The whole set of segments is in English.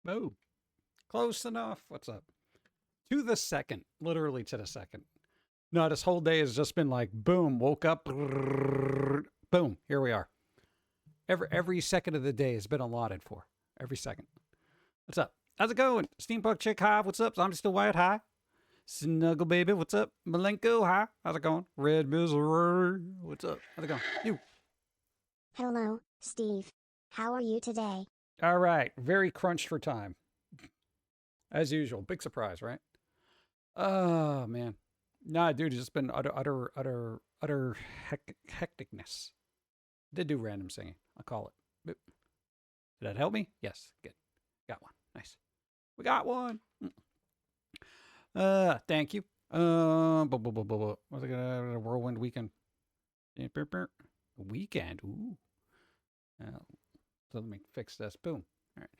Boom. Close enough. What's up? To the second. Literally to the second. No, this whole day has just been like, boom, woke up, boom, here we are. Every second of the day has been allotted for. Every second. What's up? How's it going? Steampunk Chick, hi. What's up? I'm still White, hi. Snuggle Baby, what's up? Malenko, hi. How's it going? Red Misery, what's up? How's it going? You. Hello, Steve. How are you today? All right. Very crunched for time. As usual. Big surprise, right? Oh, man. Nah, dude, it's just been utter hecticness. Did do random singing. I'll call it. Boop. Did that help me? Yes. Good. Got one. Nice. We got one. Thank you. What's it gonna whirlwind weekend? Weekend. Ooh. So let me fix this. Boom. All right.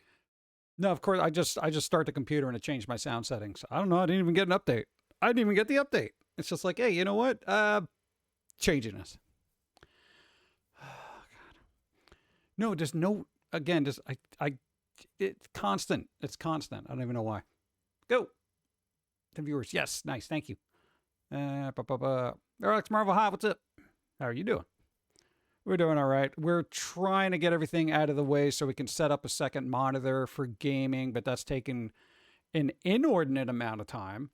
No, of course I just start the computer and it changed my sound settings. I don't know. I didn't even get an update. I didn't even get the update. It's just like, hey, you know what? Changing this. Oh, God. No, just no. Again, just it's constant. It's constant. I don't even know why. Go. 10 viewers. Yes. Nice. Thank you. Alex Marvel, hi. What's up? How are you doing? We're doing all right. We're trying to get everything out of the way so we can set up a second monitor for gaming, but that's taken an inordinate amount of time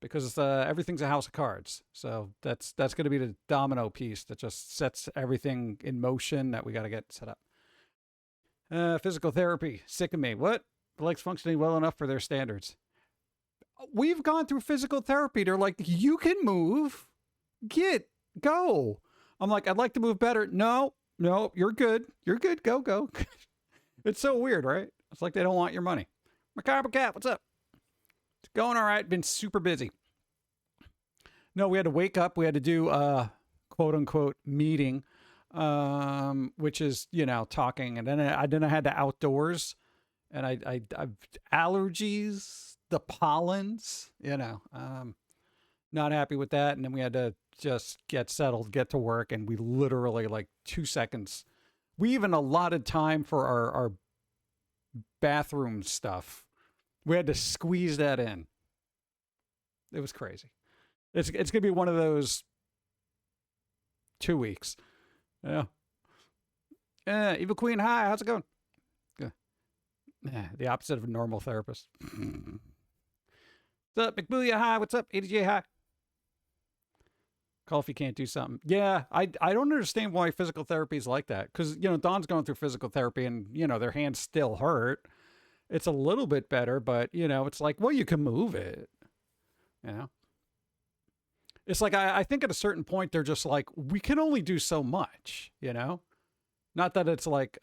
because everything's a house of cards. So that's going to be the domino piece that just sets everything in motion that we got to get set up. Physical therapy. Sick of me. What? The leg's functioning well enough for their standards. We've gone through physical therapy. They're like, you can move. Go. I'm like, I'd like to move better. No, you're good. You're good. Go. It's so weird, right? It's like they don't want your money. Macabre Cat, what's up? It's going all right. Been super busy. No, we had to wake up. We had to do a quote unquote meeting, which is, talking. And then I had the outdoors and I've allergies, the pollens, not happy with that. And then we had to just get settled, get to work. And we literally like 2 seconds. We even allotted time for our bathroom stuff. We had to squeeze that in. It was crazy. It's going to be one of those 2 weeks. Yeah. Evil Queen, hi. How's it going? Good. The opposite of a normal therapist. What's up, McBooyah? Hi. What's up, ADJ? Hi. Call if you can't do something. Yeah, I don't understand why physical therapy is like that. Because, Dawn's going through physical therapy and, their hands still hurt. It's a little bit better, but, it's like, well, you can move it. It's like, I think at a certain point, they're just like, we can only do so much, Not that it's like,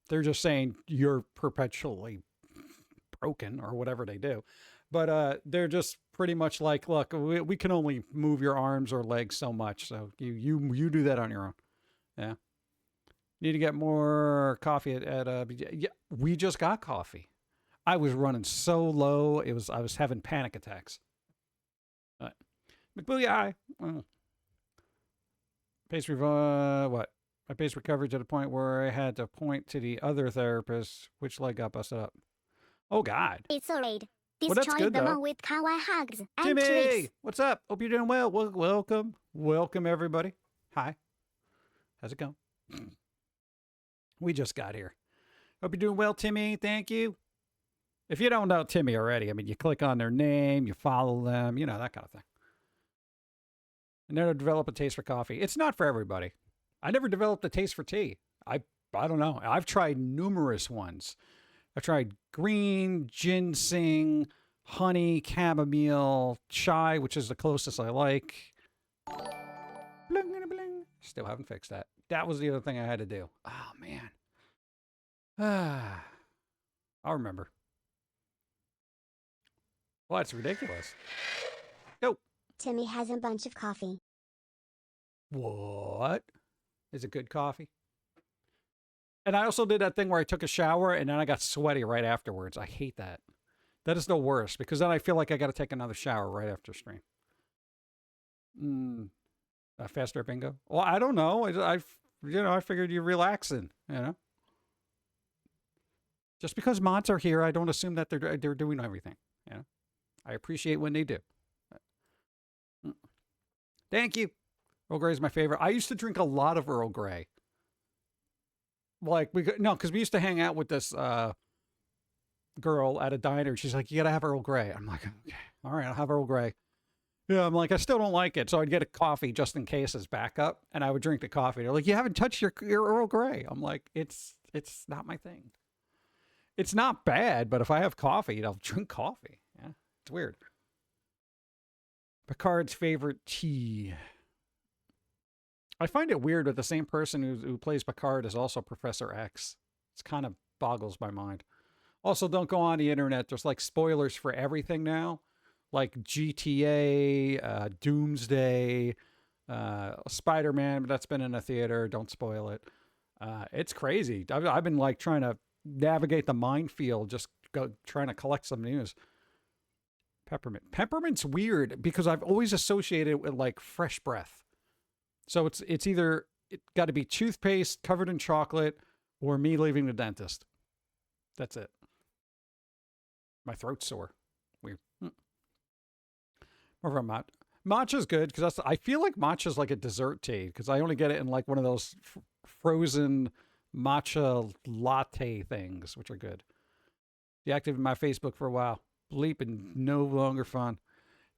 they're just saying you're perpetually broken or whatever they do. But they're just pretty much like, look, we can only move your arms or legs so much. So you do that on your own. Yeah. Need to get more coffee yeah, we just got coffee. I was running so low. I was having panic attacks. McBooyah, hi. What? My pace recovered to the point where I had to point to the other therapist, which leg got busted up. Oh, God. It's alright. Well, that's good, them though. all with kawaii hugs and Timmy, tricks. what's up? Hope you're doing well. Welcome, everybody. Hi. How's it going? We just got here. Hope you're doing well, Timmy. Thank you. If you don't know Timmy already, you click on their name, you follow them, that kind of thing. And then develop a taste for coffee. It's not for everybody. I never developed a taste for tea. I don't know. I've tried numerous ones. I've tried green, ginseng, honey, chamomile, chai, which is the closest I like. Bling, bling. Still haven't fixed that. That was the other thing I had to do. Oh, man. I'll remember. Well, it's ridiculous. Go. Timmy has a bunch of coffee. What? Is it good coffee? And I also did that thing where I took a shower and then I got sweaty right afterwards. I hate that. That is the worst because then I feel like I got to take another shower right after stream. Faster bingo? Well, I don't know. I figured you're relaxing, Just because mods are here, I don't assume that they're doing everything. You know, I appreciate when they do. Thank you. Earl Grey is my favorite. I used to drink a lot of Earl Grey. Like because we used to hang out with this girl at a diner. She's like, "You gotta have Earl Grey." I'm like, "Okay, all right, I'll have Earl Grey." Yeah, I'm like, I still don't like it, so I'd get a coffee just in case as backup, and I would drink the coffee. They're like, "You haven't touched your Earl Grey." I'm like, "It's not my thing. It's not bad, but if I have coffee, I'll drink coffee." Yeah, it's weird. Picard's favorite tea. I find it weird that the same person who plays Picard is also Professor X. It's kind of boggles my mind. Also, don't go on the internet. There's like spoilers for everything now, like GTA, Doomsday, Spider-Man. But that's been in a theater. Don't spoil it. It's crazy. I've been like trying to navigate the minefield, just trying to collect some news. Peppermint. Peppermint's weird because I've always associated it with like fresh breath. So it's either got to be toothpaste covered in chocolate or me leaving the dentist. That's it. My throat's sore. Weird. More of a matcha's good because I feel like matcha's like a dessert tea because I only get it in like one of those frozen matcha latte things, which are good. Deactivated my Facebook for a while. Bleeping no longer fun.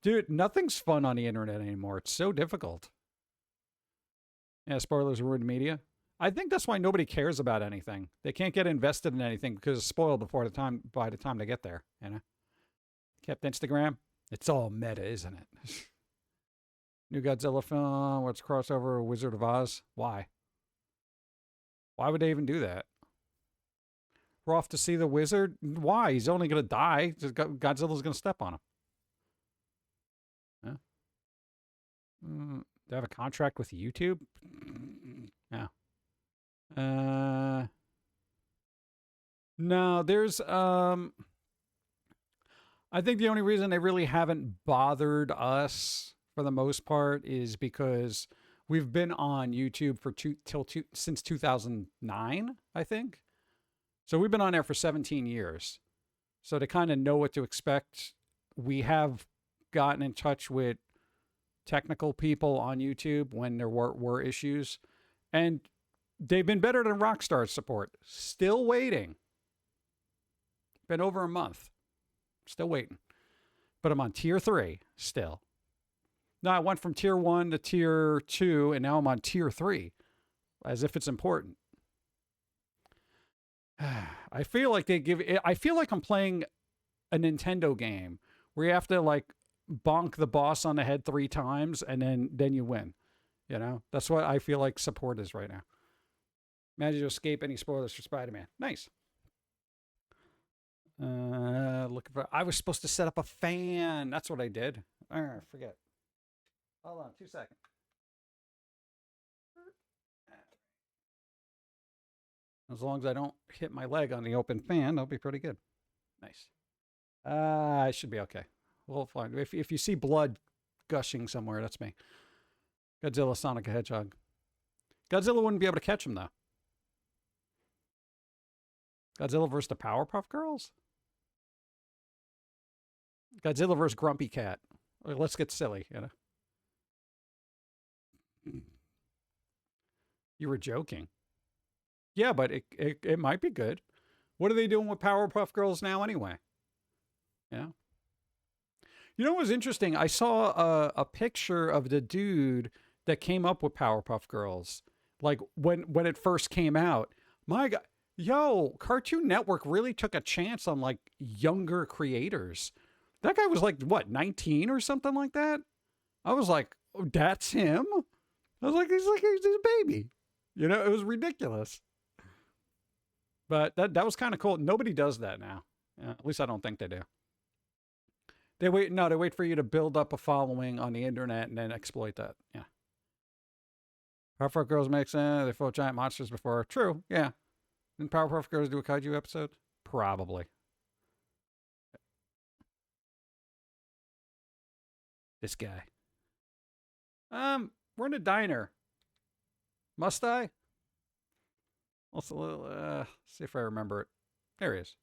Dude, nothing's fun on the internet anymore. It's so difficult. Yeah, spoilers ruined media. I think that's why nobody cares about anything. They can't get invested in anything because it's spoiled by the time they get there, you know? Kept Instagram. It's all meta, isn't it? New Godzilla film, what's crossover with Wizard of Oz? Why? Why would they even do that? We're off to see the wizard? Why? He's only going to die. Godzilla's going to step on him. Yeah. They have a contract with YouTube? Yeah. No, there's I think the only reason they really haven't bothered us for the most part is because we've been on YouTube for since 2009, I think. So we've been on there for 17 years. So to kind of know what to expect, we have gotten in touch with technical people on YouTube when there were issues. And they've been better than Rockstar's support. Still waiting. Been over a month. Still waiting. But I'm on tier 3 still. Now I went from tier 1 to tier 2, and now I'm on tier 3. As if it's important. I feel like I feel like I'm playing a Nintendo game where you have to like bonk the boss on the head 3 times and then you win. You know, that's what I feel like support is right now. Managed to escape any spoilers for Spider-Man. Nice. Looking for. I was supposed to set up a fan. That's what I did. Forget. Hold on, 2 seconds. As long as I don't hit my leg on the open fan, I'll be pretty good. Nice. I should be okay. We'll find. If you see blood gushing somewhere, that's me. Godzilla, Sonic the Hedgehog. Godzilla wouldn't be able to catch him though. Godzilla versus the Powerpuff Girls? Godzilla versus Grumpy Cat. Let's get silly, you know. You were joking. Yeah, but it might be good. What are they doing with Powerpuff Girls now anyway? Yeah. You know what was interesting? I saw a picture of the dude that came up with Powerpuff Girls. Like when it first came out. My God. Yo, Cartoon Network really took a chance on like younger creators. That guy was like, what, 19 or something like that? I was like, oh, that's him? I was like, he's a baby. You know, it was ridiculous. But that was kind of cool. Nobody does that now. At least I don't think they do. They wait for you to build up a following on the internet and then exploit that. Yeah. Powerpuff Girls makes sense. They fought giant monsters before. True. Yeah. Didn't Powerpuff Girls do a kaiju episode? Probably. This guy. We're in a diner. Must I? Also, see if I remember it. There he is.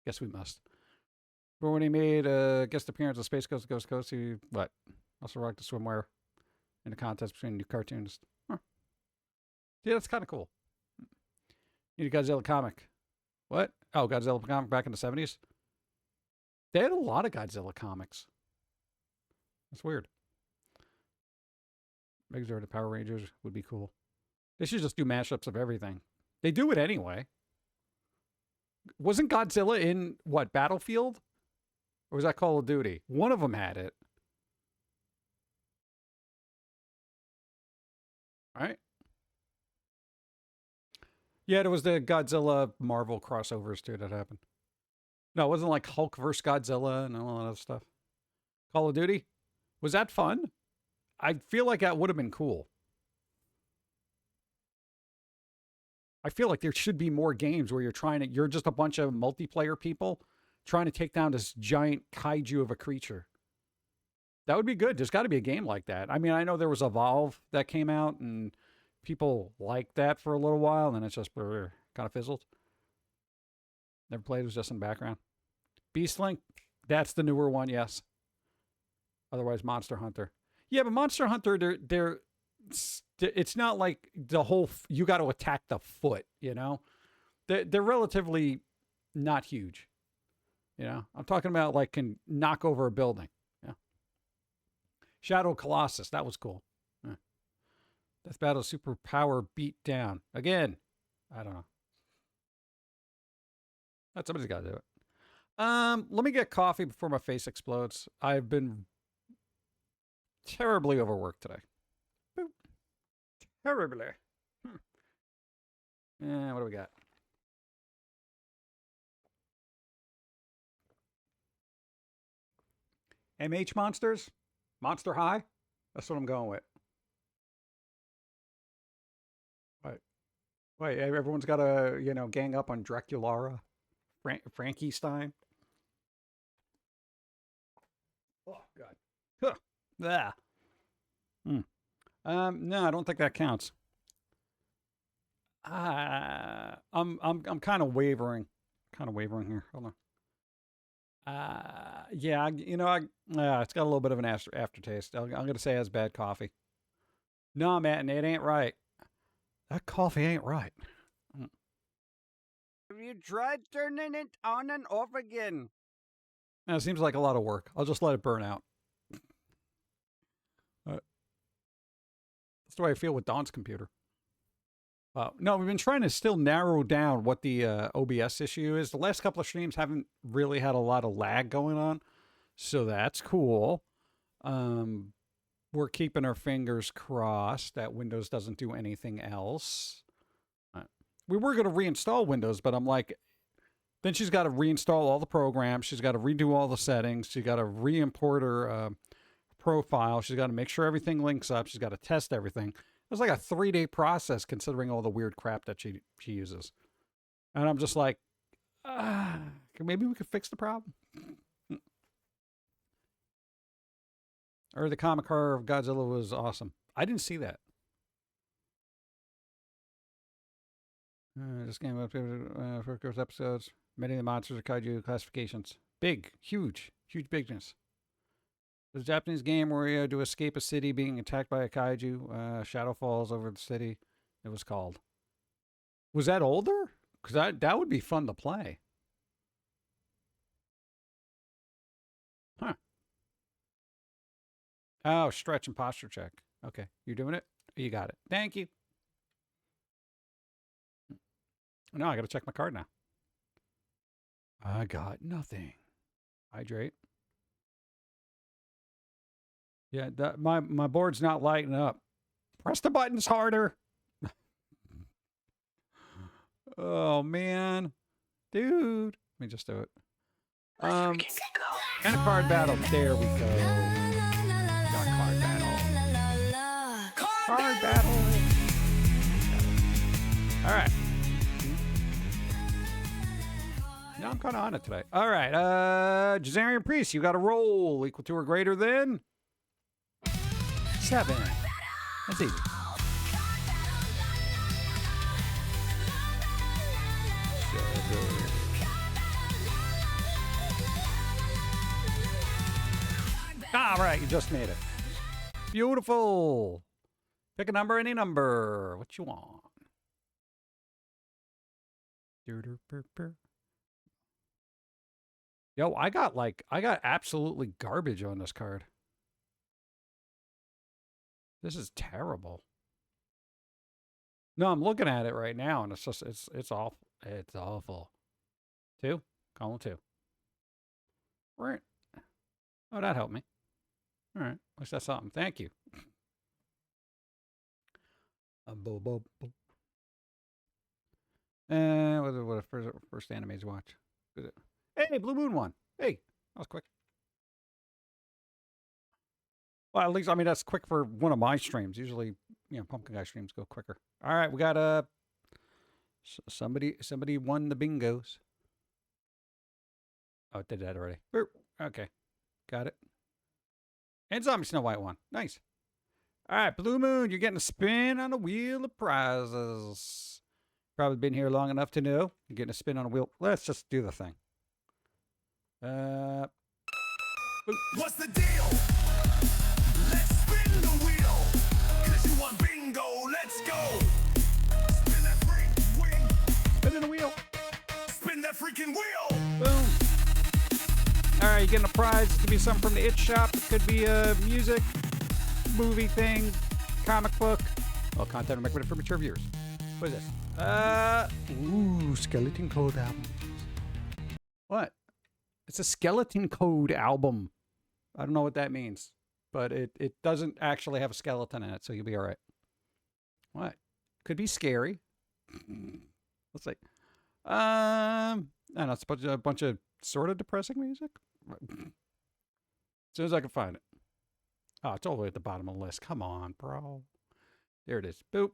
Guess we must. But when he made guest appearance on Space Coast to Coast to Coast, he what? Also rocked the swimwear in the contest between new cartoons. Huh. Yeah, that's kind of cool. Need a Godzilla comic. What? Oh, Godzilla comic back in the 70s? They had a lot of Godzilla comics. That's weird. Megazord and Power Rangers would be cool. They should just do mashups of everything. They do it anyway. Wasn't Godzilla in, what, Battlefield? Or was that Call of Duty? One of them had it. Right? Yeah, there was the Godzilla Marvel crossovers too that happened. No, it wasn't like Hulk vs. Godzilla and all that other stuff. Call of Duty? Was that fun? I feel like that would have been cool. I feel like there should be more games where you're just a bunch of multiplayer people trying to take down this giant kaiju of a creature. That would be good. There's got to be a game like that. I mean, I know there was Evolve that came out and people liked that for a little while, and then it's just kind of fizzled. Never played. It was just in the background. Beastlink, that's the newer one, yes. Otherwise, Monster Hunter. Yeah, but Monster Hunter, it's not like the whole, you got to attack the foot, you know? They're relatively not huge. You know? I'm talking about like can knock over a building. Yeah. Shadow Colossus, that was cool. Yeah. Death Battle Superpower Beat Down. Again, I don't know. Somebody's got to do it. Let me get coffee before my face explodes. I've been terribly overworked today. Boop. Terribly. What do we got? MH Monsters? Monster High? That's what I'm going with. Wait, everyone's got to, gang up on Draculara? Frankenstein? Oh, God. Huh. Ah. No, I don't think that counts. I'm kind of wavering. Here. Hold on. Yeah, it's got a little bit of an aftertaste. I'm going to say it has bad coffee. No, Matt, it ain't right. That coffee ain't right. Have you tried turning it on and off again? It seems like a lot of work. I'll just let it burn out. That's the way I feel with Don's computer. No, we've been trying to still narrow down what the OBS issue is. The last couple of streams haven't really had a lot of lag going on, so that's cool. We're keeping our fingers crossed that Windows doesn't do anything else. We were going to reinstall Windows, but I'm like, then she's got to reinstall all the programs. She's got to redo all the settings. She's got to re-import her profile. She's got to make sure everything links up. She's got to test everything. It was like a 3-day process considering all the weird crap that she uses. And I'm just like, maybe we could fix the problem. Or the comic horror of Godzilla was awesome. I didn't see that. This game for first episodes. Many of the monsters are kaiju classifications. Big, huge bigness. There's a Japanese game where you had to escape a city being attacked by a kaiju. Shadow falls over the city. It was called. Was that older? Because that would be fun to play. Huh. Oh, stretch and posture check. Okay, you're doing it? You got it. Thank you. No, I got to check my card now. I got nothing. Hydrate. Yeah, my board's not lighting up. Press the buttons harder. Oh, man. Dude. Let me just do it. And a card battle. There we go. Got card battle. Card battle. All right. No, I'm kind of on it today. All right. Jazarian Priest, you got a roll equal to or greater than 7. That's easy. right, you just made it. Beautiful. Pick a number, any number. What you want? Yo, I got absolutely garbage on this card. This is terrible. No, I'm looking at it right now, and it's just it's awful. It's awful. 2, column 2. Right. Oh, that helped me. All right, at least that's something. Thank you. What first animes to watch? Hey, Blue Moon one. Hey, that was quick. Well, at least, I mean, that's quick for one of my streams. Usually, you know, Pum'Kin Guy streams go quicker. All right, we got somebody won the bingos. Oh, it did that already. Boop. Okay, got it. And Zombie Snow White one. Nice. All right, Blue Moon, you're getting a spin on a wheel of prizes. Probably been here long enough to know you're getting a spin on a wheel. Let's just do the thing. Boop. What's the deal? Let's spin the wheel. 'Cause you want bingo, let's go. Spin that freaking wheel. Spinning the wheel. Spin that freaking wheel. Boom. All right, you're getting a prize. It could be something from the It Shop. It could be a music, movie thing, comic book. Well, content recommended for mature viewers. What is this? Skeleton Code album. What? It's a Skeleton Code album. I don't know what that means, but it doesn't actually have a skeleton in it, so you'll be all right. What? Could be scary. Let's see. I don't know. It's a bunch of sort of depressing music. As soon as I can find it. Oh, it's all the way at the bottom of the list. Come on, bro. There it is. Boop.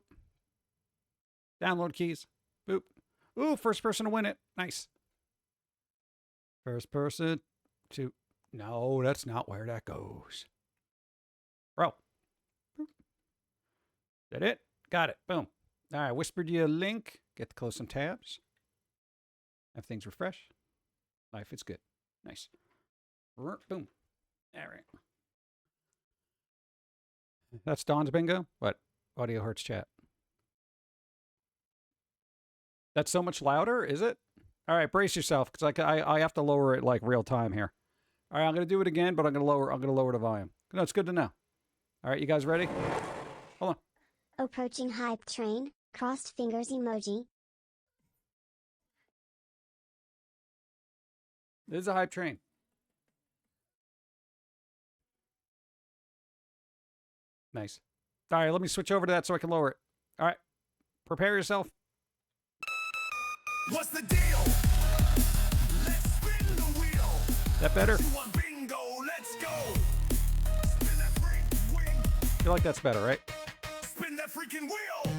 Download keys. Boop. Ooh, first person to win it. Nice. First person to... No, that's not where that goes. Bro. Boop. Is that it? Got it. Boom. All right, whispered you a link. Get to close some tabs. Everything's refreshed. Life is good. Nice. Boom. All right. That's Dawn's bingo? What? Audio Hearts chat. That's so much louder, is it? All right, brace yourself, because I have to lower it like real time here. All right, I'm gonna do it again, but I'm gonna lower the volume. No, it's good to know. All right, you guys ready? Hold on. Approaching hype train, crossed fingers emoji. This is a hype train. Nice. All right, let me switch over to that so I can lower it. All right, prepare yourself. What's the deal? Let's spin the wheel. That better? You want bingo, let's go. Spin that freaking wheel. I feel like that's better, right? Spin that freaking wheel.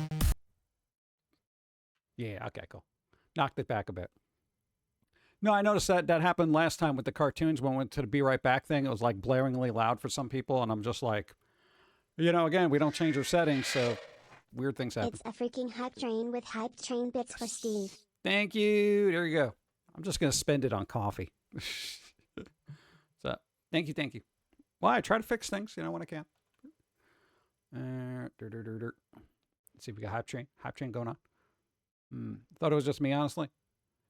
Yeah, okay, cool. Knocked it back a bit. No, I noticed that happened last time with the cartoons when we went to the Be Right Back thing. It was like blaringly loud for some people, and I'm just like, you know, again, we don't change our settings, so weird things happen. It's a freaking hype train with hype train bits for Steve. Thank you. There you go. I'm just going to spend it on coffee. So, thank you. Well, I try to fix things, you know, when I can. Let's see if we got hype train going on. Thought it was just me, honestly.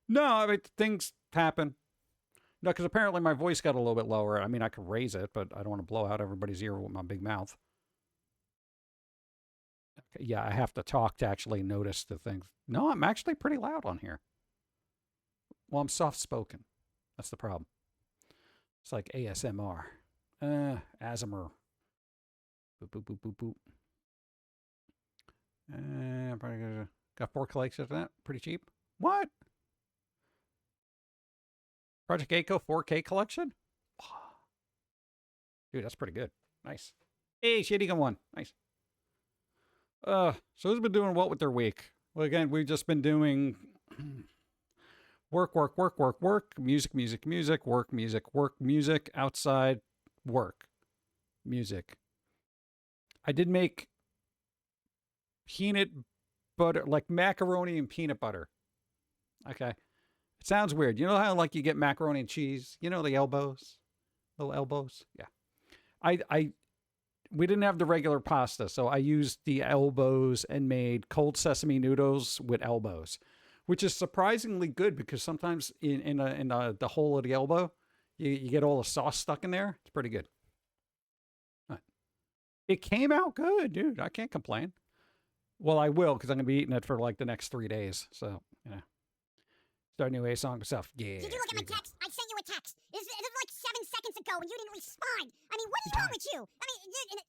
No, I mean, things happen. No, because apparently my voice got a little bit lower. I mean, I could raise it, but I don't want to blow out everybody's ear with my big mouth. Okay, yeah, I have to talk to actually notice the things. No, I'm actually pretty loud on here. Well, I'm soft-spoken. That's the problem. It's like ASMR. ASMR. Boop, boop, boop, boop, boop. Probably got 4 clicks after that. Pretty cheap. What? Project Echo 4K collection? Dude, that's pretty good. Nice. Hey, Shady Gun 1. Nice. So who's been doing what with their week? Well, again, we've just been doing work, music, work, music, outside, work, music. I did make peanut butter, like macaroni and peanut butter. Okay. It sounds weird. You know how like you get macaroni and cheese? You know the elbows? Little elbows? Yeah. we didn't have the regular pasta, so I used the elbows and made cold sesame noodles with elbows, which is surprisingly good because sometimes in the hole of the elbow, you get all the sauce stuck in there. It's pretty good. But it came out good, dude. I can't complain. Well, I will because I'm gonna be eating it for like the next 3 days. So start a new A song stuff. Yeah. Did you look at my text? I sent you a text. It was like 7 seconds ago and you didn't respond. I mean, what is wrong with you? I mean,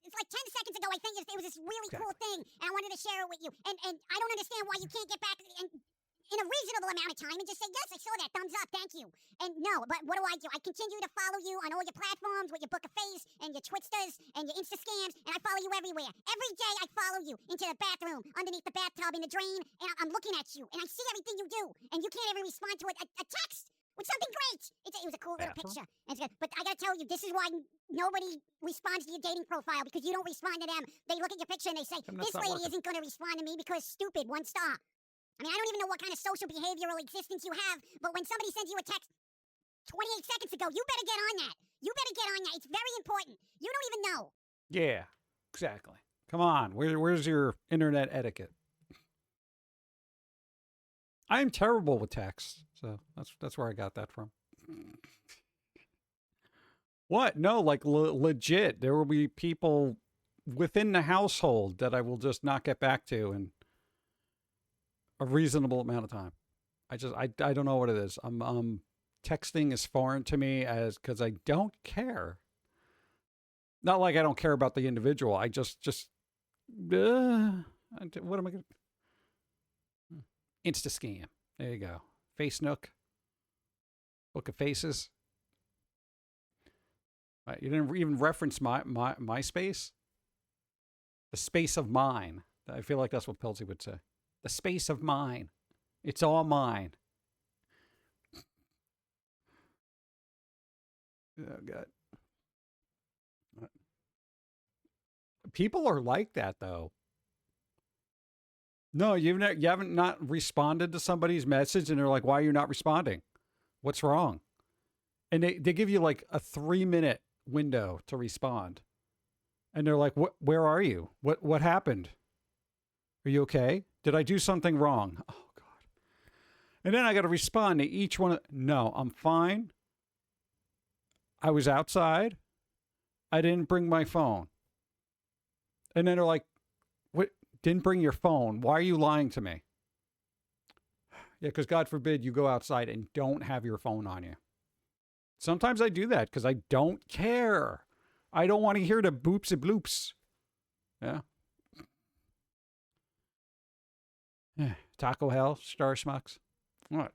it's like 10 seconds ago I sent you, it was this really cool thing and I wanted to share it with you. And I don't understand why you can't get back in a reasonable amount of time and just say, yes, I saw that, thumbs up, thank you. And no, but what do? I continue to follow you on all your platforms with your Book of Face and your Twitsters and your Insta scams, and I follow you everywhere. Every day I follow you into the bathroom, underneath the bathtub, in the drain, and I'm looking at you, and I see everything you do, and you can't even respond to a text with something great. It was a cool little picture. But I gotta tell you, this is why nobody responds to your dating profile, because you don't respond to them. They look at your picture and they say, this lady isn't gonna respond to me because stupid, 1 star. I mean, I don't even know what kind of social behavioral existence you have, but when somebody sends you a text 28 seconds ago, you better get on that. You better get on that. It's very important. You don't even know. Yeah, exactly. Come on. Where's your internet etiquette? I'm terrible with text, so that's where I got that from. What? No, like legit. There will be people within the household that I will just not get back to in a reasonable amount of time. I don't know what it is. Texting is foreign to me because I don't care. Not like I don't care about the individual. I just what am I going to? Insta scam. There you go. Face Nook. Book of Faces. You didn't even reference my MySpace. The space of mine. I feel like that's what Pilz-E would say. The space of mine. It's all mine. Oh, God. People are like that, though. No, you haven't not responded to somebody's message, and they're like, why are you not responding? What's wrong? And they give you like a 3-minute window to respond. And they're like, where are you? What happened? Are you okay? Did I do something wrong? Oh, God. And then I got to respond to each one. No, I'm fine. I was outside. I didn't bring my phone. And then they're like, what? Didn't bring your phone? Why are you lying to me? Yeah, because God forbid you go outside and don't have your phone on you. Sometimes I do that because I don't care. I don't want to hear the boops and bloops. Yeah. Taco Hell, Star Schmucks. What?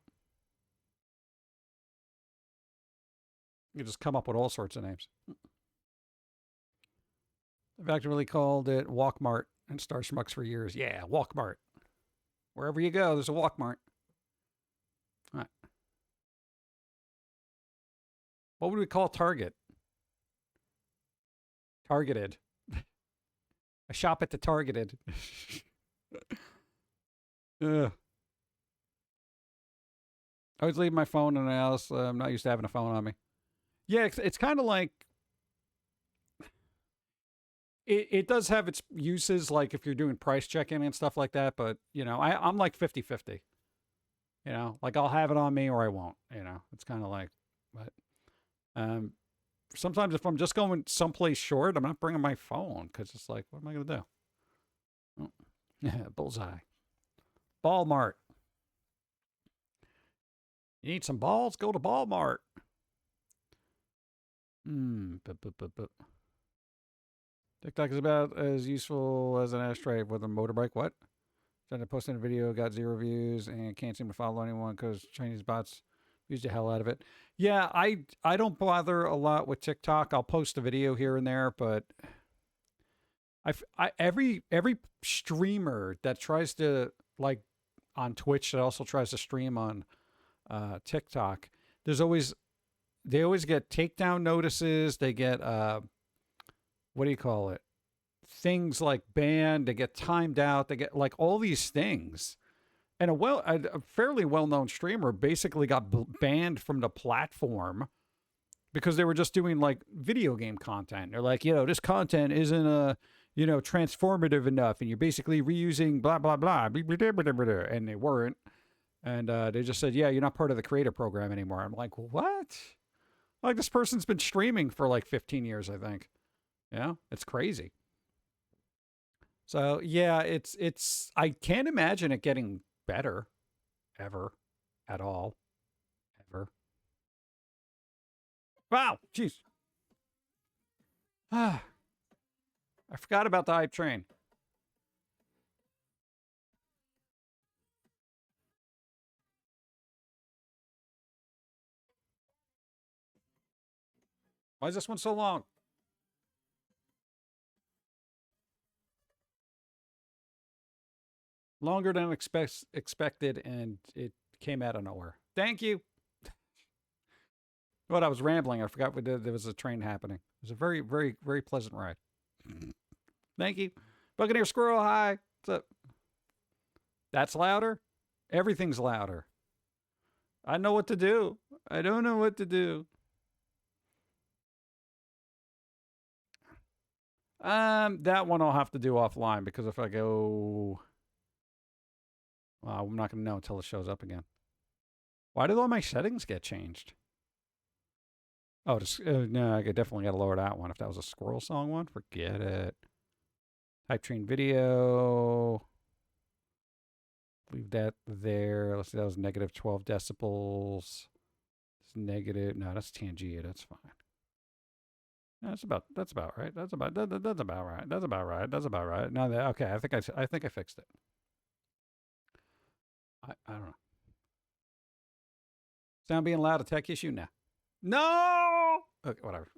You just come up with all sorts of names. I've actually called it Walkmart and Star Schmucks for years. Yeah, Walkmart. Wherever you go, there's a Walkmart. All right. What would we call Target? Targeted. I shop at the Targeted. Ugh. I always leave my phone in the house. I'm not used to having a phone on me. Yeah, it's kind of like... It does have its uses, like if you're doing price checking and stuff like that, but, I'm like 50-50. Like I'll have it on me or I won't, It's kind of like... But sometimes if I'm just going someplace short, I'm not bringing my phone because it's like, what am I going to do? Oh, yeah, bullseye. Ball Mart. You need some balls? Go to Ball Mart. TikTok is about as useful as an ashtray with a motorbike. What? Trying to post in a video, got 0 views, and can't seem to follow anyone because Chinese bots use the hell out of it. Yeah, I don't bother a lot with TikTok. I'll post a video here and there, but every streamer that tries to, like, on Twitch that also tries to stream on TikTok, they always get takedown notices. They get what do you call it? Things like banned. They get timed out. They get like all these things. And a fairly well-known streamer basically got banned from the platform because they were just doing like video game content. They're like, this content isn't transformative enough, and you're basically reusing blah blah blah, and they weren't. And they just said, yeah, you're not part of the creator program anymore. I'm like, what? Like, this person's been streaming for like 15 years, I think. It's crazy. So yeah, it's I can't imagine it getting better ever at all. Ever. Wow, jeez. I forgot about the hype train. Why is this one so long? Longer than expected, and it came out of nowhere. Thank you. What, I was rambling. I forgot there was a train happening. It was a very, very, very pleasant ride. Thank you. Buccaneer Squirrel, hi. What's up? That's louder? Everything's louder. I know what to do. I don't know what to do. That one I'll have to do offline, because if I go... Well, I'm not going to know until it shows up again. Why did all my settings get changed? Oh, no, I definitely got to lower that one. If that was a squirrel song one, forget it. Hype train video. Leave that there. Let's see, that was negative 12 decibels. It's negative. No, that's Tangia. That's fine. No, that's about right. That's about right. That's about right. That's about right. No, okay. I think I fixed it. I don't know. Sound being loud, a tech issue? No. No! Okay, whatever.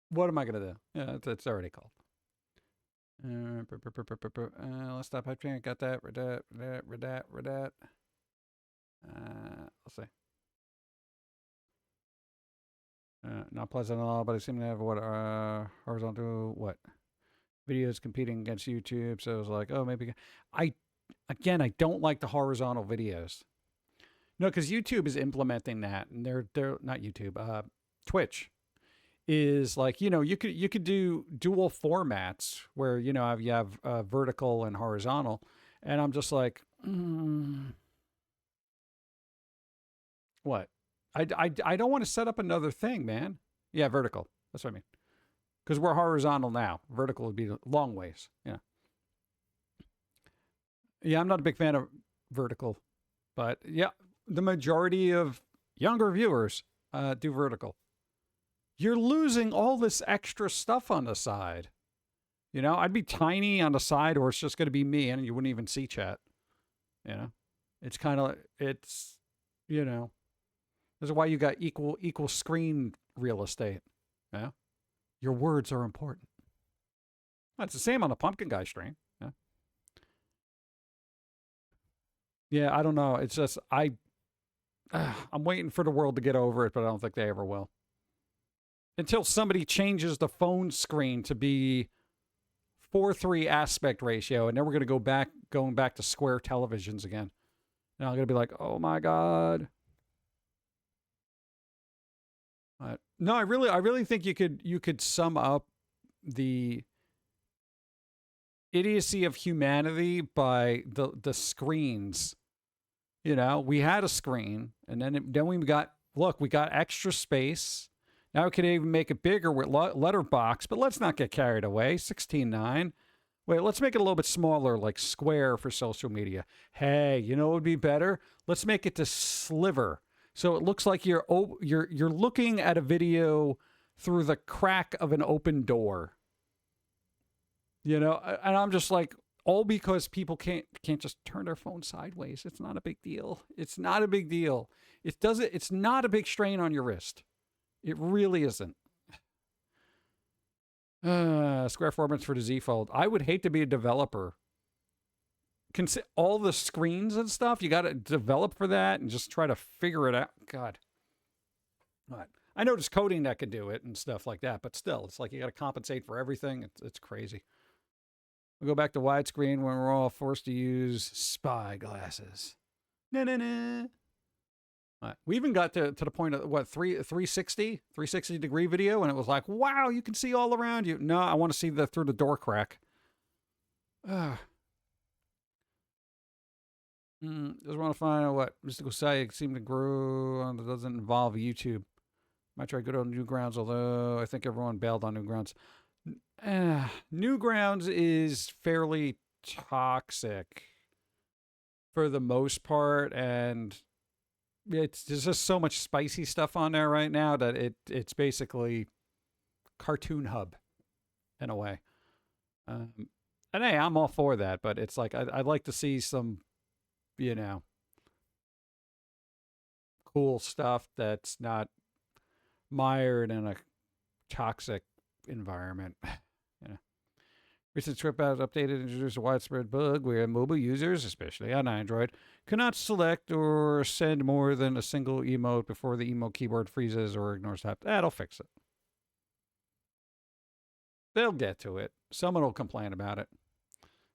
What am I going to do? Yeah, it's already called. Let's stop hype train. Got that. Read that. Let's see. Not pleasant at all, but I seem to have horizontal videos competing against YouTube. So it was like, oh, maybe I don't like the horizontal videos. No, because YouTube is implementing that, and they're not YouTube. Twitch is like, you could do dual formats where you have vertical and horizontal, and I'm just like, what? I don't want to set up another thing, man. Yeah, vertical. That's what I mean. Because we're horizontal now. Vertical would be long ways. Yeah. Yeah, I'm not a big fan of vertical. But yeah, the majority of younger viewers do vertical. You're losing all this extra stuff on the side. I'd be tiny on the side, or it's just going to be me, and you wouldn't even see chat. It's kind of, this is why you got equal screen real estate. Yeah. Your words are important. It's the same on the Pum'Kin Guy stream. Yeah. Yeah, I don't know. It's just, I'm waiting for the world to get over it, but I don't think they ever will. Until somebody changes the phone screen to be 4:3 aspect ratio, and then we're going back to square televisions again. And I'm going to be like, oh my God. No, I really think you could sum up the idiocy of humanity by the screens. We had a screen, and then we got extra space. Now we could even make it bigger with letterbox, but let's not get carried away. 16:9. Wait, let's make it a little bit smaller, like square for social media. Hey, what would be better? Let's make it to sliver. So it looks like you're looking at a video through the crack of an open door. And I'm just like, all because people can't just turn their phone sideways. It's not a big deal. It's not a big deal. It's not a big strain on your wrist. It really isn't. Square formats for the Z Fold. I would hate to be a developer. All the screens and stuff, you got to develop for that and just try to figure it out. God. What? I know there's coding that could do it and stuff like that, but still, it's like you got to compensate for everything. It's crazy. We go back to widescreen when we're all forced to use spy glasses. We even got to the point of what 360 degree video, and it was like, wow, you can see all around you. No, I want to see through the door crack. Just want to find out what mystical site seem to grow on that doesn't involve YouTube. Might try to go to Newgrounds, although I think everyone bailed on Newgrounds. Newgrounds is fairly toxic for the most part, and there's just so much spicy stuff on there right now that it's basically Cartoon Hub in a way. And hey, I'm all for that, but it's like I'd like to see some, cool stuff that's not mired in a toxic environment. Recent trip out updated introduced a widespread bug where mobile users, especially on Android, cannot select or send more than a single emote before the emote keyboard freezes or ignores tap. That'll fix it. They'll get to it. Someone will complain about it.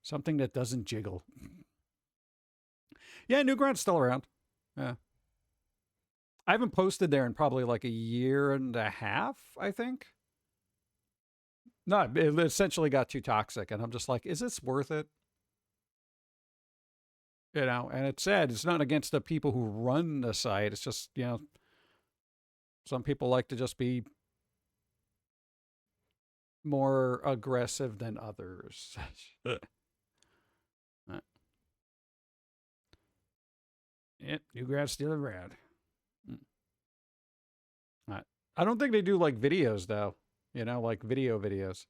Something that doesn't jiggle. Yeah, Newground's still around. Yeah. I haven't posted there in probably like a year and a half, I think. No, it essentially got too toxic, and I'm just like, is this worth it? And it's sad. It's not against the people who run the site. It's just, some people like to just be more aggressive than others. Yeah, Newground's still around. I don't think they do like videos though. Like videos.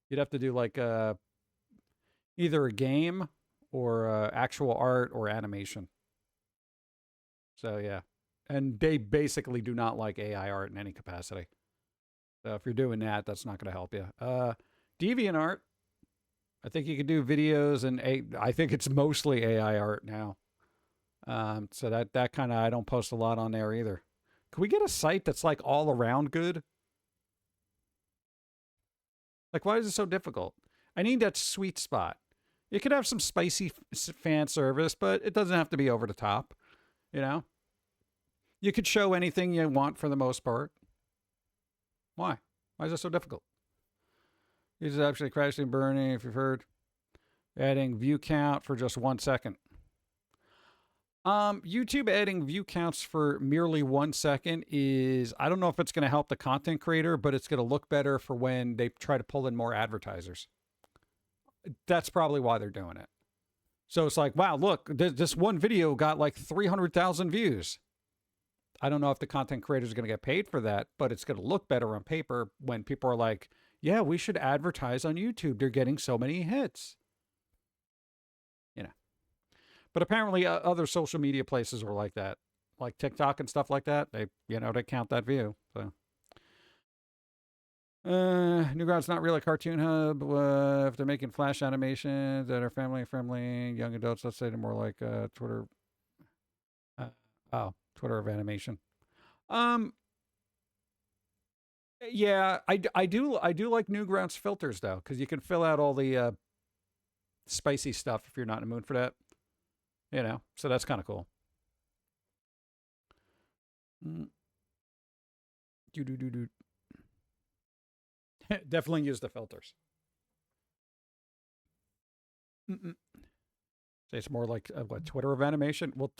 You'd have to do like either a game or actual art or animation. So yeah, and they basically do not like AI art in any capacity. So if you're doing that, that's not going to help you. DeviantArt, I think you can do videos, and I think it's mostly AI art now. So that kind of, I don't post a lot on there either. Can we get a site that's like all around good? Like, why is it so difficult? I need that sweet spot. It could have some spicy fan service, but it doesn't have to be over the top. You could show anything you want for the most part. Why? Why is it so difficult? This is actually crashing and burning, if you've heard. Adding view count for just 1 second. YouTube adding view counts for merely 1 second is, I don't know if it's going to help the content creator, but it's going to look better for when they try to pull in more advertisers. That's probably why they're doing it. So it's like, wow, look, this one video got like 300,000 views. I don't know if the content creators are going to get paid for that, but it's going to look better on paper when people are like, yeah, we should advertise on YouTube. They're getting so many hits. But apparently other social media places are like that, like TikTok and stuff like that. They count that view. So, Newground's not really a cartoon hub. If they're making flash animations that are family friendly, young adults, let's say they're more like Twitter. Twitter of animation. Yeah, I do like Newgrounds filters though, because you can fill out all the spicy stuff if you're not in the mood for that. So that's kind of cool. Definitely use the filters. Say it's more like what, Twitter of animation? Well,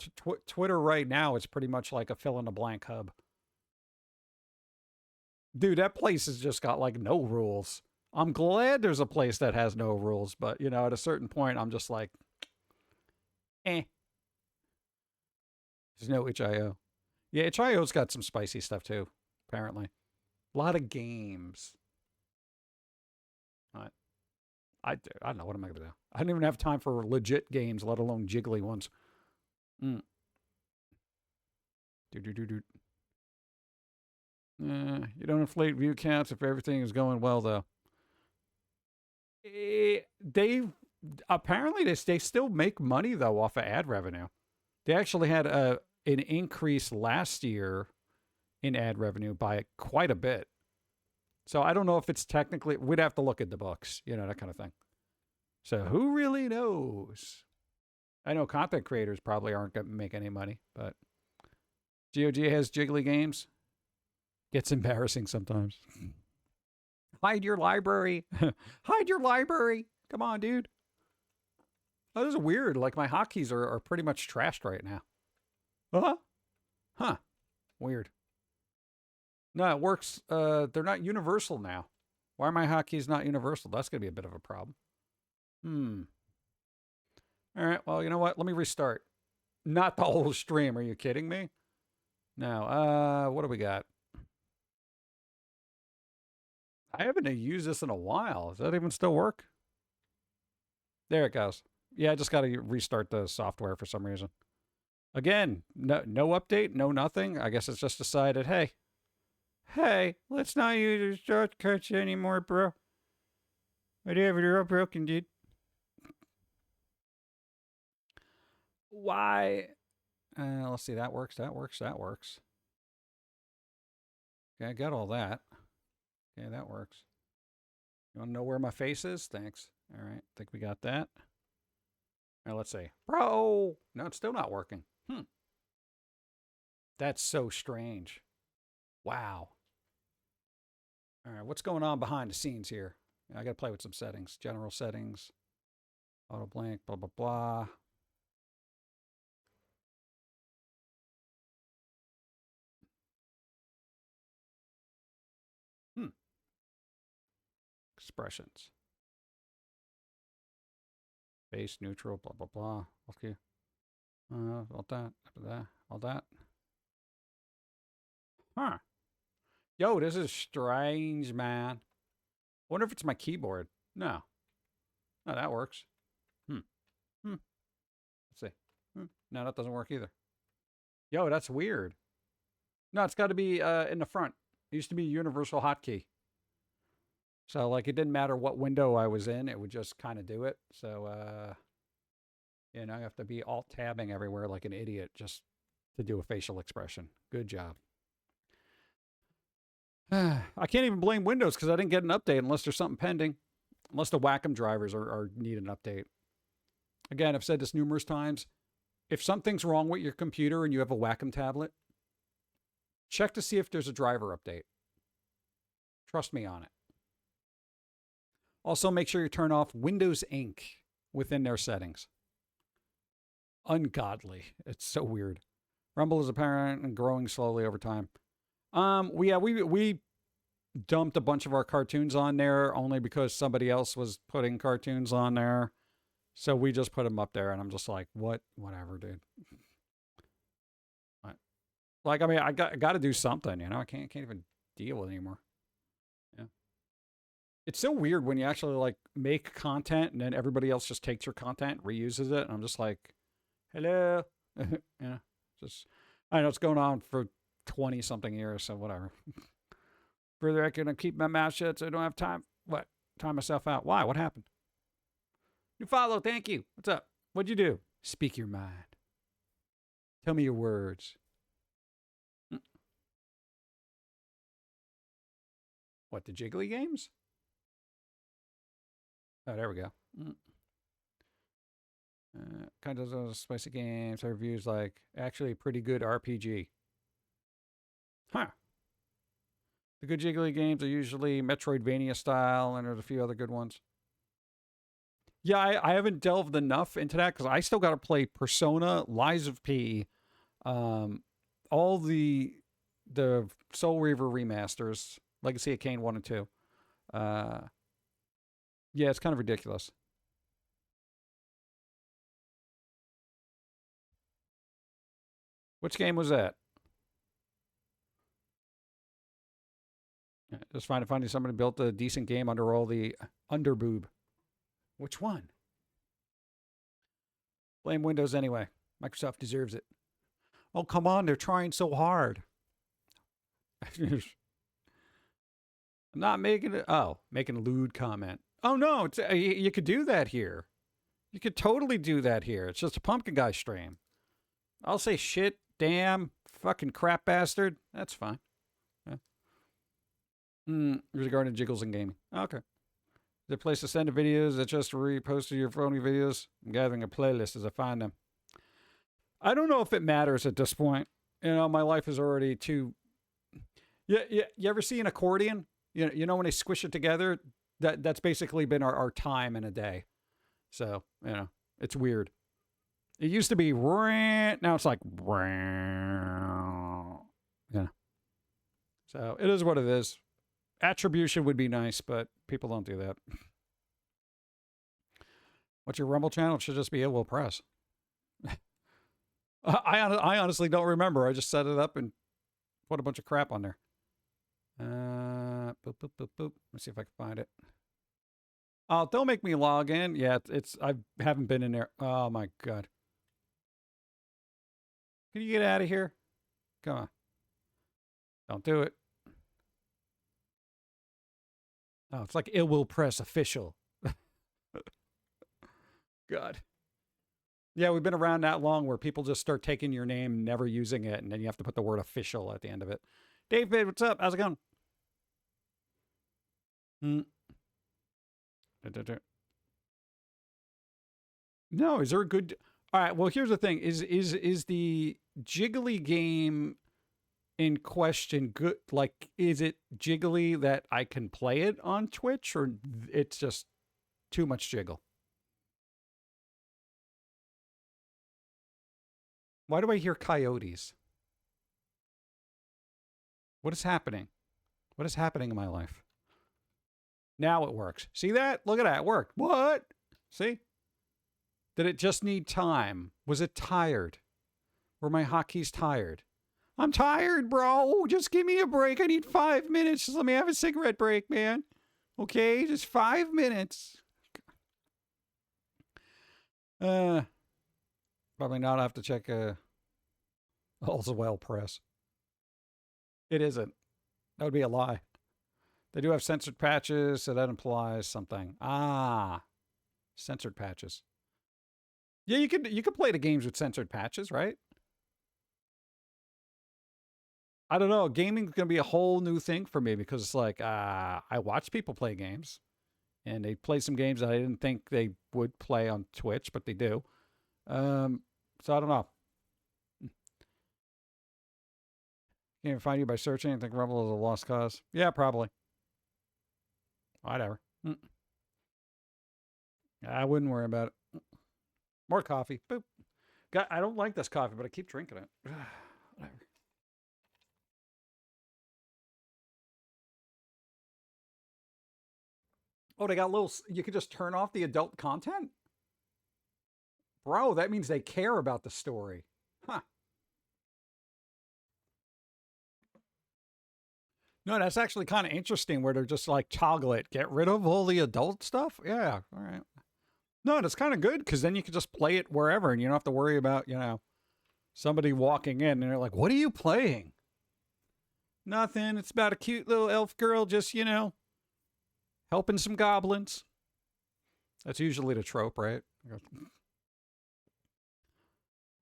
Twitter right now is pretty much like a fill-in-the-blank hub. Dude, that place has just got like no rules. I'm glad there's a place that has no rules, but at a certain point, I'm just like, There's no itch.io. Yeah, itch.io's got some spicy stuff too, apparently. A lot of games. All right. I don't know. What am I going to do? I don't even have time for legit games, let alone jiggly ones. You don't inflate view counts if everything is going well, though. Apparently they still make money though off of ad revenue. They actually had an increase last year in ad revenue by quite a bit. So I don't know if it's technically, we'd have to look at the books, that kind of thing. So who really knows? I know content creators probably aren't going to make any money, but GOG has jiggly games. Gets embarrassing sometimes. Hide your library. Hide your library. Come on, dude. Oh, this is weird. Like, my hotkeys are pretty much trashed right now. Uh-huh. Huh. Weird. No, it works. They're not universal now. Why are my hotkeys not universal? That's going to be a bit of a problem. All right. Well, you know what? Let me restart. Not the whole stream. Are you kidding me? No. What do we got? I haven't used this in a while. Does that even still work? There it goes. Yeah, I just got to restart the software for some reason. Again, no update, no nothing. I guess it's just decided, hey, let's not use the shortcuts anymore, bro. Whatever, they're all broken, dude. Why? Let's see, that works. Okay, I got all that. Okay, that works. You want to know where my face is? Thanks. All right, think we got that. Now let's see. Bro! No, it's still not working. That's so strange. Wow. All right, what's going on behind the scenes here? I got to play with some settings. General settings. Auto blank, blah, blah, blah. Expressions. Base, neutral, blah, blah, blah. Okay. All that. Huh. Yo, this is strange, man. Wonder if it's my keyboard. No. No, that works. Let's see. No, that doesn't work either. Yo, that's weird. No, it's got to be in the front. It used to be a universal hotkey. So, like, it didn't matter what window I was in. It would just kind of do it. So, you know, I have to be alt-tabbing everywhere like an idiot just to do a facial expression. Good job. I can't even blame Windows because I didn't get an update unless there's something pending. Unless the Wacom drivers need an update. Again, I've said this numerous times. If something's wrong with your computer and you have a Wacom tablet, check to see if there's a driver update. Trust me on it. Also, make sure you turn off Windows Inc. within their settings. Ungodly. It's so weird. Rumble is apparent and growing slowly over time. We dumped a bunch of our cartoons on there only because somebody else was putting cartoons on there. So we just put them up there, and I'm just like, whatever, dude. Like, I mean, I got to do something, you know? I can't even deal with it anymore. Yeah. It's so weird when you actually, like, make content, and then everybody else just takes your content, reuses it, and I'm just like, hello? Yeah. Just, I know it's going on for 20-something years, so whatever. Further, I can keep my mouth shut so I don't have time. What? Time myself out. Why? What happened? You follow. Thank you. What's up? What'd you do? Speak your mind. Tell me your words. What, the jiggly games? Oh, there we go. Kind of those spicy games. Reviews like actually pretty good RPG. Huh. The good jiggly games are usually Metroidvania style, and there's a few other good ones. Yeah, I haven't delved enough into that because I still got to play Persona, Lies of P, all the Soul Reaver remasters, Legacy of Kain 1 and 2. Yeah, it's kind of ridiculous. Which game was that? Just finding somebody built a decent game under all the underboob. Which one? Blame Windows anyway. Microsoft deserves it. Oh, come on. They're trying so hard. I'm not making it. Oh, making a lewd comment. Oh, no. It's, you could do that here. You could totally do that here. It's just a Pum'Kin Guy stream. I'll say shit, damn, fucking crap bastard. That's fine. Yeah. Regarding jiggles in gaming. Okay. The place to send the videos that just reposted your phony videos. I'm gathering a playlist as I find them. I don't know if it matters at this point. my life is already too. You ever see an accordion? You know when they squish it together, that's basically been our time in a day. So, it's weird. It used to be now it's like yeah. So it is what it is. Attribution would be nice, but people don't do that. What's your Rumble channel? It should just be It Will Press. I honestly don't remember. I just set it up and put a bunch of crap on there. Boop, boop, boop, boop. Let's see if I can find it. Oh, don't make me log in. Yeah, I haven't been in there. Oh my God. Can you get out of here? Come on. Don't do it. Oh, it's like It Will Press official. God. Yeah, we've been around that long where people just start taking your name, never using it, and then you have to put the word official at the end of it. David, what's up? How's it going? No, is there a good... All right, well, here's the thing. Is the jiggly game in question good? Like, is it jiggly that I can play it on Twitch, or it's just too much jiggle? Why do I hear coyotes? What is happening? What is happening in my life? Now it works. See that? Look at that. It worked. What? See? Did it just need time? Was it tired? Were my hotkeys tired? I'm tired, bro. Just give me a break. I need 5 minutes. Just let me have a cigarette break, man. Okay? Just 5 minutes. Probably not. I have to check All's Well Press. It isn't. That would be a lie. They do have censored patches, so that implies something. Censored patches. Yeah, you could play the games with censored patches, right? I don't know. Gaming's gonna be a whole new thing for me because it's like I watch people play games, and they play some games that I didn't think they would play on Twitch, but they do. So I don't know. Can't find you by searching. I think Rumble is a lost cause. Yeah, probably. Whatever. I wouldn't worry about it. More coffee. Boop. God, I don't like this coffee, but I keep drinking it. Whatever. Oh, they got little... You could just turn off the adult content? Bro, that means they care about the story. Huh. No, that's actually kind of interesting where they're just like, toggle it. Get rid of all the adult stuff? Yeah, all right. No, that's kind of good because then you can just play it wherever and you don't have to worry about, somebody walking in and they're like, what are you playing? Nothing. It's about a cute little elf girl just, helping some goblins. That's usually the trope, right?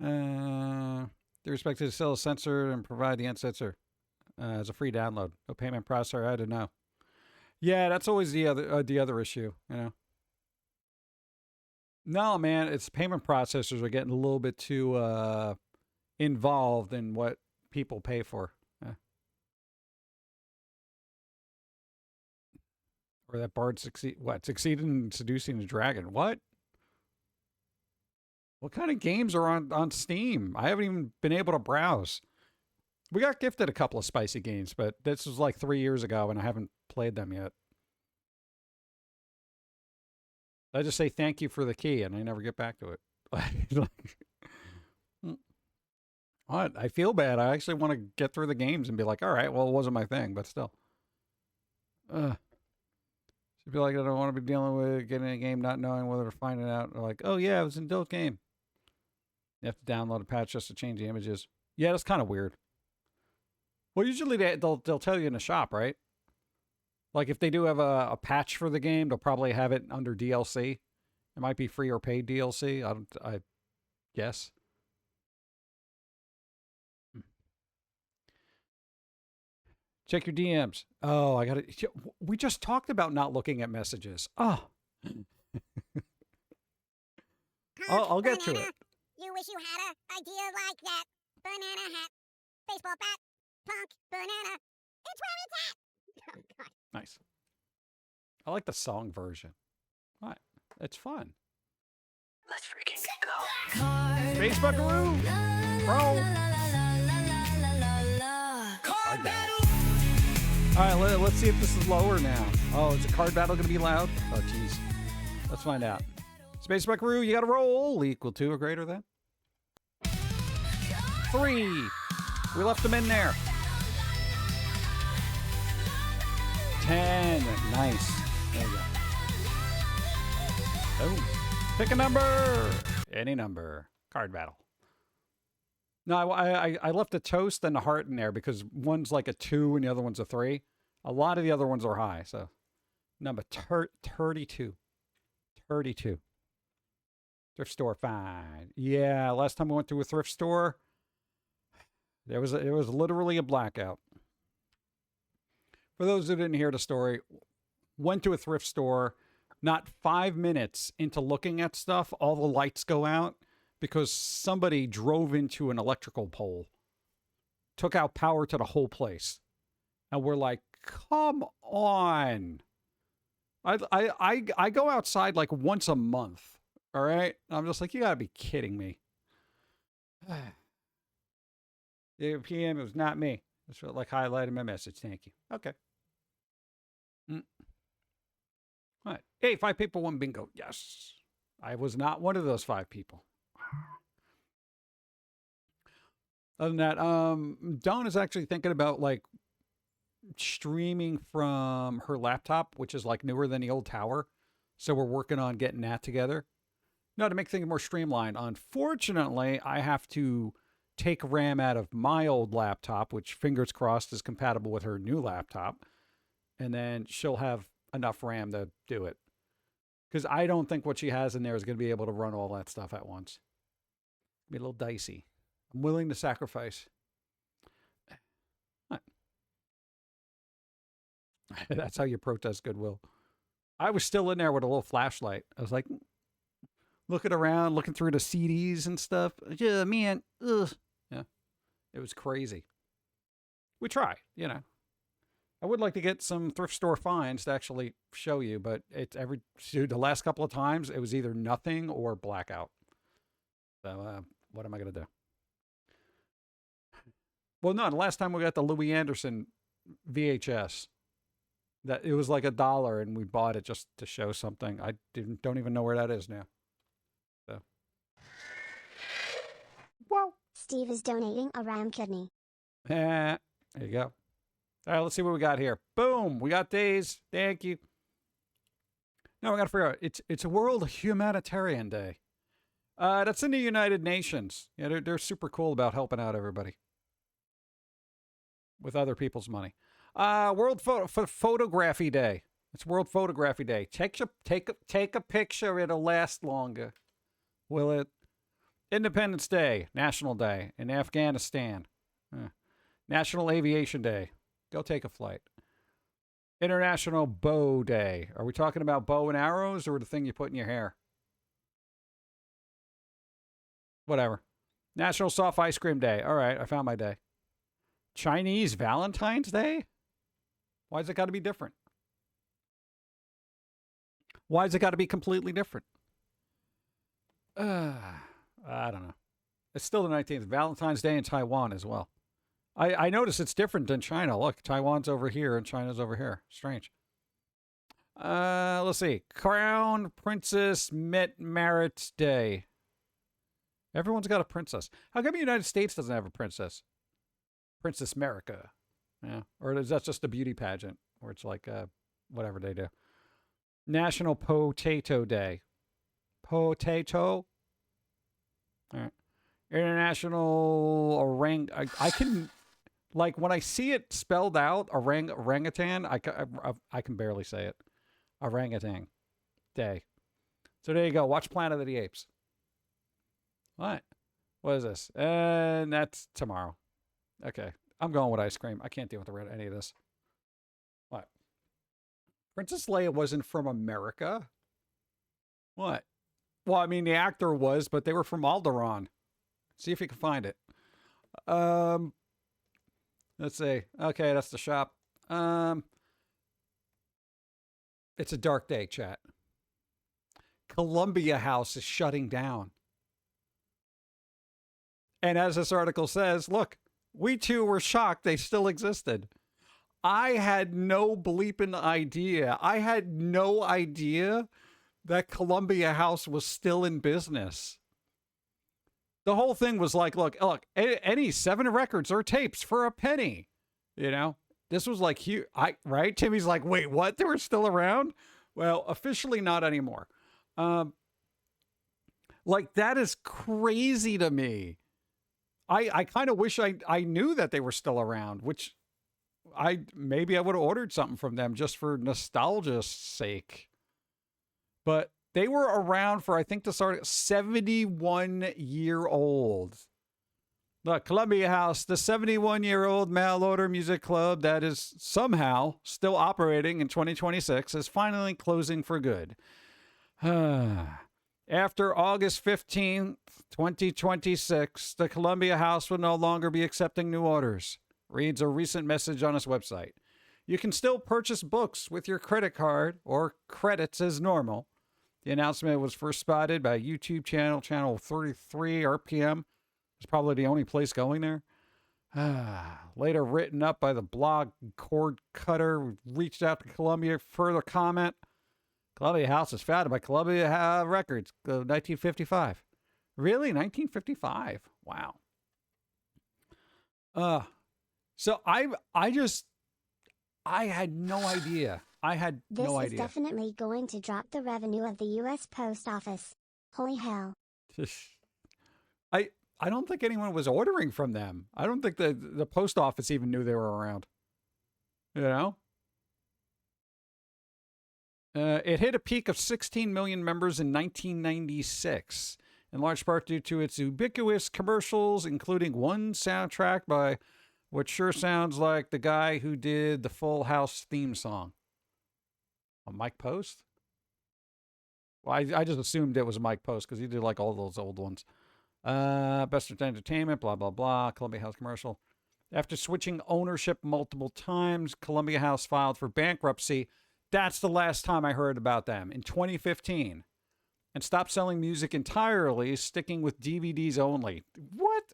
The respect to sell a censor and provide the uncensor as a free download. No payment processor. I don't know. Yeah, that's always the other issue. No, man, it's payment processors are getting a little bit too involved in what people pay for. Or that bard succeeded in seducing the dragon. What? What kind of games are on Steam? I haven't even been able to browse. We got gifted a couple of spicy games, but this was like 3 years ago and I haven't played them yet. I just say thank you for the key and I never get back to it. What? I feel bad. I actually want to get through the games and be like, all right, well, it wasn't my thing, but still. I feel like I don't want to be dealing with getting a game, not knowing whether to find it out. Or like, oh yeah, it was an adult game. You have to download a patch just to change the images. Yeah, that's kind of weird. Well, usually they'll tell you in the shop, right? Like if they do have a patch for the game, they'll probably have it under DLC. It might be free or paid DLC. I guess. Check your DMs. Oh, I got it. We just talked about not looking at messages. Oh. I'll get to it. You wish you had an idea like that. Banana hat. baseball bat, punk, banana. It's where it's at. Oh, God. Nice. I like the song version. What? It's fun. Let's freaking go. Space Buckaroo! Bro! Card battle. Alright, let's see if this is lower now. Oh, is the card battle going to be loud? Oh, jeez. Let's find out. Space Buckaroo, you got to roll. Equal to or greater than? 3. We left them in there. 10. Nice. There you go. Boom. Pick a number. Any number. Card battle. No, I left a toast and a heart in there because one's like a 2 and the other one's a 3. A lot of the other ones are high, so number 32. 32. Thrift store fine. Yeah, last time I went to a thrift store, it was literally a blackout. For those who didn't hear the story, went to a thrift store, not 5 minutes into looking at stuff, all the lights go out because somebody drove into an electrical pole, took out power to the whole place. And we're like, come on. I go outside like once a month. All right. I'm just like, you gotta be kidding me. 8 p.m. It was not me. That's what, like highlighted my message. Thank you. Okay. All right. Hey, 5 people won bingo. Yes. I was not one of those 5 people. Other than that, Dawn is actually thinking about like streaming from her laptop, which is like newer than the old tower. So we're working on getting that together. No, to make things more streamlined. Unfortunately, I have to take RAM out of my old laptop, which fingers crossed is compatible with her new laptop. And then she'll have enough RAM to do it. Because I don't think what she has in there is going to be able to run all that stuff at once. Be a little dicey. I'm willing to sacrifice. What? That's how you protest goodwill. I was still in there with a little flashlight. I was like, looking around, looking through the CDs and stuff. Yeah, man. Ugh. Yeah. It was crazy. We try, you know. I would like to get some thrift store finds to actually show you, but it's the last couple of times, it was either nothing or blackout. So, what am I going to do? Well, no, the last time we got the Louis Anderson VHS, that it was like $1 and we bought it just to show something. I don't even know where that is now. So. Wow. Steve is donating a ram kidney. There you go. All right, let's see what we got here. Boom. We got days. Thank you. Now we got to figure out. It's a World Humanitarian Day. That's in the United Nations. Yeah, they're super cool about helping out everybody with other people's money. World Photography Day. It's World Photography Day. Take a picture. It'll last longer. Will it? Independence Day, National Day in Afghanistan. National Aviation Day. Go take a flight. International Bow Day. Are we talking about bow and arrows or the thing you put in your hair? Whatever. National Soft Ice Cream Day. All right, I found my day. Chinese Valentine's Day? Why's it got to be different? Why's it got to be completely different? I don't know. It's still the 19th. Valentine's Day in Taiwan as well. I notice it's different than China. Look, Taiwan's over here and China's over here. Strange. Let's see. Crown Princess Merit Day. Everyone's got a princess. How come the United States doesn't have a princess? Princess America. Yeah. Or is that just a beauty pageant where it's like whatever they do? National Potato Day. Potato? All right. International orang. I can, like, when I see it spelled out, orangutan, I can barely say it. Orangutan Day. So there you go. Watch Planet of the Apes. What? What is this? And that's tomorrow. Okay. I'm going with ice cream. I can't deal with any of this. What? Princess Leia wasn't from America? What? Well, I mean, the actor was, but they were from Alderaan. See if you can find it. Let's see. Okay, that's the shop. It's a dark day, chat. Columbia House is shutting down. And as this article says, look, we too were shocked they still existed. I had no bleeping idea. I had no idea that Columbia House was still in business. The whole thing was like, look, any 7 records or tapes for a penny. You know, this was like huge, right? Timmy's like, wait, what? They were still around? Well, officially not anymore. Like, that is crazy to me. I kind of wish I knew that they were still around, which maybe I would have ordered something from them just for nostalgia's sake. But they were around for, I think, to start 71-year-old. Look, Columbia House, the 71-year-old mail order music club that is somehow still operating in 2026, is finally closing for good. After August 15th, 2026, the Columbia House will no longer be accepting new orders, reads a recent message on its website. You can still purchase books with your credit card or credits as normal. The announcement was first spotted by YouTube channel 33 RPM. It's probably the only place going there. Later written up by the blog Cord Cutter, reached out to Columbia for further comment. Columbia House is founded by Columbia Records, 1955. Really? 1955? Wow. So I had no idea. I had no idea. This is definitely going to drop the revenue of the U.S. Post Office. Holy hell. I don't think anyone was ordering from them. I don't think the post office even knew they were around. You know? It hit a peak of 16 million members in 1996, in large part due to its ubiquitous commercials, including one soundtrack by what sure sounds like the guy who did the Full House theme song. Mike Post? Well, I just assumed it was Mike Post because he did like all those old ones. Best Entertainment, blah, blah, blah. Columbia House commercial. After switching ownership multiple times, Columbia House filed for bankruptcy. That's the last time I heard about them, in 2015. And stopped selling music entirely, sticking with DVDs only. What?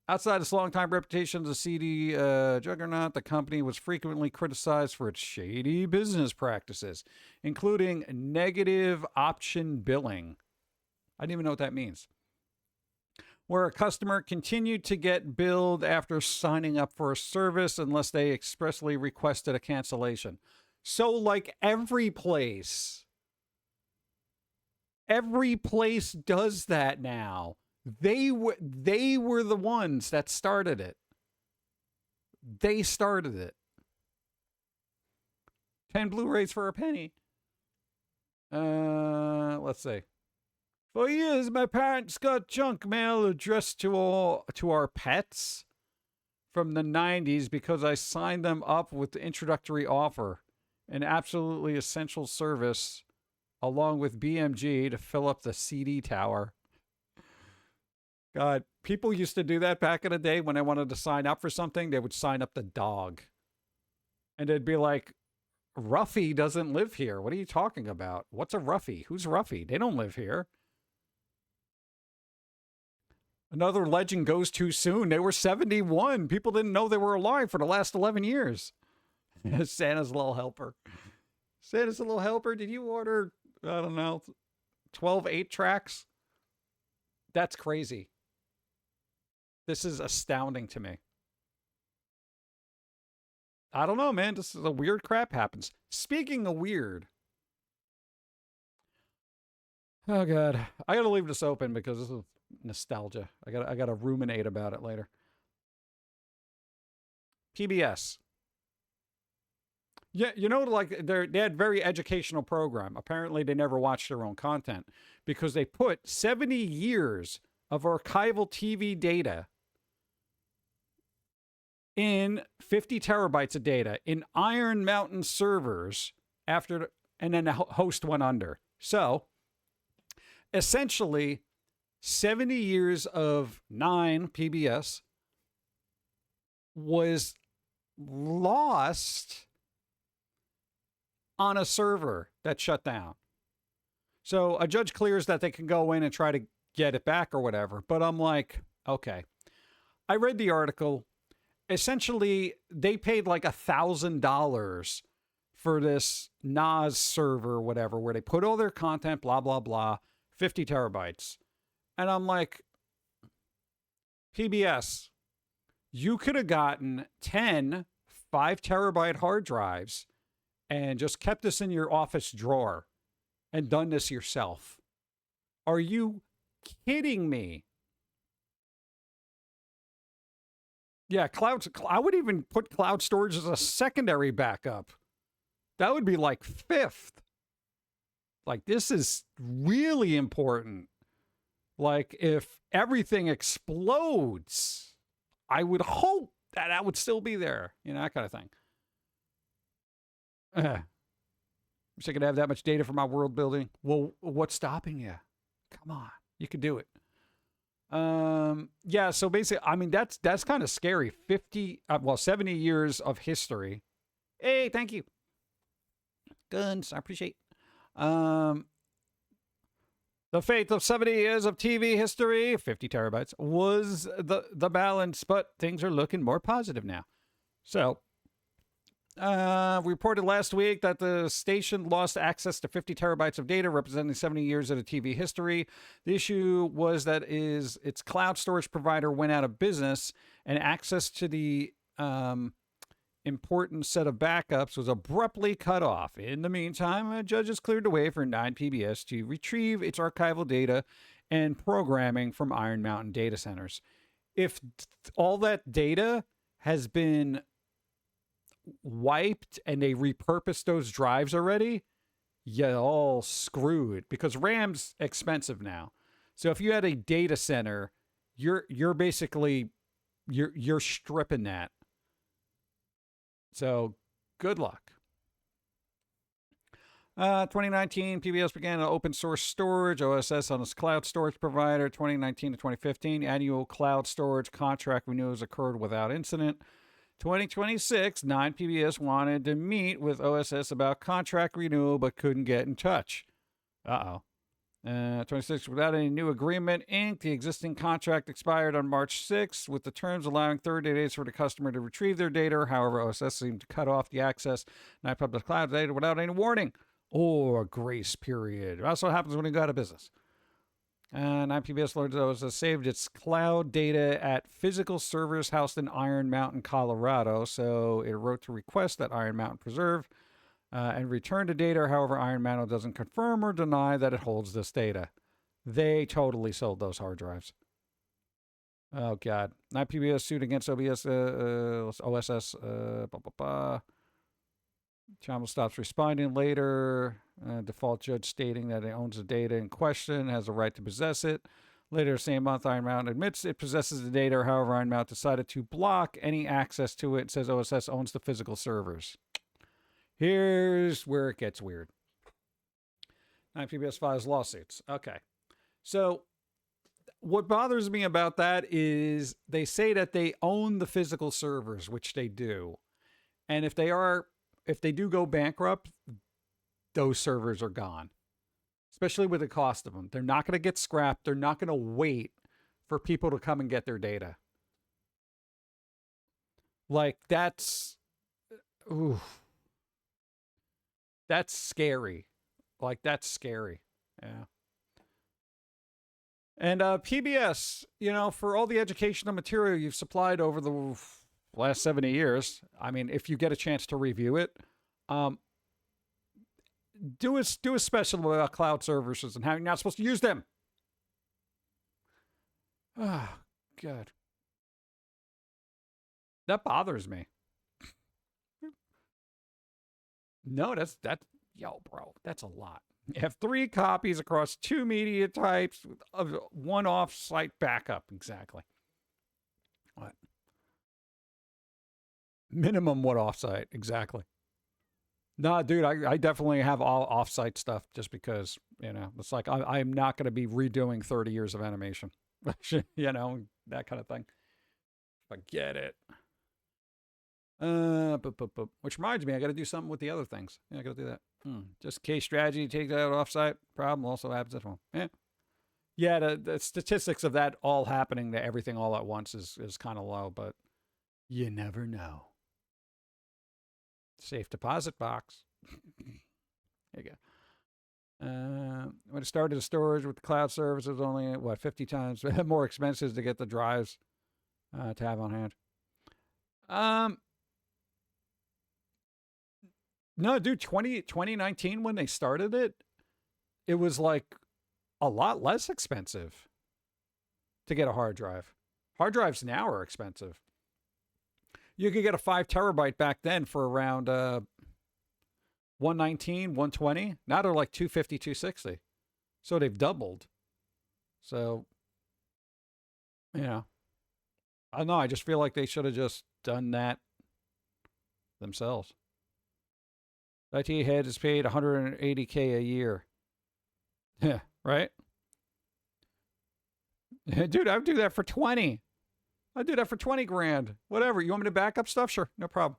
Outside its longtime reputation as a CD juggernaut, the company was frequently criticized for its shady business practices, including negative option billing. I didn't even know what that means. Where a customer continued to get billed after signing up for a service unless they expressly requested a cancellation. So, like, every place does that now. They were the ones that started it. They started it. 10 Blu-rays for a penny. Let's see. For years, my parents got junk mail addressed to our pets from the 90s because I signed them up with the introductory offer, an absolutely essential service, along with BMG to fill up the CD tower. God, people used to do that back in the day when they wanted to sign up for something. They would sign up the dog. And they'd be like, Ruffy doesn't live here. What are you talking about? What's a Ruffy? Who's Ruffy? They don't live here. Another legend goes too soon. They were 71. People didn't know they were alive for the last 11 years. Santa's little helper. Santa's a little helper. Did you order, I don't know, 12 8-tracks? That's crazy. This is astounding to me. I don't know, man. This is a weird crap happens. Speaking of weird. Oh, God. I got to leave this open because this is nostalgia. I got to ruminate about it later. PBS. Yeah, you know, like they had very educational program. Apparently, they never watched their own content because they put 70 years of archival TV data in 50 terabytes of data in Iron Mountain servers and then the host went under. So, essentially, 70 years of 9 PBS was lost on a server that shut down. So a judge clears that they can go in and try to get it back or whatever. But I'm like, okay. I read the article. Essentially, they paid like $1,000 for this NAS server, whatever, where they put all their content, blah, blah, blah, 50 terabytes. And I'm like, PBS, you could have gotten 10 5-terabyte hard drives and just kept this in your office drawer and done this yourself. Are you kidding me? Yeah, I would even put cloud storage as a secondary backup. That would be like 5th. Like, this is really important. Like, if everything explodes, I would hope that that would still be there. You know, that kind of thing. Wish I could have that much data for my world building. Well, what's stopping you? Come on, you could do it. Yeah, so basically, I mean, that's kind of scary. 70 years of history. Hey, thank you. Guns, I appreciate. The fate of 70 years of TV history, 50 terabytes, was the balance, but things are looking more positive now. So, we reported last week that the station lost access to 50 terabytes of data, representing 70 years of the TV history. The issue was that its cloud storage provider went out of business, and access to the important set of backups was abruptly cut off. In the meantime, judges cleared the way for 9PBS to retrieve its archival data and programming from Iron Mountain data centers. If all that data has been wiped and they repurposed those drives already, you're all screwed, because RAM's expensive now. So if you had a data center, you're basically you're stripping that. So good luck. 2019, PBS began an open source storage, OSS, on its cloud storage provider. 2019 to 2015, annual cloud storage contract renewals occurred without incident. 2026, 9PBS wanted to meet with OSS about contract renewal but couldn't get in touch. 26, without any new agreement inked, the existing contract expired on March 6th, with the terms allowing 30 days for the customer to retrieve their data. However, OSS seemed to cut off the access to public cloud data without any warning or grace period. That's what happens when you go out of business. 9PBS learned that OSS saved its cloud data at physical servers housed in Iron Mountain, Colorado, so it wrote to request that Iron Mountain preserve and return the data. However, Iron Mountain doesn't confirm or deny that it holds this data. They totally sold those hard drives. Oh, God. 9PBS sued against OSS. Channel stops responding later. Default judge stating that it owns the data in question, has a right to possess it. Later the same month, Iron Mountain admits it possesses the data. However, Iron Mountain decided to block any access to it. It says OSS owns the physical servers. Here's where it gets weird. 9PBS files lawsuits. Okay. So what bothers me about that is they say that they own the physical servers, which they do. And if they do go bankrupt, those servers are gone, especially with the cost of them. They're not going to get scrapped. They're not going to wait for people to come and get their data. Like, that's scary. Like, that's scary. Yeah. And PBS, for all the educational material you've supplied over the last 70 years, I mean, if you get a chance to review it, do a special about cloud services and how you're not supposed to use them. Oh, God. That bothers me. No, yo, bro, that's a lot. You have 3 copies across 2 media types of one off-site backup. Exactly. What? Minimum what off-site? Exactly. No, dude, I definitely have all off-site stuff just because, it's like I'm not going to be redoing 30 years of animation. That kind of thing. Forget it. Which reminds me, I got to do something with the other things. Yeah, I got to do that. Just case strategy, take that offsite. Problem also happens at home. Yeah. Yeah, the statistics of that all happening to everything all at once is kind of low, but you never know. Safe deposit box. There you go. When it started storage with the cloud service, it was only, 50 times more expensive to get the drives to have on hand. No, dude, 2019 when they started it, it was like a lot less expensive to get a hard drive. Hard drives now are expensive. You could get a 5 terabyte back then for around 119, 120. Now they're like 250, 260. So they've doubled. So, you know, I don't know. I just feel like they should have just done that themselves. IT head is paid $180K a year. Yeah, right? Dude, I would do that for 20. I'd do that for 20 grand. Whatever. You want me to back up stuff? Sure, no problem.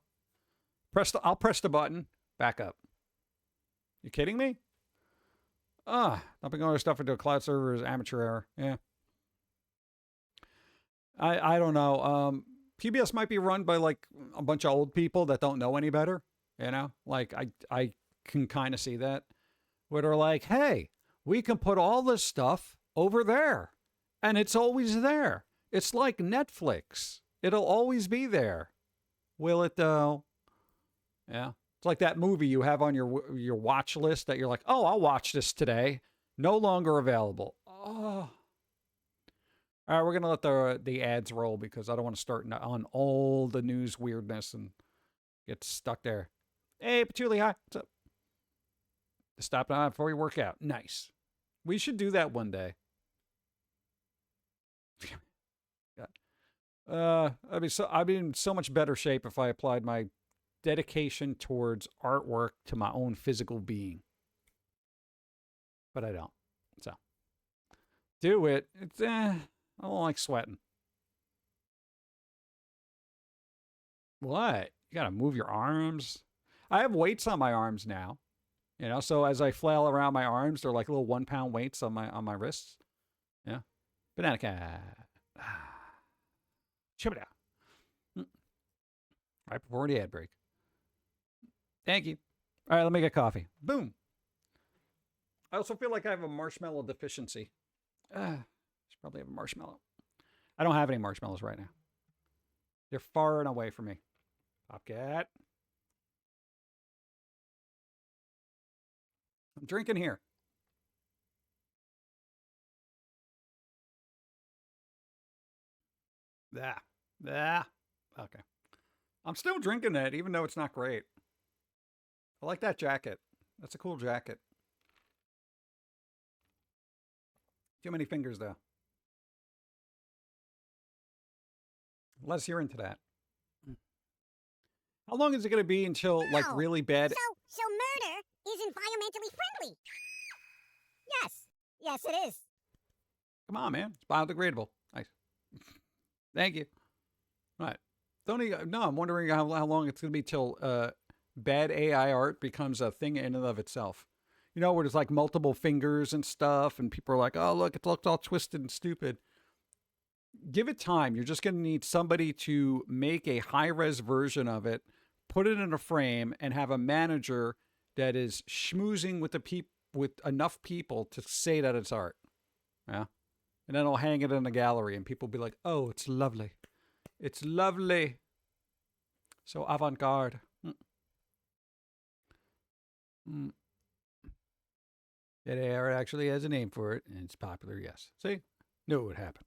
I'll press the button. Back up. You kidding me? Dumping all your stuff into a cloud server is amateur error. Yeah. I don't know. PBS might be run by like a bunch of old people that don't know any better. You know, like I can kind of see that. Where they're like, hey, we can put all this stuff over there. And it's always there. It's like Netflix. It'll always be there. Will it though? Yeah. It's like that movie you have on your watch list that you're like, oh, I'll watch this today. No longer available. Oh. All right, we're going to let the ads roll because I don't want to start on all the news weirdness and get stuck there. Hey, Patchouli, hi. What's up? Stop on before you work out. Nice. We should do that one day. I'd be in so much better shape if I applied my dedication towards artwork to my own physical being. But I don't. So do it. It's I don't like sweating. What? You gotta move your arms. I have weights on my arms now. You know, so as I flail around my arms, they're like little 1 pound weights on my wrists. Yeah. Banana cat. Ship it out. Right before the ad break. Thank you. All right, let me get coffee. Boom. I also feel like I have a marshmallow deficiency. Should probably have a marshmallow. I don't have any marshmallows right now. They're far and away from me. Popcat. I'm drinking here. Okay. I'm still drinking that, even though it's not great. I like that jacket. That's a cool jacket. Too many fingers, though. Let's hear into that. How long is it going to be until, like, really bad... So murder is environmentally friendly. Yes, it is. Come on, man. It's biodegradable. Nice. Thank you. All right. No, I'm wondering how long it's going to be till bad AI art becomes a thing in and of itself. You know, where there's like multiple fingers and stuff, and people are like, oh, look, it looks all twisted and stupid. Give it time. You're just going to need somebody to make a high-res version of it, put it in a frame, and have a manager that is schmoozing with enough people to say that it's art. Yeah. And then I'll hang it in a gallery, and people will be like, oh, it's lovely. It's lovely. So avant-garde. That art actually has a name for it, and it's popular, yes. See? Knew it would happen.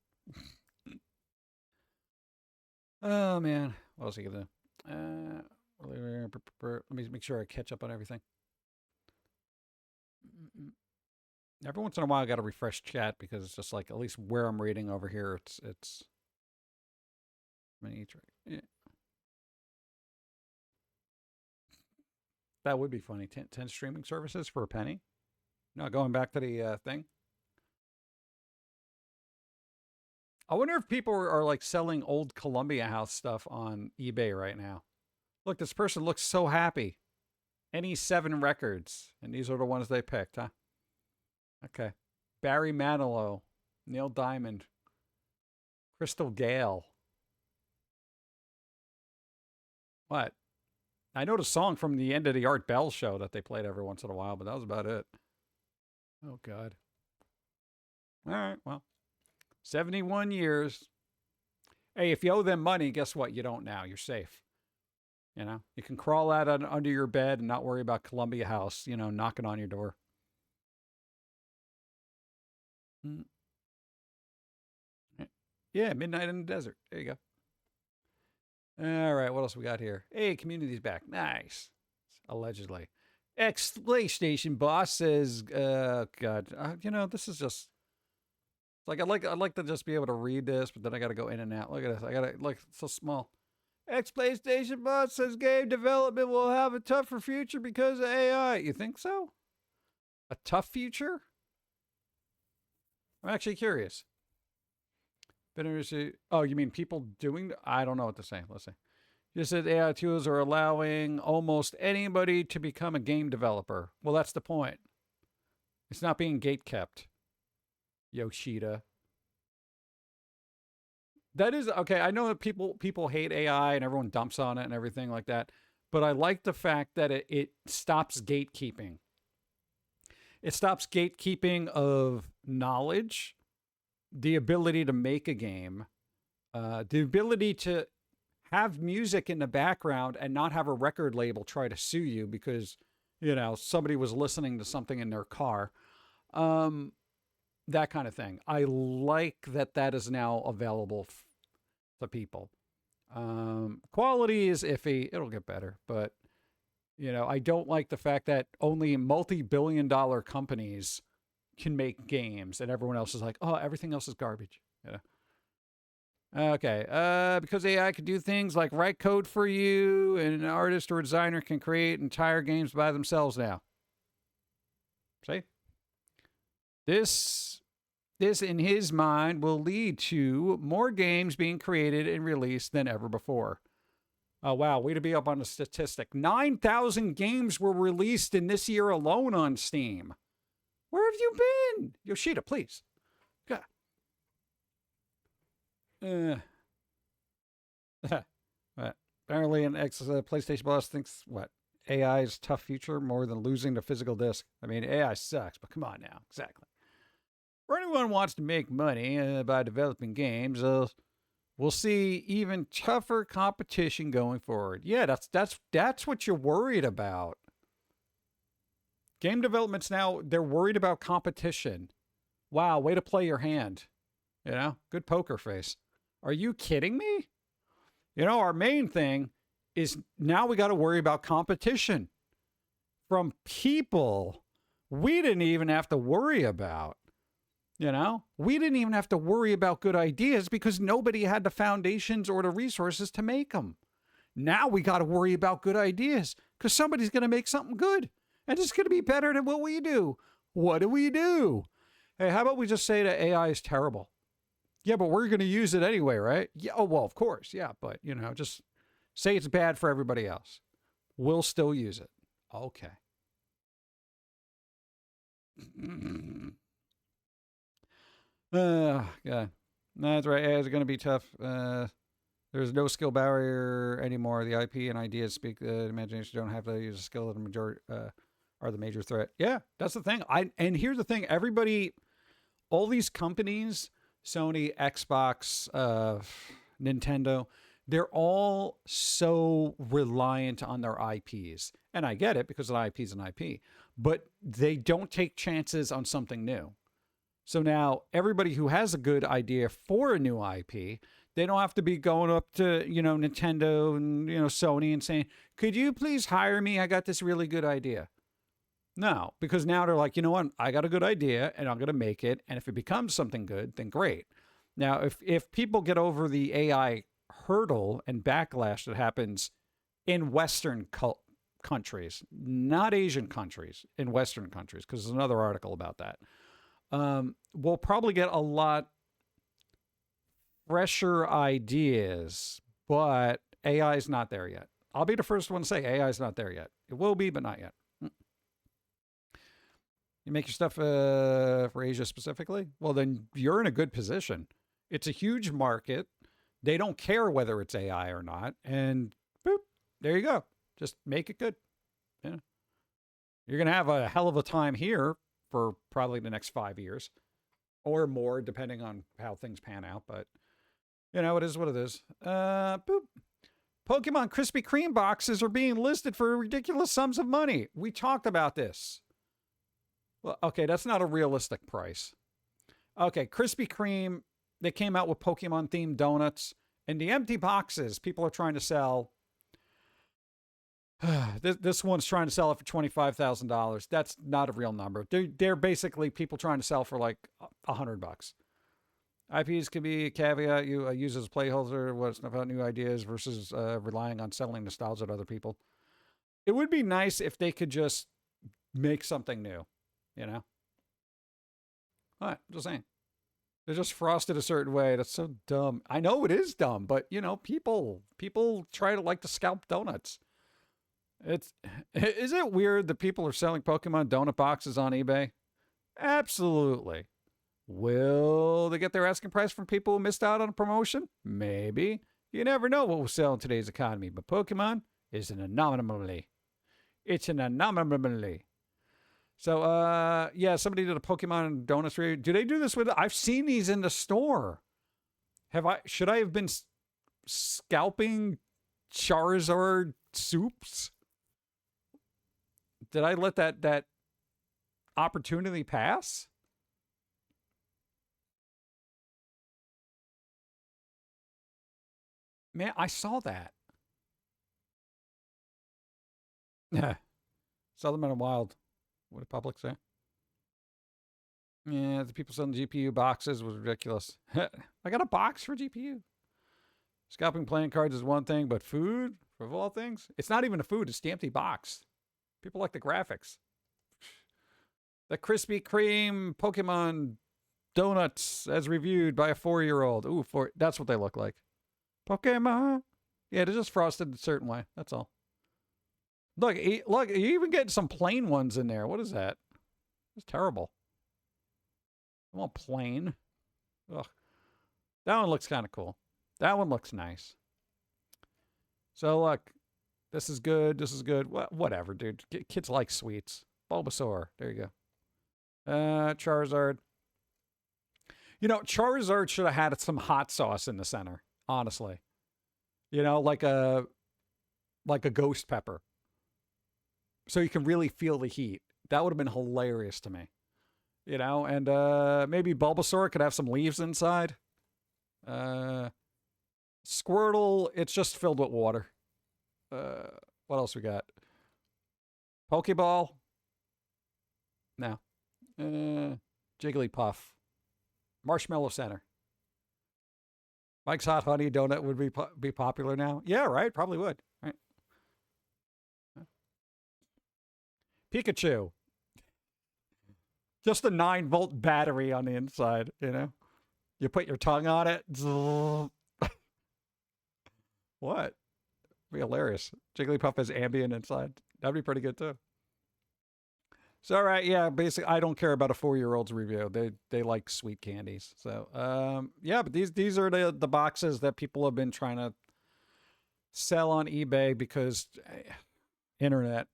Oh, man. What else are you going to do? Let me make sure I catch up on everything. Every once in a while, I got to refresh chat because it's just like, at least where I'm reading over here, it's yeah. That would be funny. 10 streaming services for a penny? No, going back to the thing. I wonder if people are like selling old Columbia House stuff on eBay right now. Look, this person looks so happy. Any 7 records. And these are the ones they picked, huh? Okay. Barry Manilow, Neil Diamond, Crystal Gale. What? I know the song from the end of the Art Bell show that they played every once in a while, but that was about it. Oh, God. All right, well. 71 years. Hey, if you owe them money, guess what? You don't now. You're safe. You know, you can crawl out under your bed and not worry about Columbia House, you know, knocking on your door. Yeah, Midnight in the Desert. There you go. All right, what else we got here? Hey, community's back. Nice. Allegedly. Ex-PlayStation boss says, God, you know, this is just, like, I'd like to just be able to read this, but then I got to go in and out. Look at this. I got to, like, it's so small. Ex-PlayStation boss says game development will have a tougher future because of AI. You think so? A tough future? I'm actually curious. Oh, you mean people doing? I don't know what to say. Let's see. You said AI tools are allowing almost anybody to become a game developer. Well, that's the point. It's not being gatekept. Yoshida. That is okay. I know that people hate AI and everyone dumps on it and everything like that, but I like the fact that it stops gatekeeping. It stops gatekeeping of knowledge, the ability to make a game, the ability to have music in the background and not have a record label try to sue you because, you know, somebody was listening to something in their car. That kind of thing. I like that is now available to people. Quality is iffy. It'll get better. But, you know, I don't like the fact that only multi-billion-dollar companies can make games and everyone else is like, oh, everything else is garbage. You know? Okay. Because AI can do things like write code for you and an artist or a designer can create entire games by themselves now. See? This, in his mind, will lead to more games being created and released than ever before. Oh, wow. Way to be up on the statistic. 9,000 games were released in this year alone on Steam. Where have you been? Yoshida, please. God. Apparently an ex-PlayStation boss thinks, what? AI's tough future more than losing the physical disc. I mean, AI sucks, but come on now. Exactly. For anyone who wants to make money by developing games, we'll see even tougher competition going forward. Yeah, that's what you're worried about. Game development's now, they're worried about competition. Wow, way to play your hand. You know, good poker face. Are you kidding me? You know, our main thing is now we got to worry about competition from people we didn't even have to worry about. You know, we didn't even have to worry about good ideas because nobody had the foundations or the resources to make them. Now we got to worry about good ideas because somebody's going to make something good and it's going to be better than what we do. What do we do? Hey, how about we just say that AI is terrible? Yeah, but we're going to use it anyway, right? Yeah. Oh, well, of course. Yeah. But, you know, just say it's bad for everybody else. We'll still use it. Okay. Yeah. That's right. It's going to be tough. There's no skill barrier anymore. The IP and ideas speak imagination. Don't have to use a skill of the majority are the major threat. Yeah, that's the thing. And here's the thing. Everybody, all these companies, Sony, Xbox, Nintendo, they're all so reliant on their IPs. And I get it because an IP is an IP. But they don't take chances on something new. So now everybody who has a good idea for a new IP, they don't have to be going up to, you know, Nintendo and, you know, Sony and saying, could you please hire me? I got this really good idea. No, because now they're like, you know what? I got a good idea and I'm going to make it. And if it becomes something good, then great. Now, if people get over the AI hurdle and backlash that happens in Western countries, not Asian countries, in Western countries, because there's another article about that, we'll probably get a lot fresher ideas, but AI is not there yet. I'll be the first one to say AI is not there yet. It will be, but not yet. You make your stuff for Asia specifically? Well, then you're in a good position. It's a huge market. They don't care whether it's AI or not. And boop, there you go. Just make it good. Yeah. You're going to have a hell of a time here for probably the next 5 years or more, depending on how things pan out. But, you know, it is what it is. Boop. Pokemon Krispy Kreme boxes are being listed for ridiculous sums of money. We talked about this. Well, okay, that's not a realistic price. Okay, Krispy Kreme, they came out with Pokemon-themed donuts. And the empty boxes people are trying to sell, this one's trying to sell it for $25,000. That's not a real number. They're basically people trying to sell for like $100. IPs can be a caveat you use as a placeholder. What's about new ideas versus relying on selling nostalgia to other people. It would be nice if they could just make something new, you know? All right, just saying. They're just frosted a certain way. That's so dumb. I know it is dumb, but you know, people try to like to scalp donuts. Is it weird that people are selling Pokemon donut boxes on eBay? Absolutely. Will they get their asking price from people who missed out on a promotion? Maybe. You never know what will sell in today's economy, but Pokemon is an anomaly. It's an anomaly. So, yeah, somebody did a Pokemon donuts review. Do they do this with? I've seen these in the store. Should I have been scalping Charizard soups? Did I let that opportunity pass? Man, I saw that. Yeah. Saw them in a wild. What did public say? Yeah, the people selling GPU boxes was ridiculous. I got a box for GPU. Scalping playing cards is one thing, but food, for all things, it's not even a food, it's the empty box. People like the graphics. The Krispy Kreme Pokemon donuts as reviewed by a 4-year-old. Ooh, that's what they look like. Pokemon. Yeah, they're just frosted a certain way. That's all. Look, you even get some plain ones in there. What is that? It's terrible. I want plain. Ugh. That one looks kind of cool. That one looks nice. So, look. This is good. This is good. Whatever, dude. Kids like sweets. Bulbasaur. There you go. Charizard. You know, Charizard should have had some hot sauce in the center. Honestly. You know, like a ghost pepper. So you can really feel the heat. That would have been hilarious to me. You know, and maybe Bulbasaur could have some leaves inside. Squirtle, it's just filled with water. What else we got? Pokeball? No. Jigglypuff. Marshmallow Center. Mike's Hot Honey Donut would be popular now. Yeah, right? Probably would. Right. Pikachu. Just a 9-volt battery on the inside, you know? You put your tongue on it. What? Be hilarious. Jigglypuff has Ambien inside. That'd be pretty good too. So, all right, yeah, basically, I don't care about a 4-year-old's review. They like sweet candies. So, yeah, but these are the boxes that people have been trying to sell on eBay because internet.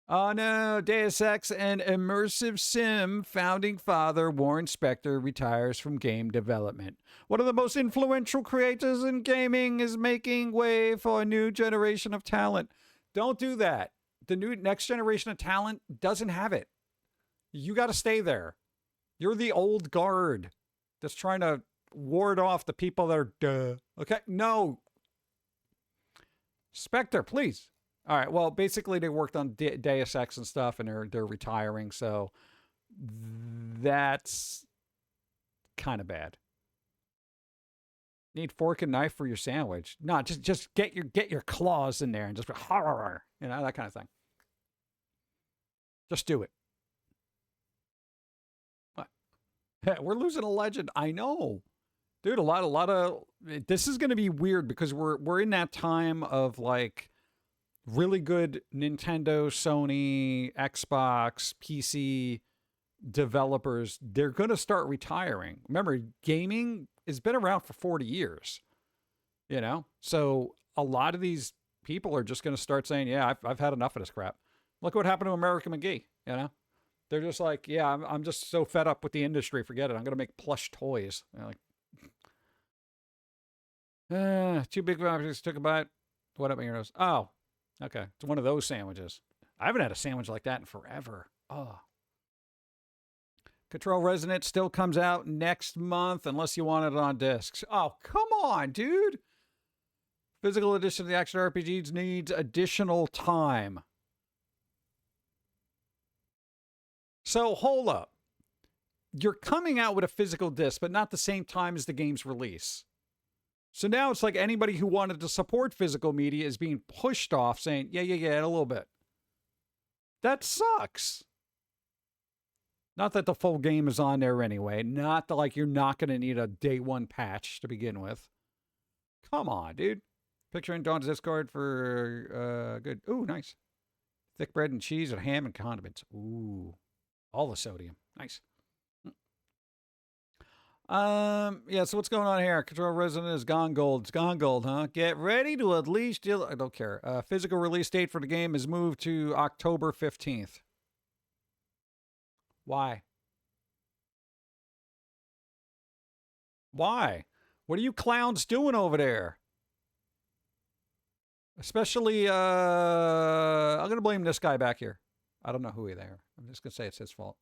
Oh no, Deus Ex and immersive sim founding father Warren Spector retires from game development. One of the most influential creators in gaming is making way for a new generation of talent. Don't do that. The next generation of talent doesn't have it. You got to stay there. You're the old guard that's trying to ward off the people that are duh. Okay? No. Spector, please. All right. Well, basically, they worked on Deus Ex and stuff, and they're retiring. So that's kind of bad. Need fork and knife for your sandwich? No, just get your claws in there and just horror, you know, that kind of thing. Just do it. What? We're losing a legend. I know, dude. A lot of this is going to be weird because we're in that time of like really good Nintendo, Sony, Xbox, PC developers. They're going to start retiring. Remember, gaming has been around for 40 years, you know? So a lot of these people are just going to start saying, yeah, I've had enough of this crap. Look what happened to American McGee, you know? They're just like, yeah, I'm just so fed up with the industry. Forget it. I'm going to make plush toys. You know, like, two big objects took a bite. What up, my nose? Oh, okay. It's one of those sandwiches. I haven't had a sandwich like that in forever. Oh. Control Resonant still comes out next month unless you want it on discs. Oh, come on, dude. Physical edition of the action RPGs needs additional time. So hold up. You're coming out with a physical disc, but not the same time as the game's release. So now it's like anybody who wanted to support physical media is being pushed off saying, yeah, a little bit. That sucks. Not that the full game is on there anyway. Not that like you're not going to need a day one patch to begin with. Come on, dude. Picture in Dawn's Discord for good. Ooh, nice. Thick bread and cheese and ham and condiments. Ooh. All the sodium. Nice. Yeah, so what's going on here? Control Resonant is gone gold. It's gone gold, huh? Get ready to at least... I don't care. Physical release date for the game is moved to October 15th. Why? Why? What are you clowns doing over there? Especially, I'm going to blame this guy back here. I don't know who they are. I'm just going to say it's his fault.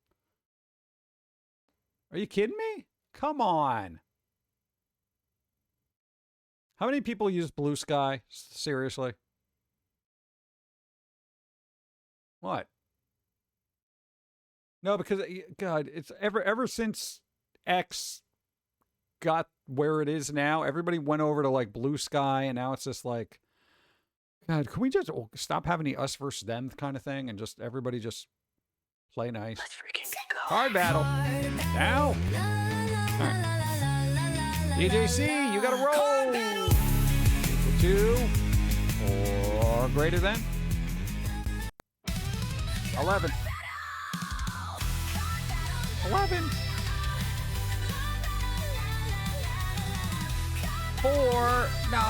Are you kidding me? Come on. How many people use Blue Sky? Seriously? What? No, because, God, it's ever since X got where it is now, everybody went over to, like, Blue Sky, and now it's just like, God, can we just stop having the us versus them kind of thing and just everybody just play nice? Let's freaking go. Card battle. Now. Right. DJC, you got to roll. 2 or greater than 11. 11. 4. No.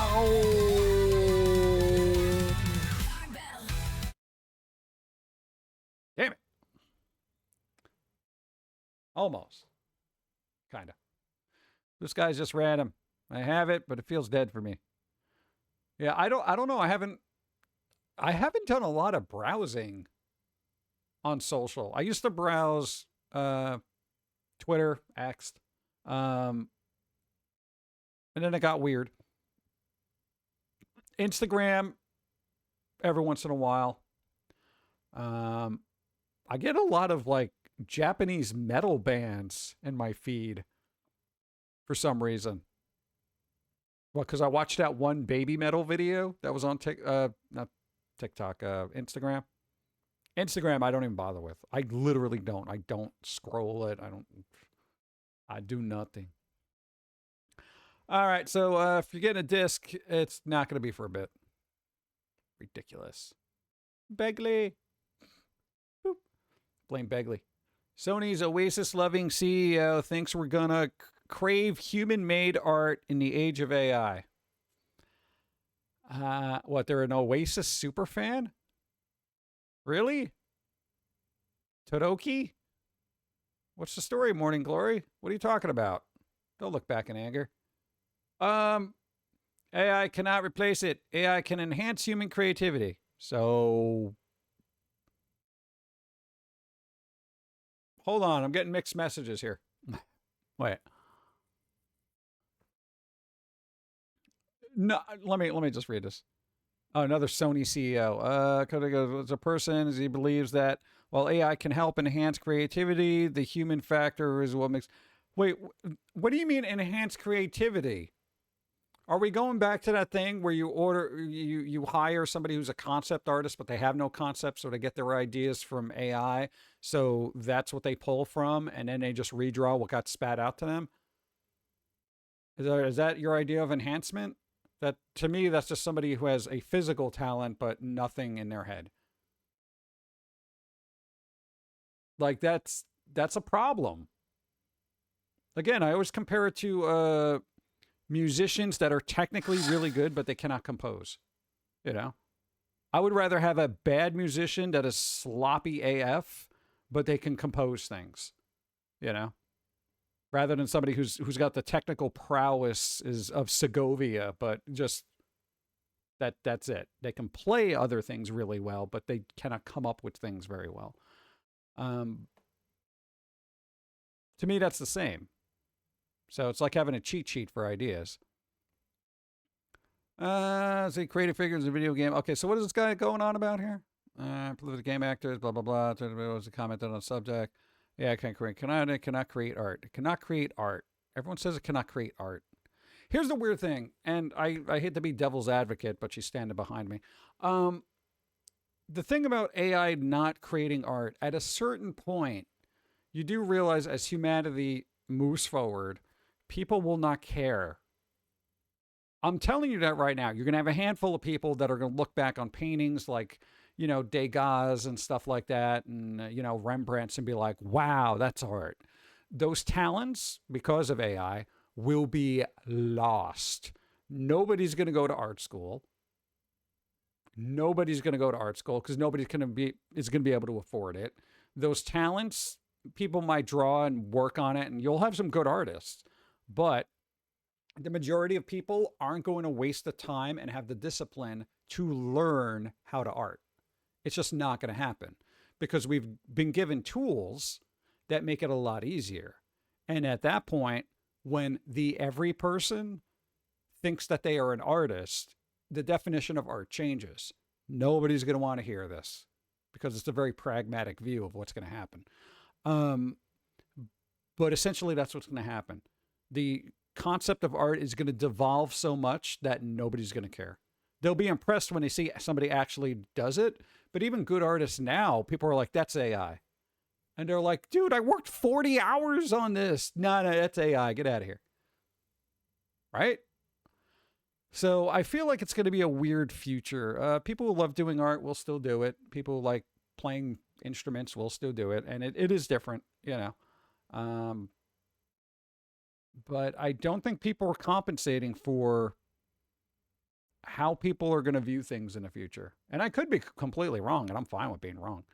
Damn it. Almost. Kind of. This guy's just random. I have it, but it feels dead for me. Yeah, I don't know. I haven't done a lot of browsing on social. I used to browse Twitter, X, and then it got weird. Instagram every once in a while. I get a lot of like Japanese metal bands in my feed for some reason. Well, because I watched that one baby metal video that was on not TikTok, Instagram. Instagram, I don't even bother with. I literally don't. I don't scroll it. I do nothing. All right, so if you're getting a disc, it's not going to be for a bit. Ridiculous. Begley. Boop. Blame Begley. Sony's Oasis-loving CEO thinks we're going to crave human-made art in the age of AI. What, they're an Oasis superfan? Really? Todoroki? What's the story, Morning Glory? What are you talking about? Don't look back in anger. AI cannot replace it. AI can enhance human creativity. So, hold on. I'm getting mixed messages here. Wait. No, let me just read this. Oh, another Sony CEO. As a person, as he believes that while AI can help enhance creativity, the human factor is what makes. Wait, what do you mean enhance creativity? Are we going back to that thing where you hire somebody who's a concept artist, but they have no concept, so they get their ideas from AI, so that's what they pull from, and then they just redraw what got spat out to them? Is that your idea of enhancement? That to me, that's just somebody who has a physical talent but nothing in their head. Like that's a problem. Again, I always compare it to musicians that are technically really good but they cannot compose. You know, I would rather have a bad musician that is sloppy AF but they can compose things. You know, rather than somebody who's got the technical prowess is of Segovia, but just that's it. They can play other things really well, but they cannot come up with things very well. To me, that's the same. So it's like having a cheat sheet for ideas. See, creative figures in a video game. Okay, so what is this guy going on about here? Prolific game actors, blah, blah, blah. Was a comment on the subject. Yeah, I can't create. Cannot create art. It cannot create art. Everyone says it cannot create art. Here's the weird thing, and I hate to be devil's advocate, but she's standing behind me. The thing about AI not creating art, at a certain point, you do realize as humanity moves forward, people will not care. I'm telling you that right now. You're going to have a handful of people that are going to look back on paintings like, you know, Degas and stuff like that, and, you know, Rembrandts, and be like, wow, that's art. Those talents, because of AI, will be lost. Nobody's going to go to art school. Nobody's going to go to art school because nobody's going to be able to afford it. Those talents, people might draw and work on it, and you'll have some good artists, but the majority of people aren't going to waste the time and have the discipline to learn how to art. It's just not going to happen because we've been given tools that make it a lot easier. And at that point, when every person thinks that they are an artist, the definition of art changes. Nobody's going to want to hear this because it's a very pragmatic view of what's going to happen. But essentially, that's what's going to happen. The concept of art is going to devolve so much that nobody's going to care. They'll be impressed when they see somebody actually does it. But even good artists now, people are like, that's AI. And they're like, dude, I worked 40 hours on this. No, that's AI. Get out of here. Right? So I feel like it's going to be a weird future. People who love doing art will still do it. People who like playing instruments will still do it. And it is different, you know. But I don't think people are compensating for how people are going to view things in the future. And I could be completely wrong, and I'm fine with being wrong.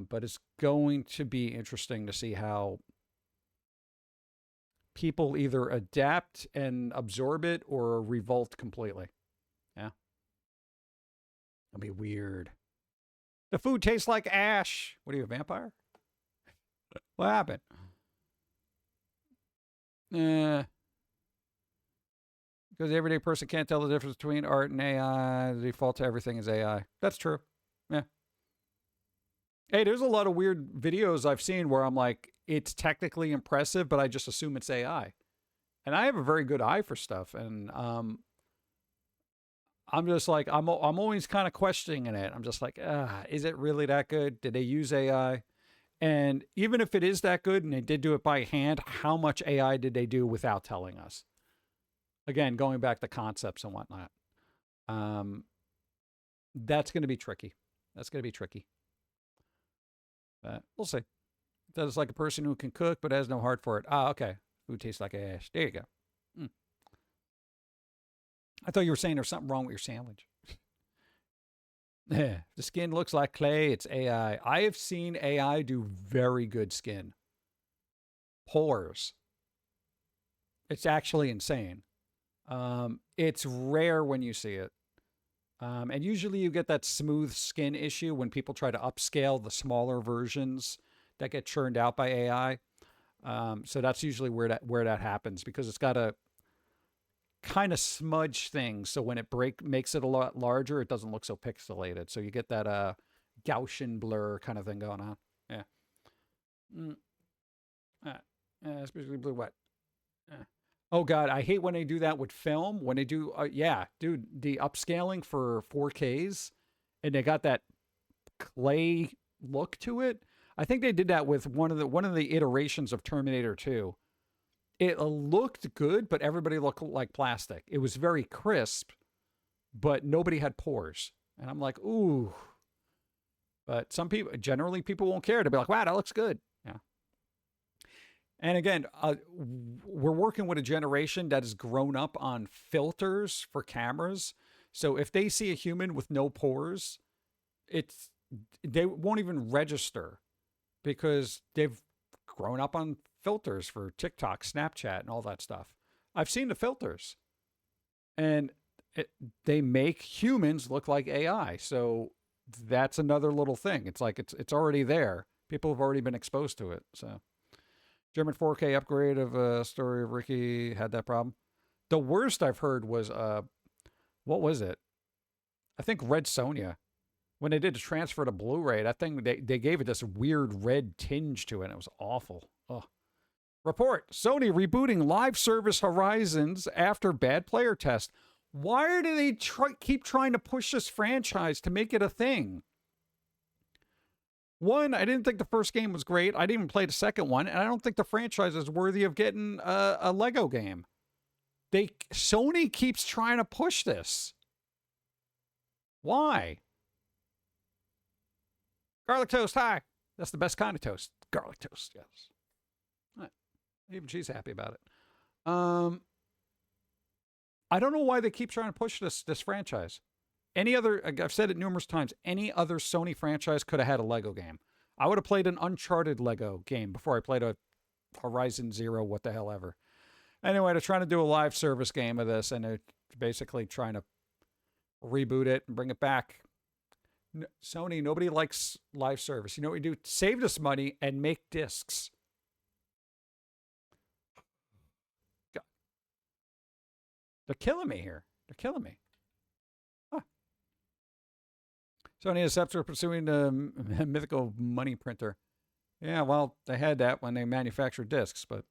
But it's going to be interesting to see how people either adapt and absorb it or revolt completely. Yeah. It'll be weird. The food tastes like ash. What are you, a vampire? What happened? Because the everyday person can't tell the difference between art and AI. The default to everything is AI. That's true. Yeah. Hey, there's a lot of weird videos I've seen where I'm like, it's technically impressive, but I just assume it's AI. And I have a very good eye for stuff. And I'm just like, I'm always kind of questioning it. I'm just like, is it really that good? Did they use AI? And even if it is that good and they did do it by hand, how much AI did they do without telling us? Again, going back to concepts and whatnot. That's going to be tricky. That's going to be tricky. But we'll see. That is like a person who can cook but has no heart for it. Ah, okay. Food tastes like ash. There you go. I thought you were saying there's something wrong with your sandwich. The skin looks like clay. It's AI. I have seen AI do very good skin. Pores. It's actually insane. It's rare when you see it. And usually you get that smooth skin issue when people try to upscale the smaller versions that get churned out by AI. So that's usually where that happens because it's got a kind of smudge thing. So when it makes it a lot larger, it doesn't look so pixelated. So you get that Gaussian blur kind of thing going on. Yeah. Especially blue wet. Oh God, I hate when they do that with film. When they do, dude, the upscaling for 4Ks, and they got that clay look to it. I think they did that with one of the iterations of Terminator 2. it looked good, but everybody looked like plastic. It was very crisp, but nobody had pores. And I'm like, ooh. But some people, generally people won't care. They'll be like, wow, that looks good. Yeah. And again, we're working with a generation that has grown up on filters for cameras. So if they see a human with no pores, they won't even register because they've grown up on filters for TikTok, Snapchat, and all that stuff. I've seen the filters, and they make humans look like AI. So that's another little thing. It's like it's already there. People have already been exposed to it. So German 4K upgrade of Story of Ricky had that problem. The worst I've heard was what was it? I think Red Sonja. When they did the transfer to Blu-ray, that thing, they gave it this weird red tinge to it. And it was awful. Ugh. Report, Sony rebooting live service Horizons after bad player test. Why do they keep trying to push this franchise to make it a thing? One, I didn't think the first game was great. I didn't even play the second one. And I don't think the franchise is worthy of getting a Lego game. Sony keeps trying to push this. Why? Garlic toast, hi. That's the best kind of toast. Garlic toast, yes. Right. Even she's happy about it. I don't know why they keep trying to push this franchise. Any other, I've said it numerous times, any other Sony franchise could have had a Lego game. I would have played an Uncharted Lego game before I played a Horizon Zero, what the hell ever. Anyway, they're trying to do a live service game of this, and they're basically trying to reboot it and bring it back. Sony, nobody likes live service. You know what we do? Save this money and make discs. God. They're killing me here. They're killing me. Huh. Sony is scepter pursuing the mythical money printer. Yeah, well, they had that when they manufactured discs, but...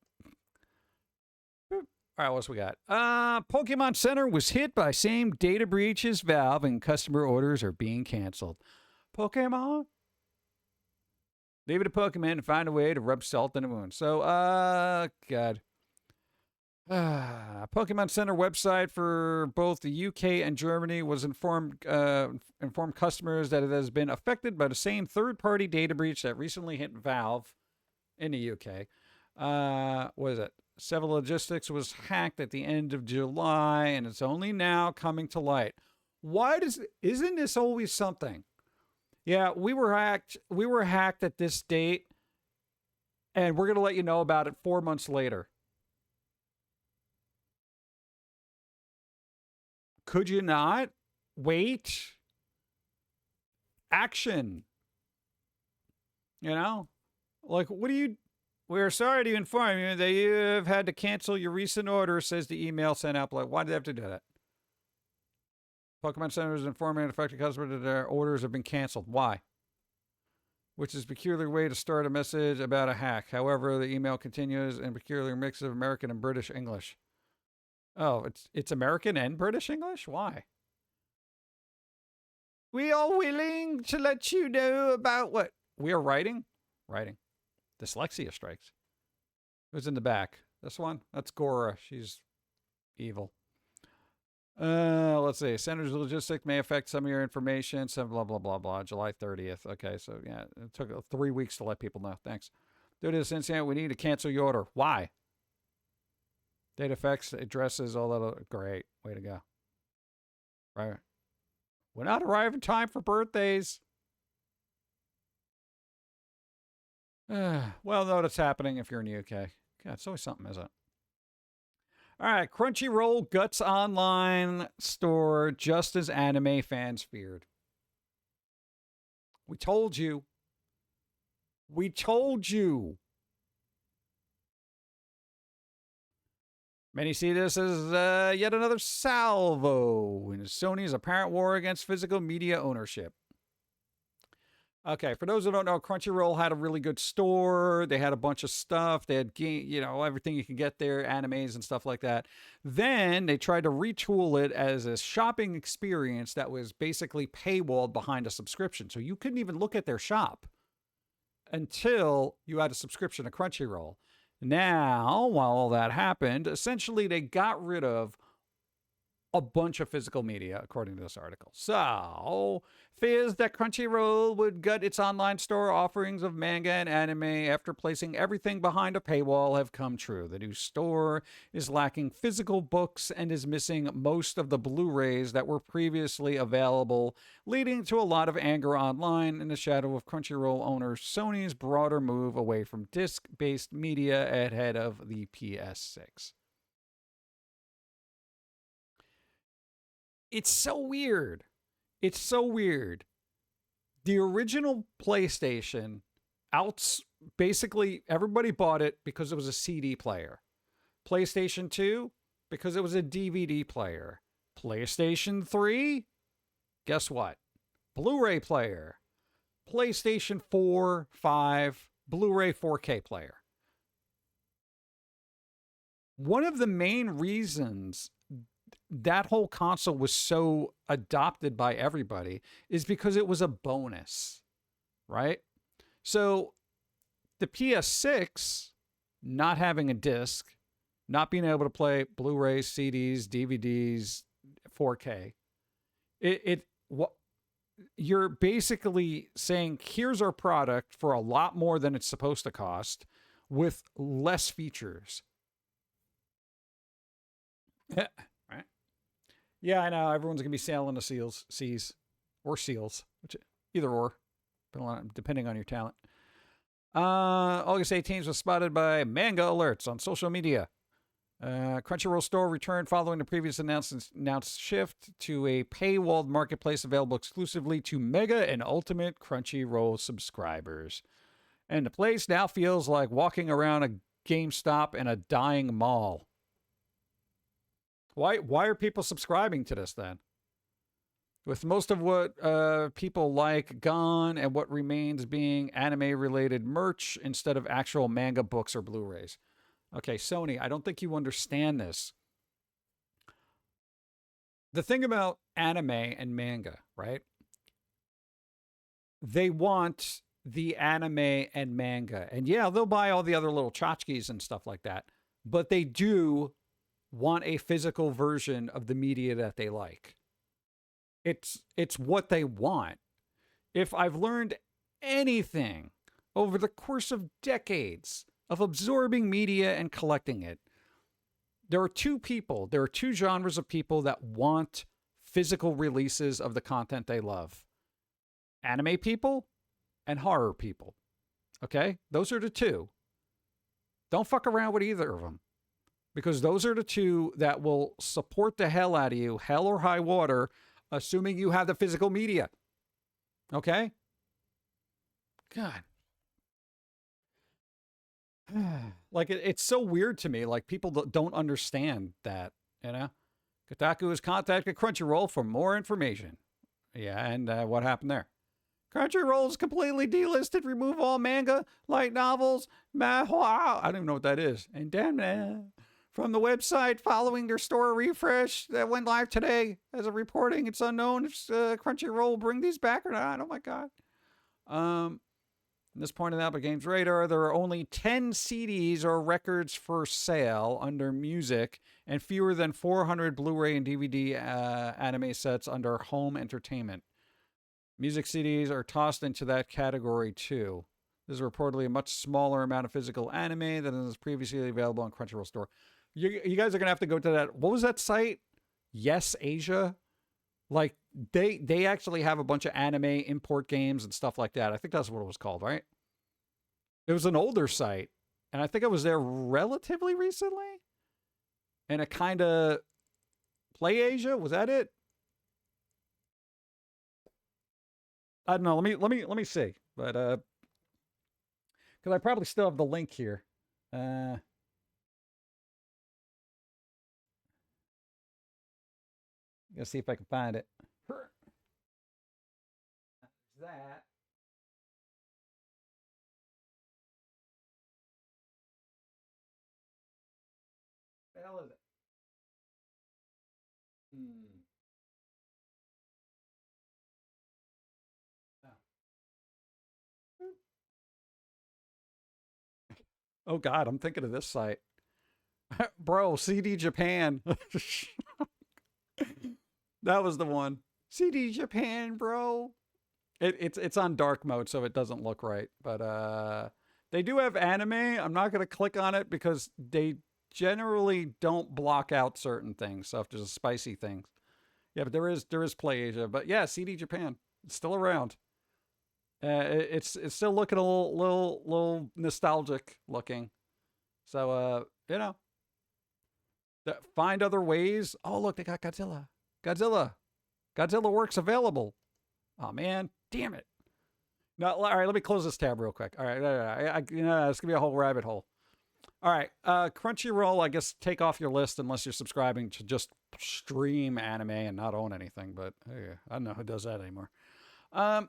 All right, what else we got? Pokemon Center was hit by same data breach as Valve, and customer orders are being canceled. Pokemon? Leave it to Pokemon to find a way to rub salt in the wound. So, God. Pokemon Center website for both the UK and Germany was informed customers that it has been affected by the same third-party data breach that recently hit Valve in the UK. What is it? Several Logistics was hacked at the end of July, and it's only now coming to light. Isn't this always something? Yeah, we were hacked. We were hacked at this date, and we're going to let you know about it 4 months later. Could you not wait? Action. You know? Like, what do you... We're sorry to inform you that you have had to cancel your recent order, says the email sent out. Like, why did they have to do that? Pokemon Center is informing an affected customer that their orders have been canceled. Why? Which is a peculiar way to start a message about a hack. However, the email continues in a peculiar mix of American and British English. Oh, it's American and British English? Why? We are willing to let you know about what? We are writing? Writing. Dyslexia strikes. Who's in the back? This one? That's Gora. She's evil. Let's see. Center's logistics may affect some of your information. Some blah, blah, blah, blah. July 30th. Okay, so yeah, it took 3 weeks to let people know. Thanks. Due to this incident, we need to cancel your order. Why? Data effects, addresses, all that. Great. Way to go. Right. We're not arriving in time for birthdays. Well, no, that's happening if you're in the UK. God, it's always something, isn't it? All right, Crunchyroll Guts Online store just as anime fans feared. We told you. We told you. Many see this as yet another salvo in Sony's apparent war against physical media ownership. Okay, for those who don't know, Crunchyroll had a really good store. They had a bunch of stuff. They had, everything you can get there, animes and stuff like that. Then they tried to retool it as a shopping experience that was basically paywalled behind a subscription. So you couldn't even look at their shop until you had a subscription to Crunchyroll. Now, while all that happened, essentially they got rid of a bunch of physical media, according to this article. So, fears that Crunchyroll would gut its online store offerings of manga and anime after placing everything behind a paywall have come true. The new store is lacking physical books and is missing most of the Blu-rays that were previously available, leading to a lot of anger online in the shadow of Crunchyroll owner Sony's broader move away from disc-based media ahead of the PS6. It's so weird. It's so weird. The original PlayStation, basically everybody bought it because it was a CD player. PlayStation 2, because it was a DVD player. PlayStation 3, guess what? Blu-ray player. PlayStation 4, 5, Blu-ray 4K player. One of the main reasons that whole console was so adopted by everybody is because it was a bonus, right? So the PS6 not having a disc, not being able to play Blu-rays, CDs, DVDs, 4K, you're basically saying, here's our product for a lot more than it's supposed to cost with less features. Right? Yeah, I know. Everyone's going to be sailing the seas, or seals, either or, depending on your talent. August 18th was spotted by manga alerts on social media. Crunchyroll store returned following the previous announced shift to a paywalled marketplace available exclusively to Mega and Ultimate Crunchyroll subscribers. And the place now feels like walking around a GameStop in a dying mall. Why are people subscribing to this then? With most of what people like gone and what remains being anime-related merch instead of actual manga books or Blu-rays. Okay, Sony, I don't think you understand this. The thing about anime and manga, right? They want the anime and manga. And yeah, they'll buy all the other little tchotchkes and stuff like that. But they do want a physical version of the media that they like. It's what they want. If I've learned anything over the course of decades of absorbing media and collecting it, there are two genres of people that want physical releases of the content they love. Anime people and horror people. Okay? Those are the two. Don't fuck around with either of them. Because those are the two that will support the hell out of you, hell or high water, assuming you have the physical media. Okay? God. Like, it's so weird to me. Like, people don't understand that, you know? Kotaku has contacted Crunchyroll for more information. Yeah, and what happened there? Crunchyroll's completely delisted, remove all manga, light novels, I don't even know what that is. And damn it. From the website following their store refresh that went live today. As of reporting, it's unknown if Crunchyroll will bring these back or not. Oh my God. This pointed out by Games Radar, there are only 10 CDs or records for sale under music and fewer than 400 Blu-ray and DVD anime sets under home entertainment. Music CDs are tossed into that category too. This is reportedly a much smaller amount of physical anime than is previously available on Crunchyroll store. You guys are going to have to go to that. What was that site? Yes Asia? Like, they actually have a bunch of anime import games and stuff like that. I think that's what it was called, right? It was an older site. And I think I was there relatively recently. And it kind of... Play Asia? Was that it? I don't know. Let me see. But, because I probably still have the link here. Let's see if I can find it. That. The hell is it? Oh. Oh God, I'm thinking of this site. Bro, CD Japan. That was the one. CD Japan, bro. It's on dark mode, so it doesn't look right. But they do have anime. I'm not gonna click on it because they generally don't block out certain things. So if there's a spicy thing. Yeah, but there is Play Asia. But yeah, CD Japan. It's still around. It's still looking a little nostalgic looking. So you know, find other ways. Oh look, they got Godzilla. Godzilla Works available. Oh man, damn it. No, all right, let me close this tab real quick. All right, you know, it's gonna be a whole rabbit hole. All right, Crunchyroll, I guess take off your list unless you're subscribing to just stream anime and not own anything. But hey, I don't know who does that anymore. Oh,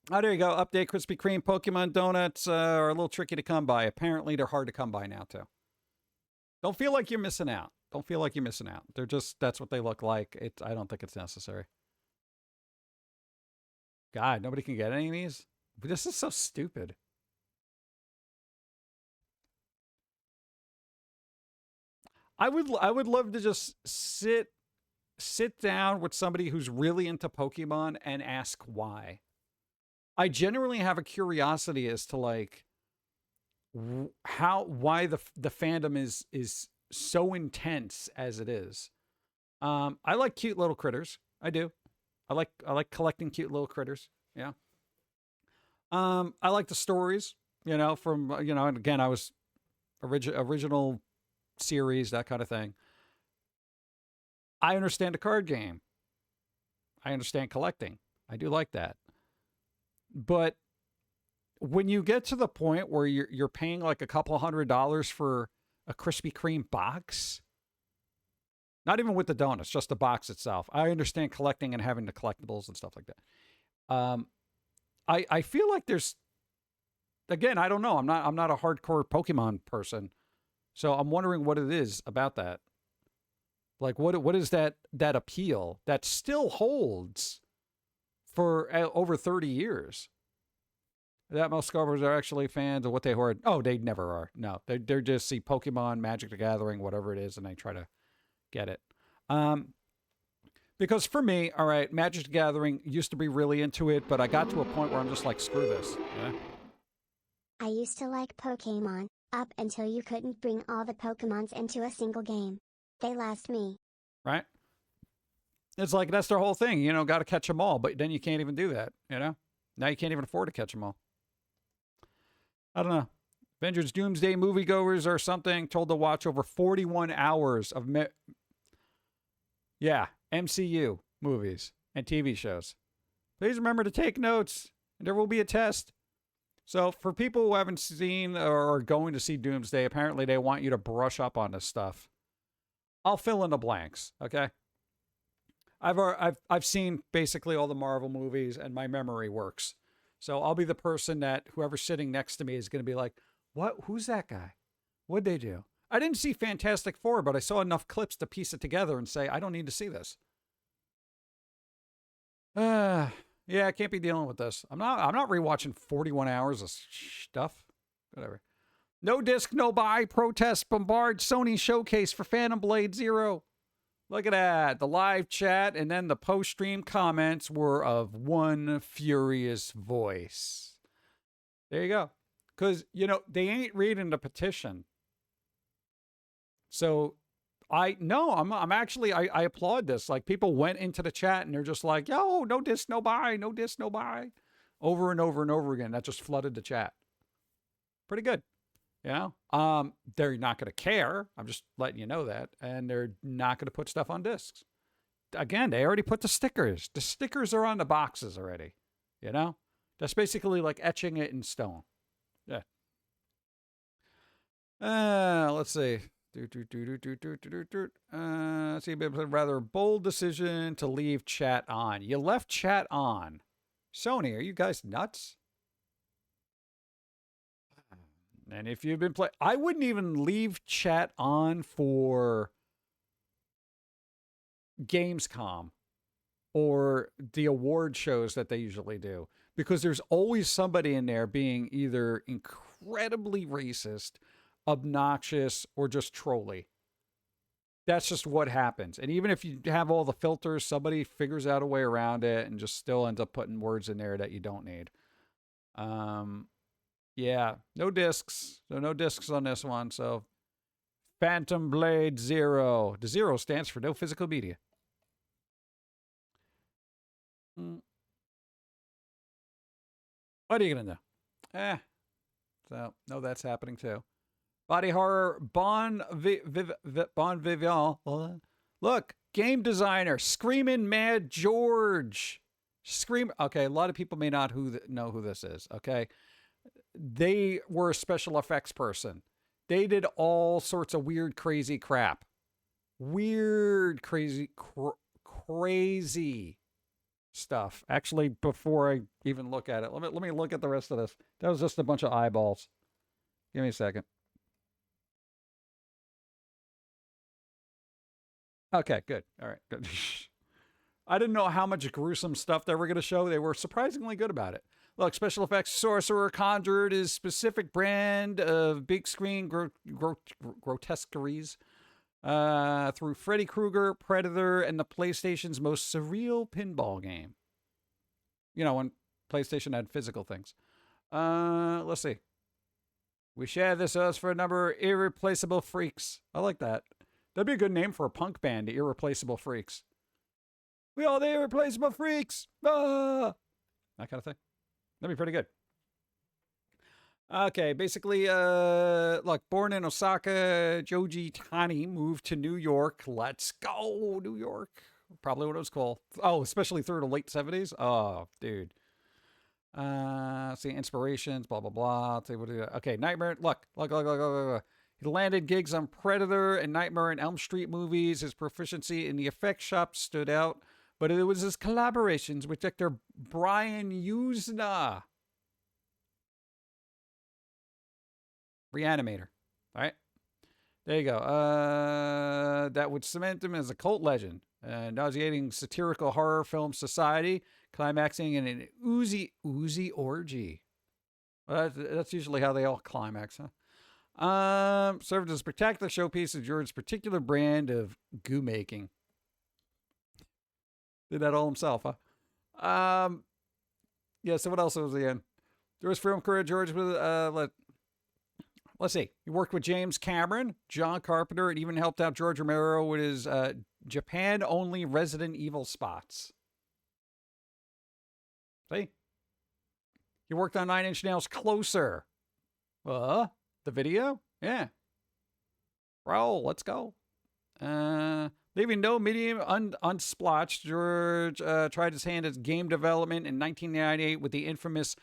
there you go. Update: Krispy Kreme Pokemon donuts are a little tricky to come by. Apparently, they're hard to come by now too. Don't feel like you're missing out. Don't feel like you're missing out. They're just that's what they look like. I don't think it's necessary. God, nobody can get any of these. This is so stupid. I would love to just sit down with somebody who's really into Pokemon and ask why. I genuinely have a curiosity as to like why the fandom is so intense as it is. I like cute little critters. I do. I like collecting cute little critters. Yeah. I like the stories, you know, from, you know, and again, I was original series, that kind of thing. I understand the card game. I understand collecting. I do like that. But when you get to the point where you're paying like a couple $100 for a Krispy Kreme box, not even with the donuts, just the box itself. I understand collecting and having the collectibles and stuff like that. I feel like there's, again, I don't know. I'm not a hardcore Pokemon person, so I'm wondering what it is about that. Like, what is that appeal that still holds for over 30 years? That most scrubbers are actually fans of what they hoard. Oh, they never are. No, they're just see Pokemon, Magic the Gathering, whatever it is, and they try to get it. Because for me, all right, Magic the Gathering used to be really into it, but I got to a point where I'm just like, screw this. Yeah? I used to like Pokemon, up until you couldn't bring all the Pokemons into a single game. They lost me. Right? It's like, that's their whole thing, you know, got to catch them all, but then you can't even do that, you know? Now you can't even afford to catch them all. I don't know. Avengers Doomsday moviegoers or something told to watch over 41 hours of MCU movies and TV shows. Please remember to take notes. There will be a test. So for people who haven't seen or are going to see Doomsday, apparently they want you to brush up on this stuff. I'll fill in the blanks, okay? I've seen basically all the Marvel movies and my memory works. So I'll be the person that whoever's sitting next to me is going to be like, what? Who's that guy? What'd they do? I didn't see Fantastic Four, but I saw enough clips to piece it together and say, I don't need to see this. Yeah, I can't be dealing with this. I'm not rewatching 41 hours of stuff. Whatever. No disc, no buy, protest, bombard, Sony showcase for Phantom Blade Zero. Look at that. The live chat and then the post-stream comments were of one furious voice. There you go. Because, you know, they ain't reading the petition. So, I'm actually, I applaud this. Like, people went into the chat and they're just like, yo, no disc, no buy, no disc, no buy. Over and over and over again. That just flooded the chat. Pretty good. You know, they're not going to care. I'm just letting you know that. And they're not going to put stuff on discs. Again, they already put the stickers. The stickers are on the boxes already. You know, that's basically like etching it in stone. Yeah. Let's see. Let's see, a rather bold decision to leave chat on. You left chat on. Sony, are you guys nuts? And if you've been playing, I wouldn't even leave chat on for Gamescom or the award shows that they usually do, because there's always somebody in there being either incredibly racist obnoxious, or just trolly. That's just what happens. And even if you have all the filters, somebody figures out a way around it and just still ends up putting words in there that you don't need. Yeah, no discs. So no discs on this one. So Phantom Blade 0. The 0 stands for no physical media. What are you going to do? So, no, that's happening too. Body horror, Bon Vivant. Look, game designer, Screamin' Mad George. Okay, a lot of people may not know who this is, okay? They were a special effects person. They did all sorts of weird, crazy crap. Weird, crazy, crazy stuff. Actually, before I even look at it, let me look at the rest of this. That was just a bunch of eyeballs. Give me a second. Okay, good. All right, good. I didn't know how much gruesome stuff they were going to show. They were surprisingly good about it. Look, special effects sorcerer conjured his specific brand of big screen grotesqueries through Freddy Krueger, Predator, and the PlayStation's most surreal pinball game. You know, when PlayStation had physical things. Let's see. We share this earth for a number of irreplaceable freaks. I like that. That'd be a good name for a punk band, the Irreplaceable Freaks. We are the Irreplaceable Freaks! Ah! That kind of thing. That'd be pretty good. Okay, basically, look, born in Osaka, Joji Tani moved to New York. Let's go, New York. Probably what it was called. Oh, especially through the late 70s. Oh, dude. See, inspirations, blah, blah, blah. Let's see, what do you, okay, Nightmare. Look. He landed gigs on Predator and Nightmare on Elm Street movies. His proficiency in the effects shop stood out, but it was his collaborations with actor Brian Usna. Reanimator. All right. There you go. That would cement him as a cult legend. Nauseating satirical horror film society, climaxing in an oozy orgy. Well, that's usually how they all climax, huh? Served as a spectacular showpiece of George's particular brand of goo making. Did that all himself, huh? Yeah, so what else was he in? George's film career, George was, let's see. He worked with James Cameron, John Carpenter, and even helped out George Romero with his Japan-only Resident Evil spots. See? He worked on 9 Inch Nails' Closer. The video? Yeah. Roll, let's go. Leaving no medium unsplotched, George tried his hand at game development in 1998 with the infamous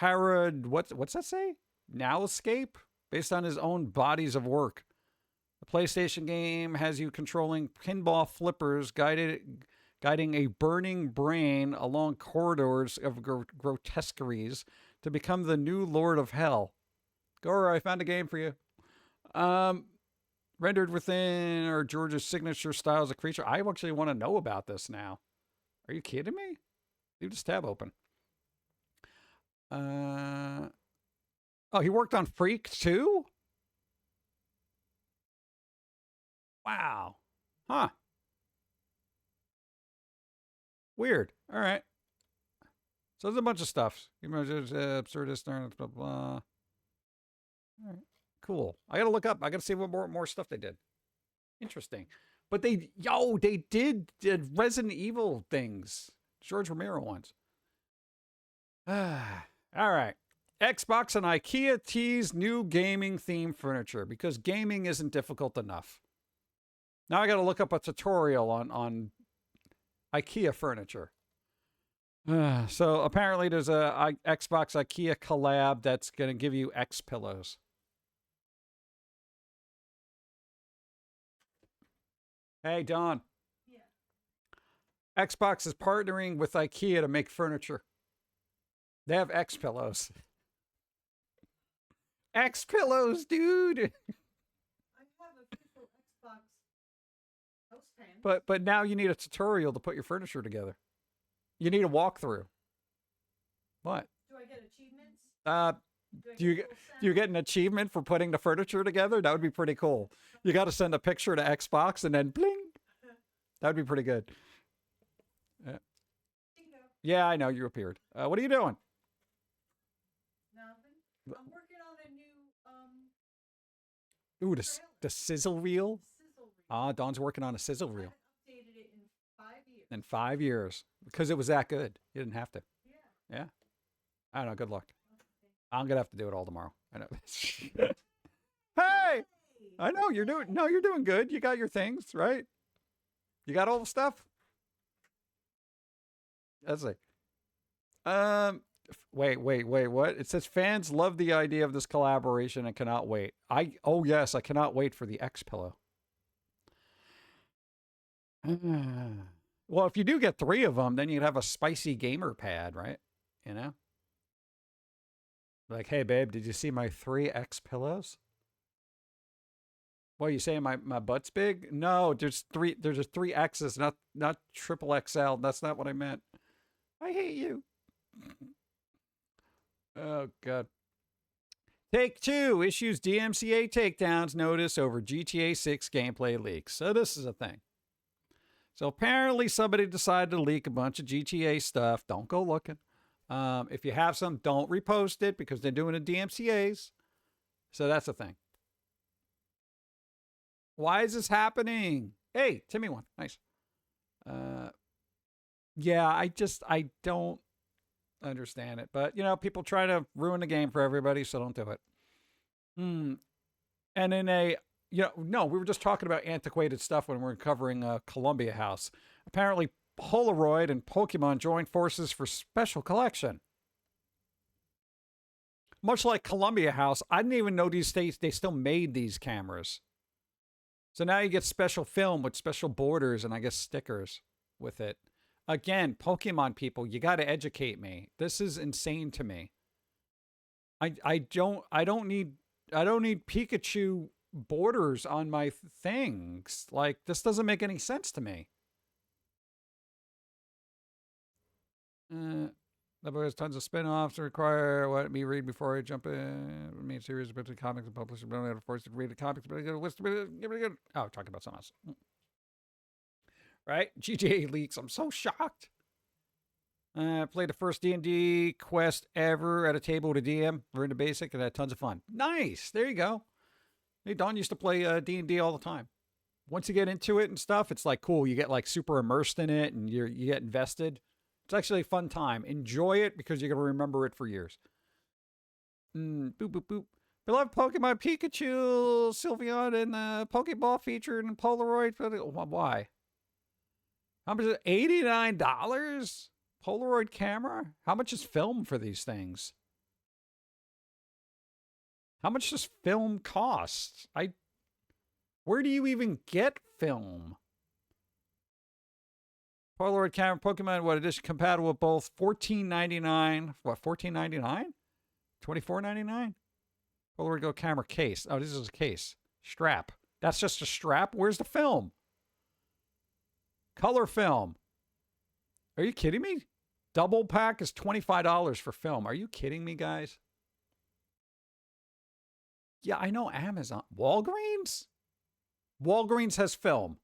what's that say? Now Escape? Based on his own bodies of work. The PlayStation game has you controlling pinball flippers, guiding a burning brain along corridors of grotesqueries to become the new Lord of Hell. Gora, I found a game for you. Rendered within or George's signature style as a creature. I actually want to know about this now. Are you kidding me? Leave this tab open. Oh, he worked on Freak too? Wow. Huh. Weird. All right. So there's a bunch of stuff. Absurdist, blah, blah. All right. Cool. I got to look up. I got to see what more stuff they did. Interesting. But they did Resident Evil things. George Romero ones. All right. Xbox and IKEA tease new gaming theme furniture because gaming isn't difficult enough. Now I got to look up a tutorial on IKEA furniture. So apparently there's a Xbox IKEA collab that's going to give you X pillows. Hey, Don. Yeah. Xbox is partnering with IKEA to make furniture. They have X pillows. X pillows, dude. I have a beautiful Xbox house fan. But now you need a tutorial to put your furniture together. You need a walkthrough. What? Do I get achievements? Do you get an achievement for putting the furniture together? That would be pretty cool. You got to send a picture to Xbox and then bling. That would be pretty good. Yeah, I know you appeared. What are you doing? Nothing. I'm working on a new Ooh, the sizzle reel. sizzle reel. Ah, Dawn's working on a sizzle I reel haven't updated it in 5 years. in 5 years because it was that good. You didn't have to. Yeah. Yeah. I don't know. Good luck. I'm gonna have to do it all tomorrow. I know. Hey, I know you're doing. No, you're doing good. You got your things right. You got all the stuff. Let's see. Wait. What? It says fans love the idea of this collaboration and cannot wait. Oh yes, I cannot wait for the X pillow. Well, if you do get 3 of them, then you'd have a spicy gamer pad, right? You know? Like, hey babe, did you see my 3 X pillows? What, you saying my butt's big? No, there's just 3 X's, not triple XL. That's not what I meant. I hate you. Oh god. Take 2 issues DMCA takedowns notice over GTA6 gameplay leaks. So this is a thing. So apparently somebody decided to leak a bunch of GTA stuff. Don't go looking. If you have some, don't repost it because they're doing the DMCAs. So that's the thing. Why is this happening? Hey, Timmy one. Nice. Yeah, I don't understand it. But, you know, people try to ruin the game for everybody, so don't do it. And in a, no, we were just talking about antiquated stuff when we were covering Columbia House. Apparently, Polaroid and Pokemon joined forces for special collection. Much like Columbia House, I didn't even know these states, they still made these cameras. So now you get special film with special borders and I guess stickers with it. Again, Pokemon people, you got to educate me. This is insane to me. I don't need Pikachu borders on my things. Like, this doesn't make any sense to me. There's tons of spin-offs to require what me read before I jump in. Main series between comics and publishers. But I'm not forced to read the comics. But I got a list. Oh, talking about something else. Right? GTA leaks. I'm so shocked. Played the first D&D quest ever at a table with a DM. We're into basic and had tons of fun. Nice. There you go. Hey, Don used to play D&D all the time. Once you get into it and stuff, it's like cool. You get like super immersed in it and you get invested. It's actually a fun time. Enjoy it because you're going to remember it for years. Boop, boop, boop. Beloved Pokemon Pikachu, Sylveon, and the Pokeball featured in Polaroid. Why? How much is it? $89? Polaroid camera? How much is film for these things? How much does film cost? Where do you even get film? Polaroid camera, Pokemon, what edition compatible with both? $14.99. What, $14.99? $24.99? Polaroid Go camera case. Oh, this is a case. Strap. That's just a strap? Where's the film? Color film. Are you kidding me? Double pack is $25 for film. Are you kidding me, guys? Yeah, I know Amazon. Walgreens? Walgreens has film.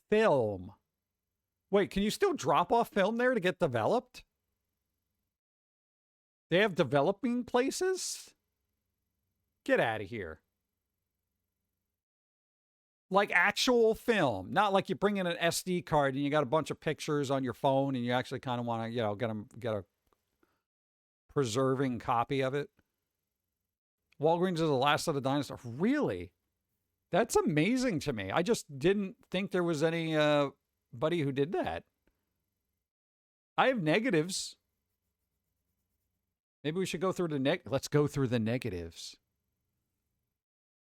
Film. Wait, can you still drop off film there to get developed? They have developing places? Get out of here. Like actual film, not like you bring in an SD card and you got a bunch of pictures on your phone and you actually kind of want to, get a preserving copy of it. Walgreens is the last of the dinosaurs. Really? That's amazing to me. I just didn't think there was anybody who did that. I have negatives. Maybe we should go through let's go through the negatives.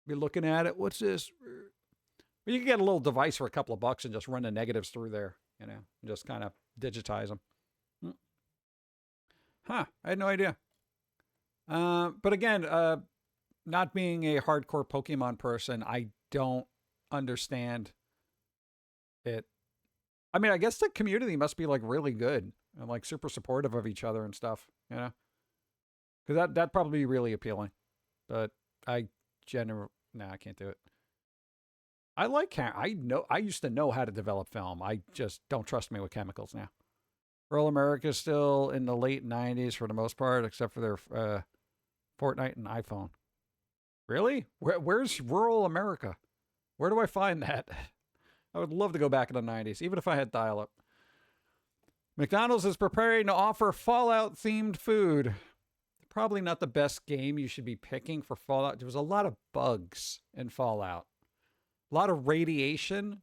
Be looking at it. What's this? Well, you can get a little device for a couple of bucks and just run the negatives through there, and just kind of digitize them. Huh, I had no idea. But again, not being a hardcore Pokemon person, I don't understand it. I mean, I guess the community must be like really good and like super supportive of each other and stuff, Because that'd probably be really appealing. But I can't do it. I like I used to know how to develop film. I just don't trust me with chemicals now. Rural America is still in the late 90s for the most part, except for their Fortnite and iPhone. Really? Where's rural America? Where do I find that? I would love to go back in the 90s, even if I had dial-up. McDonald's is preparing to offer Fallout-themed food. Probably not the best game you should be picking for Fallout. There was a lot of bugs in Fallout. A lot of radiation.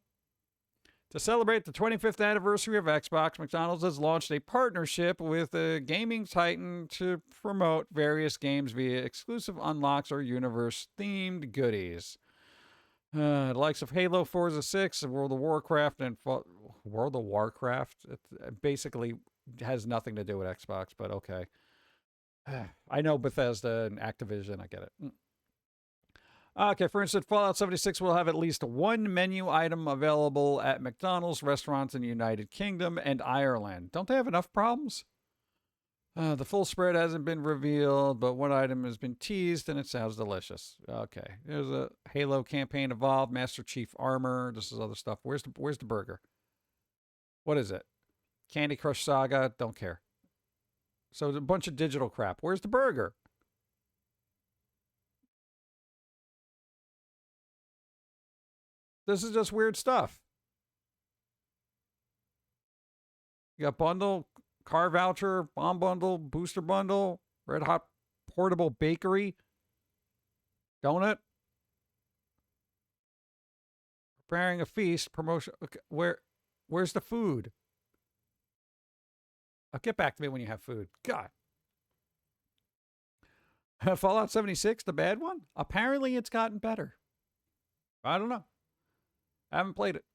To celebrate the 25th anniversary of Xbox, McDonald's has launched a partnership with a gaming titan to promote various games via exclusive unlocks or universe-themed goodies. The likes of Halo, Forza 6, World of Warcraft, and World of Warcraft. It basically has nothing to do with Xbox, but okay. I know Bethesda and Activision. I get it. Okay, for instance, Fallout 76 will have at least one menu item available at McDonald's restaurants in the United Kingdom and Ireland. Don't they have enough problems? The full spread hasn't been revealed, but one item has been teased, and it sounds delicious. Okay, there's a Halo campaign evolved, Master Chief armor. This is other stuff. Where's the burger? What is it? Candy Crush Saga? Don't care. So there's a bunch of digital crap. Where's the burger? This is just weird stuff. You got bundle, car voucher, bomb bundle, booster bundle, red hot portable bakery, donut, preparing a feast, promotion. Okay, where's the food? I'll get back to me when you have food. God. Fallout 76, the bad one? Apparently it's gotten better. I don't know. I haven't played it.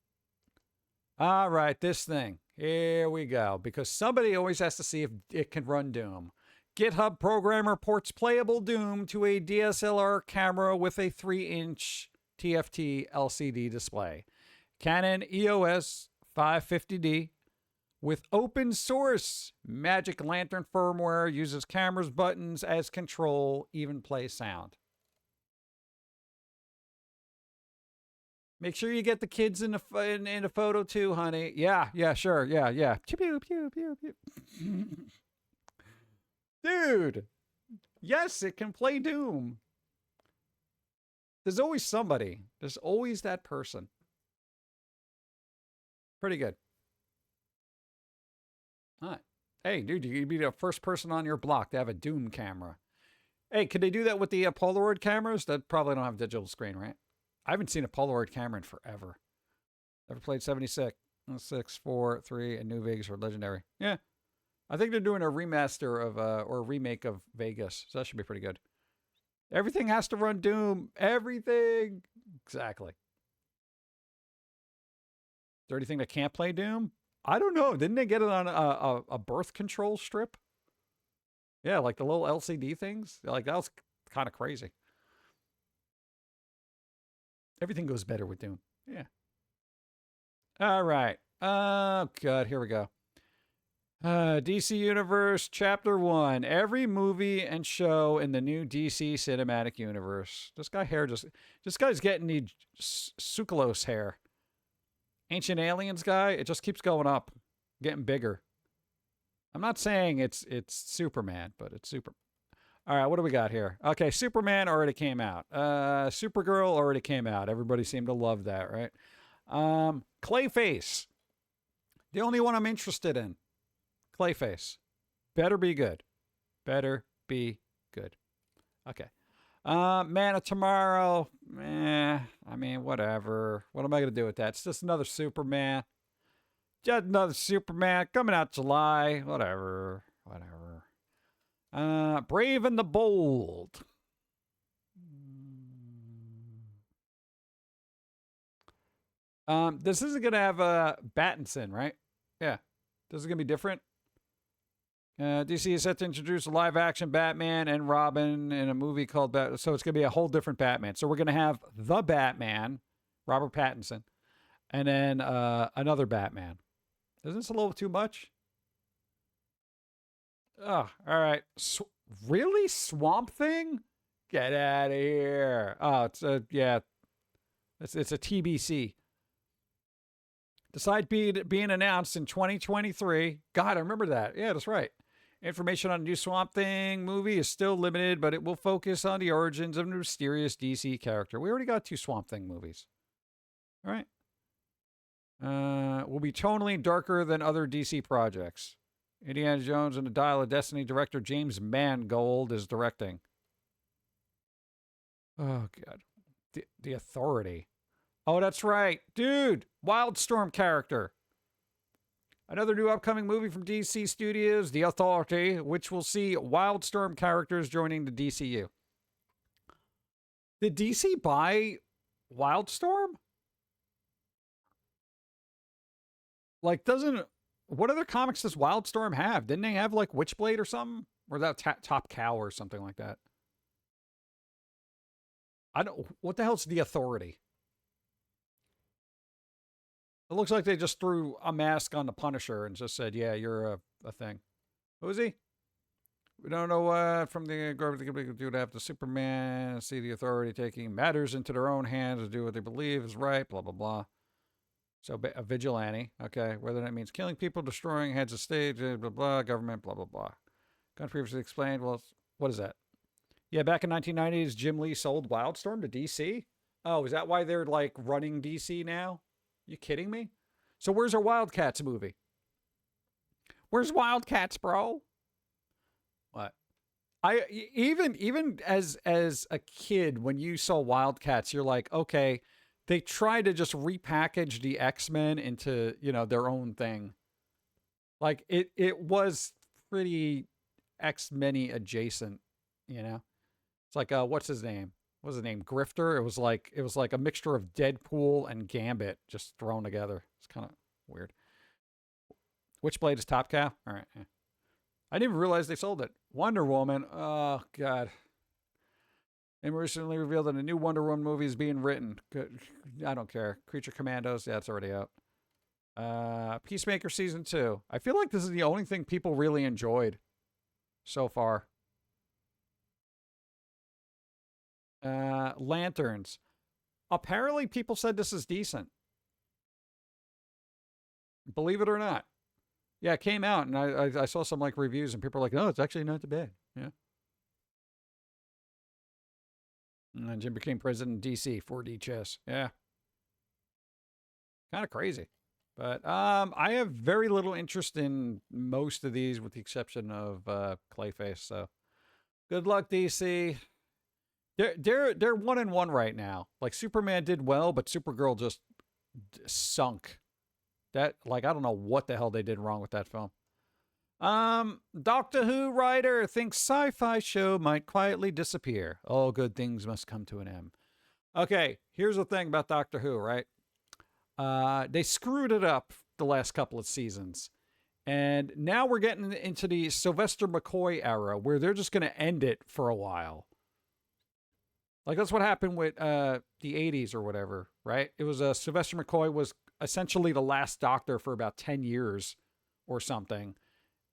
All right, this thing. Here we go. Because somebody always has to see if it can run Doom. GitHub programmer ports playable Doom to a DSLR camera with a 3-inch TFT LCD display. Canon EOS 550D with open source Magic Lantern firmware uses camera's buttons as control, even plays sound. Make sure you get the kids in the photo too, honey. Yeah, sure. Yeah. Pew, pew, pew, pew. Dude. Yes, it can play Doom. There's always somebody. There's always that person. Pretty good. All right. Hey, dude, you'd be the first person on your block to have a Doom camera. Hey, could they do that with the Polaroid cameras? That probably don't have a digital screen, right? I haven't seen a Polaroid camera in forever. Never played 76, 6, 4, 3, and New Vegas or Legendary. Yeah. I think they're doing a remaster of, or a remake of Vegas. So that should be pretty good. Everything has to run Doom. Everything. Exactly. Is there anything that can't play Doom? I don't know. Didn't they get it on a birth control strip? Yeah, like the little LCD things. Like, that was kind of crazy. Everything goes better with Doom. Yeah. All right. Oh, God. Here we go. DC Universe Chapter 1. Every movie and show in the new DC Cinematic Universe. This guy's getting the sucralose hair. Ancient Aliens guy, it just keeps going up. Getting bigger. I'm not saying it's Superman, but it's super. All right, what do we got here? Okay, Superman already came out. Supergirl already came out. Everybody seemed to love that, right? Clayface. The only one I'm interested in. Clayface. Better be good. Better be good. Okay. Man of Tomorrow. I mean, whatever. What am I going to do with that? It's just another Superman. Just another Superman coming out July. Whatever. Brave and the Bold. This isn't going to have Pattinson, right? Yeah. This is going to be different. DC is set to introduce a live-action Batman and Robin in a movie called Batman. So it's going to be a whole different Batman. So we're going to have the Batman, Robert Pattinson, and then another Batman. Isn't this a little too much? Oh, all right. Really? Swamp Thing? Get out of here. Oh, it's a, yeah. It's a TBC. Decide being announced in 2023. God, I remember that. Yeah, that's right. Information on the new Swamp Thing movie is still limited, but it will focus on the origins of a mysterious DC character. We already got 2 Swamp Thing movies. All right. Will be tonally darker than other DC projects. Indiana Jones and the Dial of Destiny director James Mangold is directing. Oh, God. The Authority. Oh, that's right. Dude, Wildstorm character. Another new upcoming movie from DC Studios, The Authority, which will see Wildstorm characters joining the DCU. Did DC buy Wildstorm? Like, what other comics does Wildstorm have? Didn't they have, like, Witchblade or something? Or that Top Cow or something like that? What the hell's The Authority? It looks like they just threw a mask on the Punisher and just said, yeah, you're a thing. Who is he? We don't know from the do to have the Superman see the Authority taking matters into their own hands to do what they believe is right, blah, blah, blah. So a vigilante, okay, whether that means killing people, destroying heads of state, blah, blah, blah, government, blah, blah, blah. Gun previously explained, well, what is that? Yeah, back in 1990s, Jim Lee sold Wildstorm to DC? Oh, is that why they're, like, running DC now? You kidding me? So where's our Wildcats movie? Where's Wildcats, bro? What? Even as a kid, when you saw Wildcats, you're like, okay, they tried to just repackage the X-Men into, their own thing. Like it was pretty X-Men-y adjacent, It's like what's his name? What was his name? Grifter. It was like a mixture of Deadpool and Gambit just thrown together. It's kind of weird. Witchblade is Top Cow? All right. Yeah. I didn't even realize they sold it. Wonder Woman. Oh, God. And recently revealed that a new Wonder Woman movie is being written. I don't care. Creature Commandos. Yeah, it's already out. Peacemaker Season 2. I feel like this is the only thing people really enjoyed so far. Lanterns. Apparently, people said this is decent. Believe it or not. Yeah, it came out, and I saw some like reviews, and people were like, "No, it's actually not too bad." Yeah. And then Jim became president in DC, 4D chess. Yeah. Kind of crazy. But I have very little interest in most of these, with the exception of Clayface. So, good luck, DC. They're 1-1 right now. Like Superman did well, but Supergirl just sunk. That, like, I don't know what the hell they did wrong with that film. Doctor Who writer thinks sci-fi show might quietly disappear. All good things must come to an end. Okay, here's the thing about Doctor Who, right? They screwed it up the last couple of seasons. And now we're getting into the Sylvester McCoy era, where they're just going to end it for a while. Like, that's what happened with the 80s or whatever, right? It was Sylvester McCoy was essentially the last Doctor for about 10 years or something.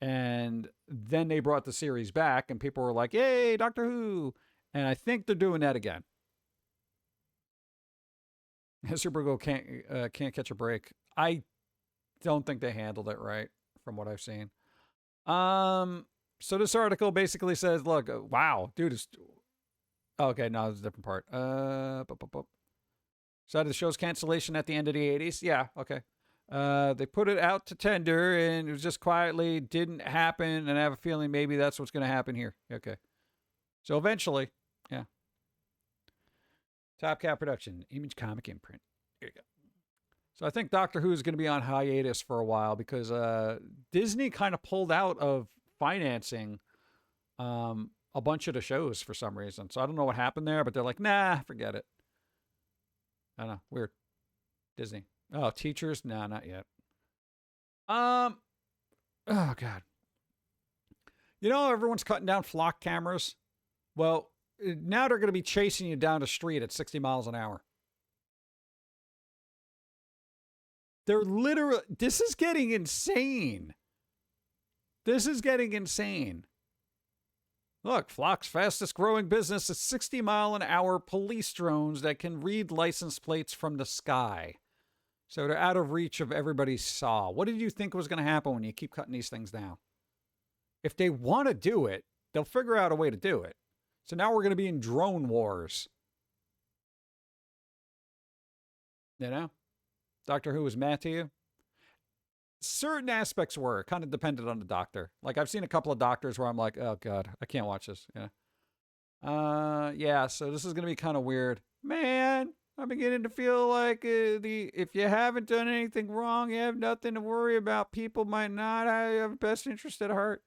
And then they brought the series back, and people were like, yay, Doctor Who. And I think they're doing that again. Supergirl can't catch a break. I don't think they handled it right, from what I've seen. So this article basically says, look, wow, dude, it's... Okay, no, it's a different part. So the show's cancellation at the end of the 80s? Yeah, okay. They put it out to tender, and it was just quietly didn't happen, and I have a feeling maybe that's what's going to happen here. Okay. So eventually, yeah. Top Cow Production, Image Comic Imprint. Here you go. So I think Doctor Who is going to be on hiatus for a while because Disney kind of pulled out of financing a bunch of the shows for some reason. So I don't know what happened there, but they're like, nah, forget it. I don't know. Weird. Disney. Oh, teachers? No, not yet. Oh, God. You know, everyone's cutting down flock cameras. Well, now they're going to be chasing you down the street at 60 miles an hour. They're literally... This is getting insane. This is getting insane. Look, Flock's fastest growing business is 60-mile-an-hour police drones that can read license plates from the sky. So they're out of reach of everybody's saw. What did you think was going to happen when you keep cutting these things down? If they want to do it, they'll figure out a way to do it. So now we're going to be in drone wars. You know? Doctor Who was mad to you? Certain aspects were. Kind of depended on the doctor. Like, I've seen a couple of doctors where I'm like, oh, God, I can't watch this. Yeah, so this is going to be kind of weird. Man, I'm beginning to feel like if you haven't done anything wrong, you have nothing to worry about. People might not have best interest at heart.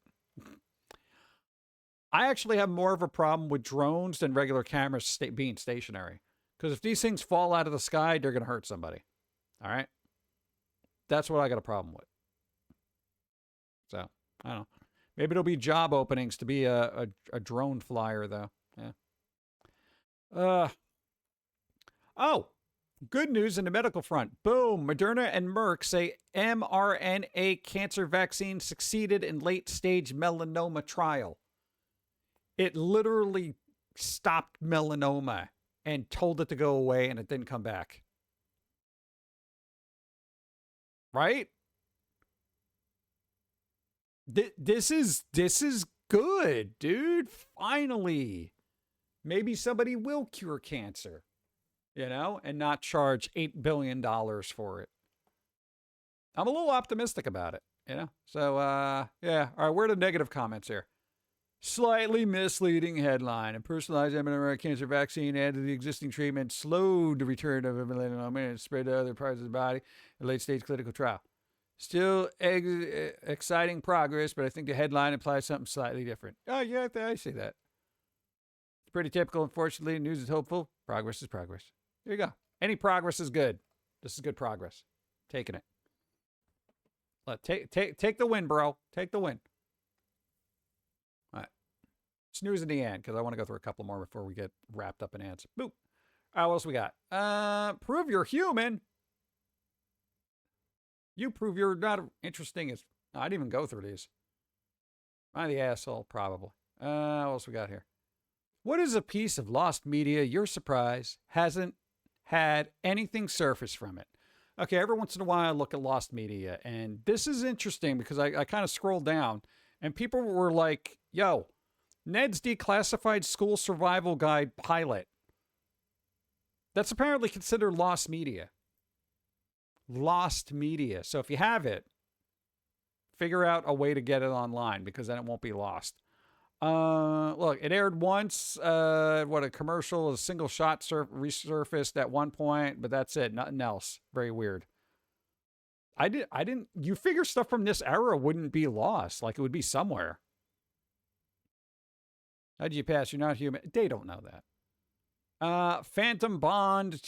I actually have more of a problem with drones than regular cameras being stationary. Because if these things fall out of the sky, they're going to hurt somebody. All right? That's what I got a problem with. So, I don't know. Maybe it'll be job openings to be a drone flyer, though. Yeah. Oh, good news in the medical front. Boom. Moderna and Merck say mRNA cancer vaccine succeeded in late-stage melanoma trial. It literally stopped melanoma and told it to go away, and it didn't come back. Right? This is good, dude. Finally. Maybe somebody will cure cancer, and not charge $8 billion for it. I'm a little optimistic about it, So, yeah. All right, where are the negative comments here? Slightly misleading headline. A personalized mRNA cancer vaccine added to the existing treatment slowed the return of melanoma and spread to other parts of the body in late-stage clinical trial. Still exciting progress, but I think the headline implies something slightly different. Oh, yeah, I see that. It's pretty typical, unfortunately. News is hopeful. Progress is progress. There you go. Any progress is good. This is good progress. Taking it. Take the win, bro. Take the win. Snooze in the end, because I want to go through a couple more before we get wrapped up in ads. Boop. All right, what else we got? Prove you're human. You prove you're not interesting as... No, I didn't even go through these. Am I the asshole? Probably. What else we got here? What is a piece of lost media you're surprised hasn't had anything surface from it? Okay, every once in a while I look at lost media, and this is interesting because I kind of scrolled down, and people were like, yo... Ned's Declassified School Survival Guide pilot. That's apparently considered lost media. Lost media. So if you have it, figure out a way to get it online because then it won't be lost. Look, it aired once. A commercial, a single shot resurfaced at one point, but that's it. Nothing else. Very weird. You figure stuff from this era wouldn't be lost. Like it would be somewhere. How did you pass? You're not human. They don't know that. Phantom Blood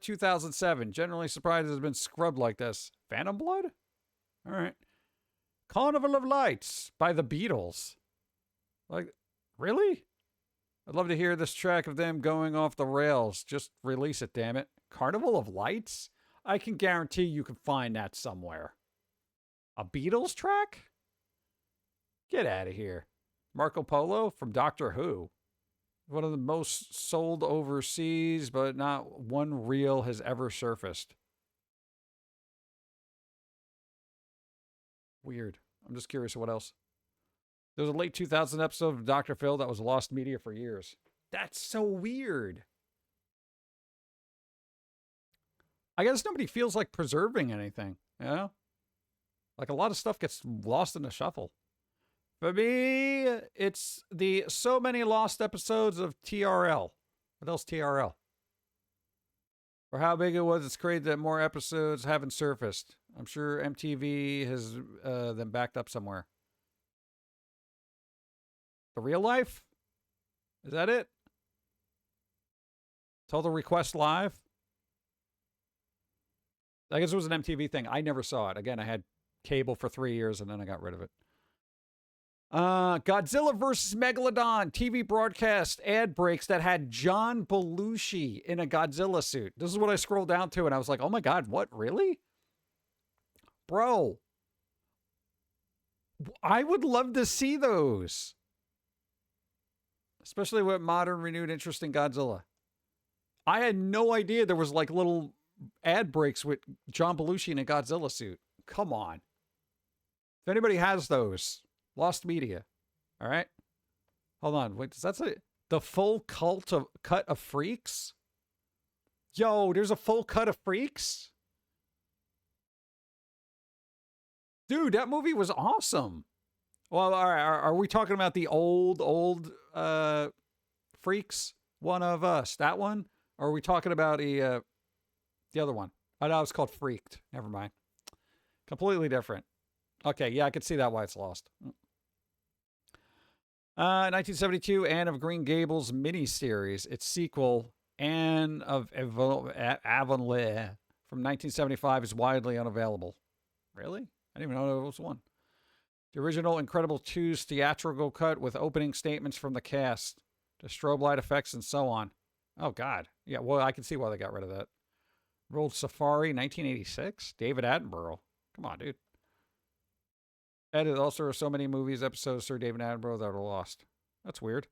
2007. Generally surprised it has been scrubbed like this. Phantom Blood? All right. Carnival of Lights by the Beatles. Like, really? I'd love to hear this track of them going off the rails. Just release it, damn it. Carnival of Lights? I can guarantee you can find that somewhere. A Beatles track? Get out of here. Marco Polo from Doctor Who. One of the most sold overseas, but not one reel has ever surfaced. Weird. I'm just curious what else. There was a late 2000 episode of Dr. Phil that was lost media for years. That's so weird. I guess nobody feels like preserving anything, Like a lot of stuff gets lost in the shuffle. For me, it's the so many lost episodes of TRL. What else TRL? For how big it was, it's crazy that more episodes haven't surfaced. I'm sure MTV has them backed up somewhere. The Real Life? Is that it? Total Request Live? I guess it was an MTV thing. I never saw it. Again, I had cable for 3 years and then I got rid of it. Godzilla vs. Megalodon TV broadcast ad breaks that had John Belushi in a Godzilla suit. This is what I scrolled down to and I was like, oh my God, what? Really? Bro. I would love to see those. Especially with modern renewed interest in Godzilla. I had no idea there was like little ad breaks with John Belushi in a Godzilla suit. Come on. If anybody has those, Lost Media. All right. Hold on. Wait, that's the full cut of Freaks? Yo, there's a full cut of Freaks? Dude, that movie was awesome. Well, all right, are we talking about the old Freaks? One of Us, that one? Or are we talking about the other one? I know it's called Freaked. Never mind. Completely different. Okay, yeah, I could see that why it's lost. 1972, Anne of Green Gables miniseries. Its sequel, Anne of Avonlea, from 1975, is widely unavailable. Really? I didn't even know there was one. The original Incredible 2's theatrical cut with opening statements from the cast, the strobe light effects, and so on. Oh, God. Yeah, well, I can see why they got rid of that. Rolled Safari, 1986. David Attenborough. Come on, dude. Added also so many movies, episodes, Sir David Attenborough that are lost. That's weird.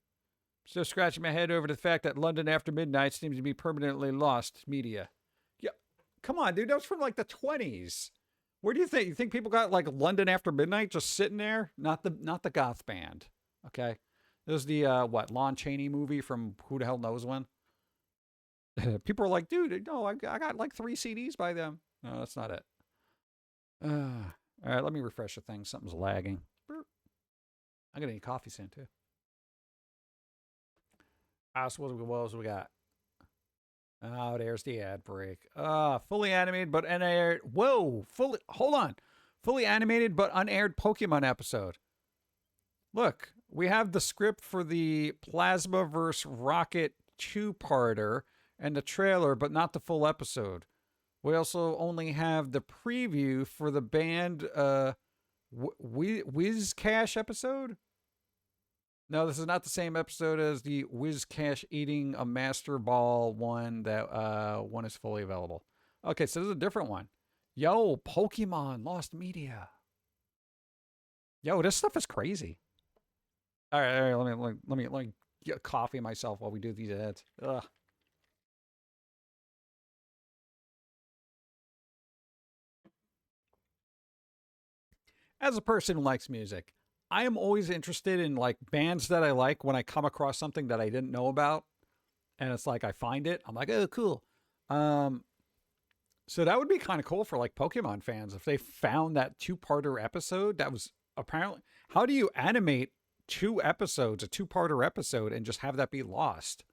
Still scratching my head over the fact that London After Midnight seems to be permanently lost media. Yeah, come on, dude. That was from like the 20s. Where do you think? You think people got like London After Midnight just sitting there? Not the goth band. Okay. This is the Lon Chaney movie from who the hell knows when. People are like, dude, no, I got like 3 CDs by them. No, that's not it. All right, let me refresh the thing. Something's lagging. I'm gonna need coffee soon too. So what else we got? Oh, there's the ad break. Fully animated but unaired. Whoa, hold on. Fully animated but unaired Pokemon episode. Look, we have the script for the Plasmaverse Rocket 2-parter and the trailer, but not the full episode. We also only have the preview for the band Wizcash episode. No, this is not the same episode as the Wizcash eating a Master Ball one. That one is fully available. Okay, so this is a different one. Yo, Pokemon Lost Media. Yo, this stuff is crazy. All right, let me get coffee myself while we do these ads. Ugh. As a person who likes music, I am always interested in like bands that I like when I come across something that I didn't know about. And it's like I find it. I'm like, oh, cool. So that would be kind of cool for like Pokemon fans if they found that 2-parter episode. That was apparently, how do you animate 2 episodes, a 2-parter episode, and just have that be lost?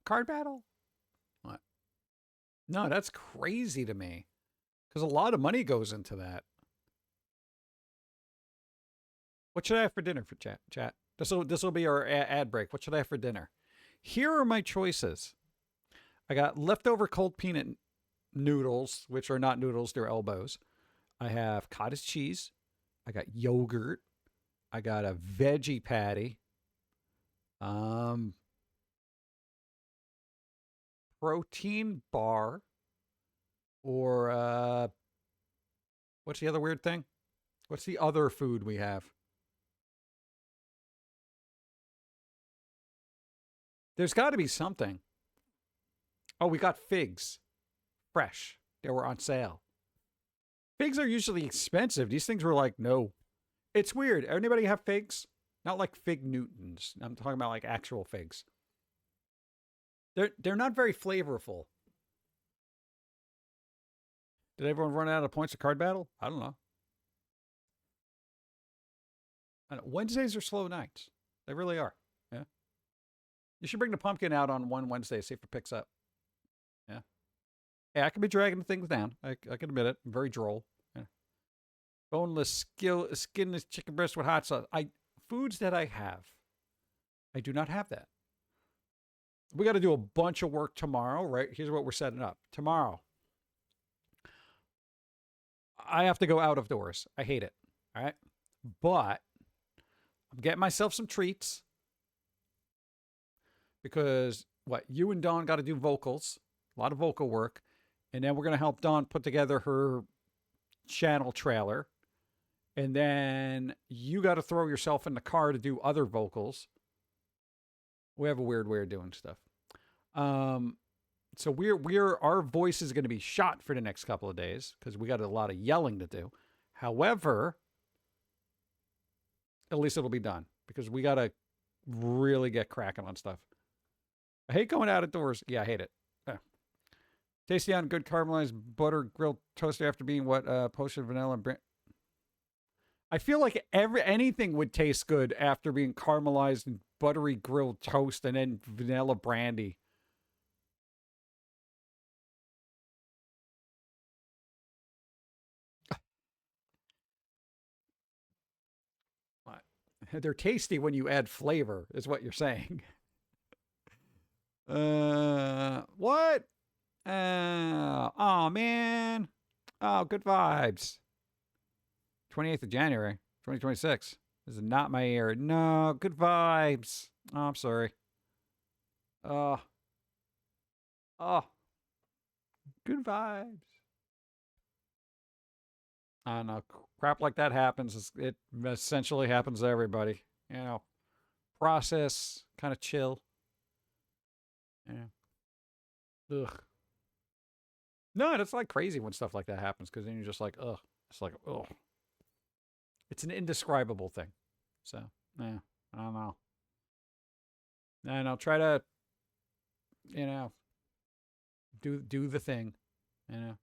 Card battle? What? No, that's crazy to me. Because a lot of money goes into that. What should I have for dinner for chat? This will be our ad break. What should I have for dinner? Here are my choices. I got leftover cold peanut noodles, which are not noodles, they're elbows. I have cottage cheese. I got yogurt. I got a veggie patty. Protein bar. Or, what's the other weird thing? What's the other food we have? There's got to be something. Oh, we got figs. Fresh. They were on sale. Figs are usually expensive. These things were like, no. It's weird. Anybody have figs? Not like fig Newtons. I'm talking about like actual figs. They're not very flavorful. Did everyone run out of points of card battle? I don't know. Wednesdays are slow nights. They really are. Yeah. You should bring the pumpkin out on one Wednesday, see if it picks up. Yeah. Hey, I can be dragging things down. I can admit it. I'm very droll. Yeah. Boneless, skinless chicken breast with hot sauce. Foods that I have. I do not have that. We got to do a bunch of work tomorrow, right? Here's what we're setting up. Tomorrow, I have to go out of doors. I hate it. All right. But I'm getting myself some treats because you and Dawn got to do vocals, a lot of vocal work. And then we're going to help Dawn put together her channel trailer. And then you got to throw yourself in the car to do other vocals. We have a weird way of doing stuff. So our voice is going to be shot for the next couple of days because we got a lot of yelling to do. However, at least it'll be done because we got to really get cracking on stuff. I hate going out of doors. Yeah, I hate it. Tasty on good caramelized butter grilled toaster after being posted vanilla and I feel like anything would taste good after being caramelized and buttery grilled toast and then vanilla brandy. They're tasty when you add flavor, is what you're saying. What? Oh, man. Oh, good vibes. 28th of January, 2026. This is not my year. No, good vibes. Oh, I'm sorry. Oh, good vibes. I don't know. Crap like that happens. It essentially happens to everybody. You know, process, kind of chill. Yeah. Ugh. No, it's like crazy when stuff like that happens because then you're just like, ugh. It's like, ugh. It's an indescribable thing. So, yeah, I don't know. And I'll try to, you know, do the thing, you know.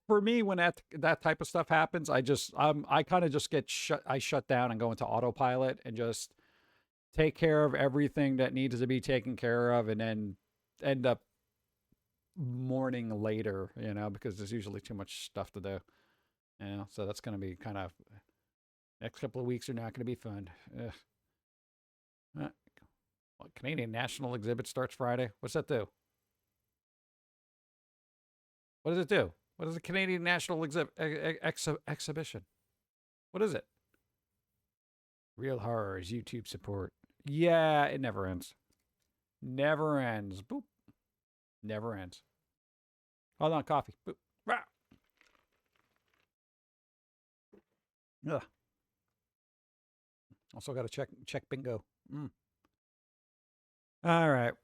For me, when that type of stuff happens, I kind of just get shut down and go into autopilot and just take care of everything that needs to be taken care of and then end up mourning later, you know, because there's usually too much stuff to do. You know, so that's going to be kind of, next couple of weeks are not going to be fun. Canadian National Exhibit starts Friday. What's that do? What does it do? What is the Canadian National Exhibition? What is it? Real Horrors YouTube support. Yeah, it never ends. Never ends. Boop. Never ends. Hold on, coffee. Boop. Rah. Ugh. Also got to check bingo. All right.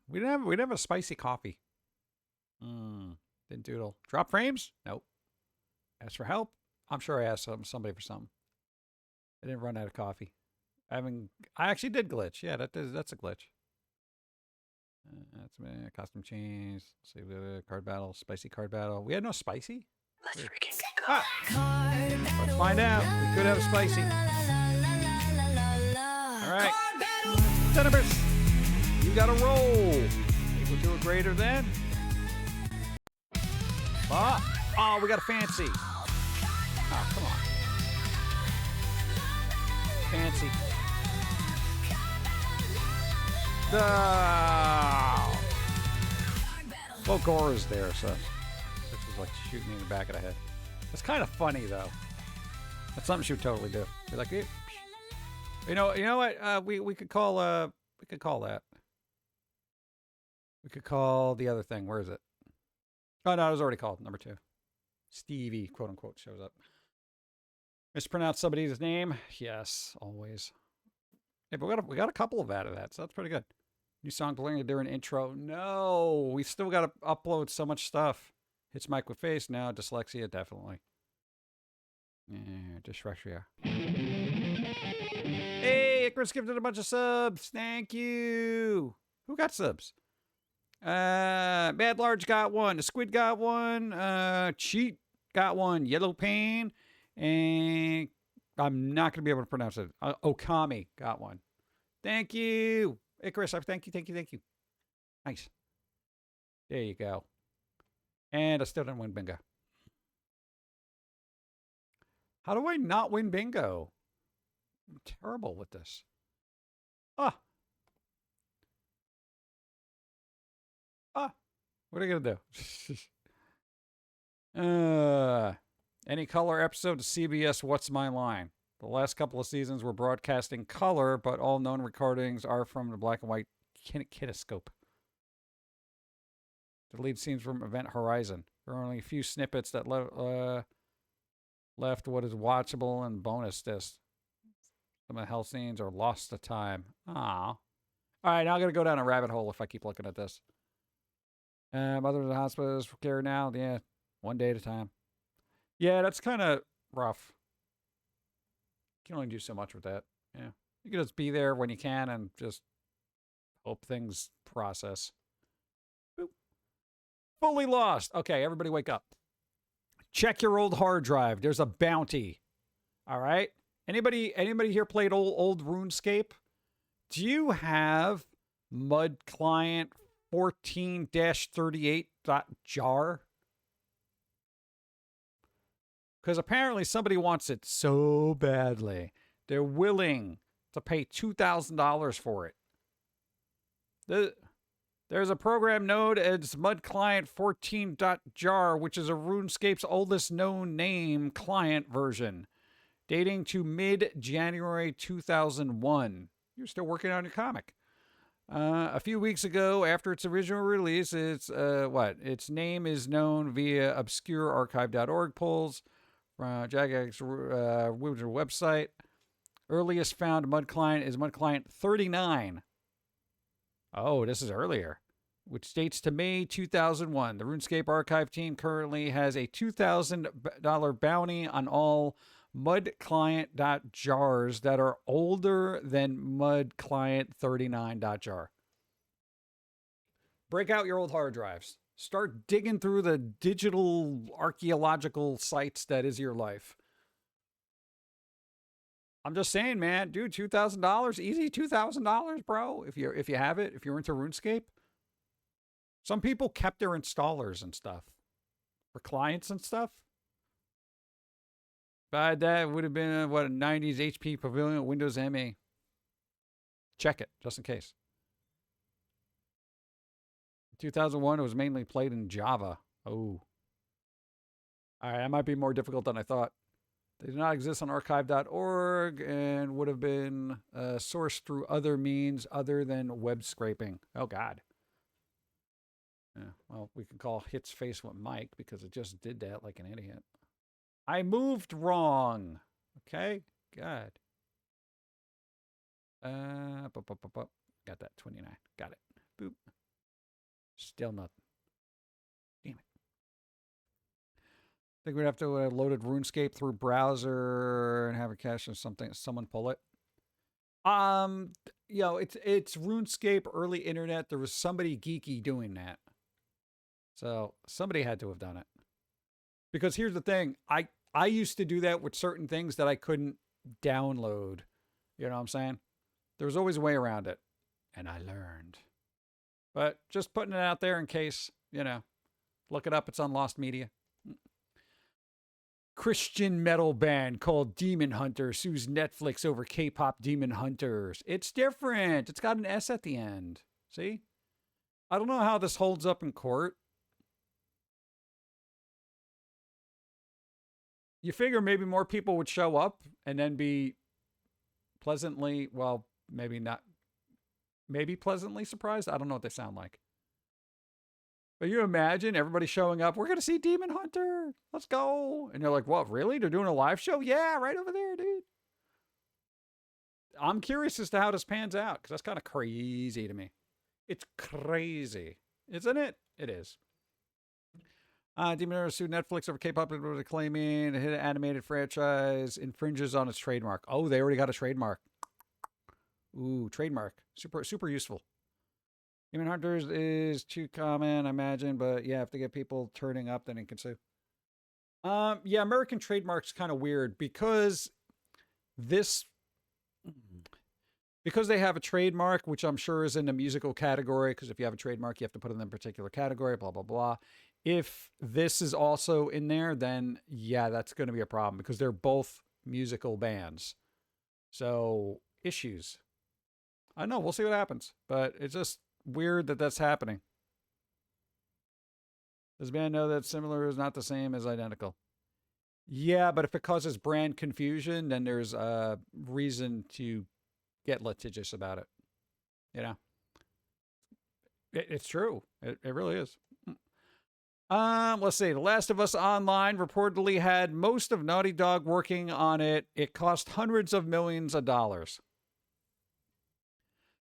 We didn't have a spicy coffee. Didn't doodle. Drop frames? Nope. Ask for help? I'm sure I asked somebody for something. I didn't run out of coffee. I actually did glitch. Yeah, that's a glitch. That's me. Costume change. Let's see, card battle. Spicy card battle. We had no spicy? Let's freaking go. Let's find out. We could have a spicy. All right. Senators, you got to roll. Equal to or greater than. Oh, we got a fancy. Oh, come on. Fancy. Well, Gora's there, so this was like shooting me in the back of the head. It's kind of funny though. That's something she would totally do. Be like, you know what? We could call that. We could call the other thing. Where is it? Oh no, it was already called number 2. Stevie, quote unquote, shows up. Mispronounce somebody's name? Yes, always. Yeah, but we got a couple of out of that, so that's pretty good. New song playing during intro. No, we still got to upload so much stuff. Hits mic with face now. Dyslexia, definitely. Yeah, dyslexia. Hey, Icarus gifted a bunch of subs. Thank you. Who got subs? Bad Large got one. The Squid got one. Cheat got one. Yellow Pain. And I'm not going to be able to pronounce it. Okami got one. Thank you. Icarus, thank you. Nice. There you go. And I still didn't win bingo. How do I not win bingo? I'm terrible with this. What are you going to do? Any color episode of CBS What's My Line? The last couple of seasons were broadcasting color, but all known recordings are from the black and white kinescope. Delete scenes from Event Horizon. There are only a few snippets that left what is watchable and bonus disc. Some of the health scenes are lost to time. Ah. All right, now I'm going to go down a rabbit hole if I keep looking at this. Mother in the hospital for care now. Yeah, one day at a time. Yeah, that's kind of rough. You can only do so much with that. Yeah. You can just be there when you can and just hope things process. Boop. Fully lost. Okay, everybody wake up. Check your old hard drive. There's a bounty. All right? Anybody here played old RuneScape? Do you have Mud Client 14-38.jar? Because apparently somebody wants it so badly. They're willing to pay $2,000 for it. There's a program known as Mud Client 14.jar, which is a RuneScape's oldest known name client version, dating to mid-January 2001. You're still working on your comic. A few weeks ago, after its original release, its name is known via obscurearchive.org polls, Jagex website. Earliest found Mud Client is Mud Client 39. Oh, this is earlier, which dates to May 2001. The RuneScape archive team currently has a $2,000 bounty on all Mud Client.jars that are older than Mud Client 39.jar. Break out your old hard drives. Start digging through the digital archaeological sites that is your life. I'm just saying, man, dude, $2,000, easy $2,000, bro. If you have it, if you're into RuneScape. Some people kept their installers and stuff for clients and stuff. But that would have been a 90s HP Pavilion Windows ME. Check it just in case. 2001, it was mainly played in Java. Oh. All right, that might be more difficult than I thought. They do not exist on archive.org and would have been sourced through other means other than web scraping. Oh, God. Yeah, well, we can call Hits Face with Mike because it just did that like an idiot. I moved wrong. Okay? God. Got that, 29. Got it. Boop. Still nothing. Damn it. I think we'd have to loaded RuneScape through browser and have a cache or something. Someone pull it. It's RuneScape early internet. There was somebody geeky doing that. So somebody had to have done it. Because here's the thing. I used to do that with certain things that I couldn't download. You know what I'm saying? There was always a way around it. And I learned. But just putting it out there in case, look it up. It's on Lost Media. Christian metal band called Demon Hunter sues Netflix over K-pop Demon Hunters. It's different. It's got an S at the end. See? I don't know how this holds up in court. You figure maybe more people would show up and then be pleasantly, well, maybe not, maybe pleasantly surprised. I don't know what they sound like. But you imagine everybody showing up. We're going to see Demon Hunter. Let's go. And you're like, what, really? They're doing a live show? Yeah, right over there, dude. I'm curious as to how this pans out because that's kind of crazy to me. It's crazy. Isn't it? It is. Demon Hunter sued Netflix over K-pop claiming a hit animated franchise infringes on its trademark. Oh, they already got a trademark. Ooh, trademark. Super, super useful. Demon Hunters is too common, I imagine, but yeah, if they get people turning up, then it can sue. Yeah, American trademark's kind of weird because they have a trademark, which I'm sure is in the musical category, because if you have a trademark, you have to put it in a particular category, blah, blah, blah. If this is also in there, then yeah, that's going to be a problem because they're both musical bands. So, issues. I know, we'll see what happens, but it's just weird that that's happening. Does band know that similar is not the same as identical? Yeah, but if it causes brand confusion, then there's a reason to get litigious about it. It's true. It really is. Let's see. The Last of Us Online reportedly had most of Naughty Dog working on it. It cost hundreds of millions of dollars.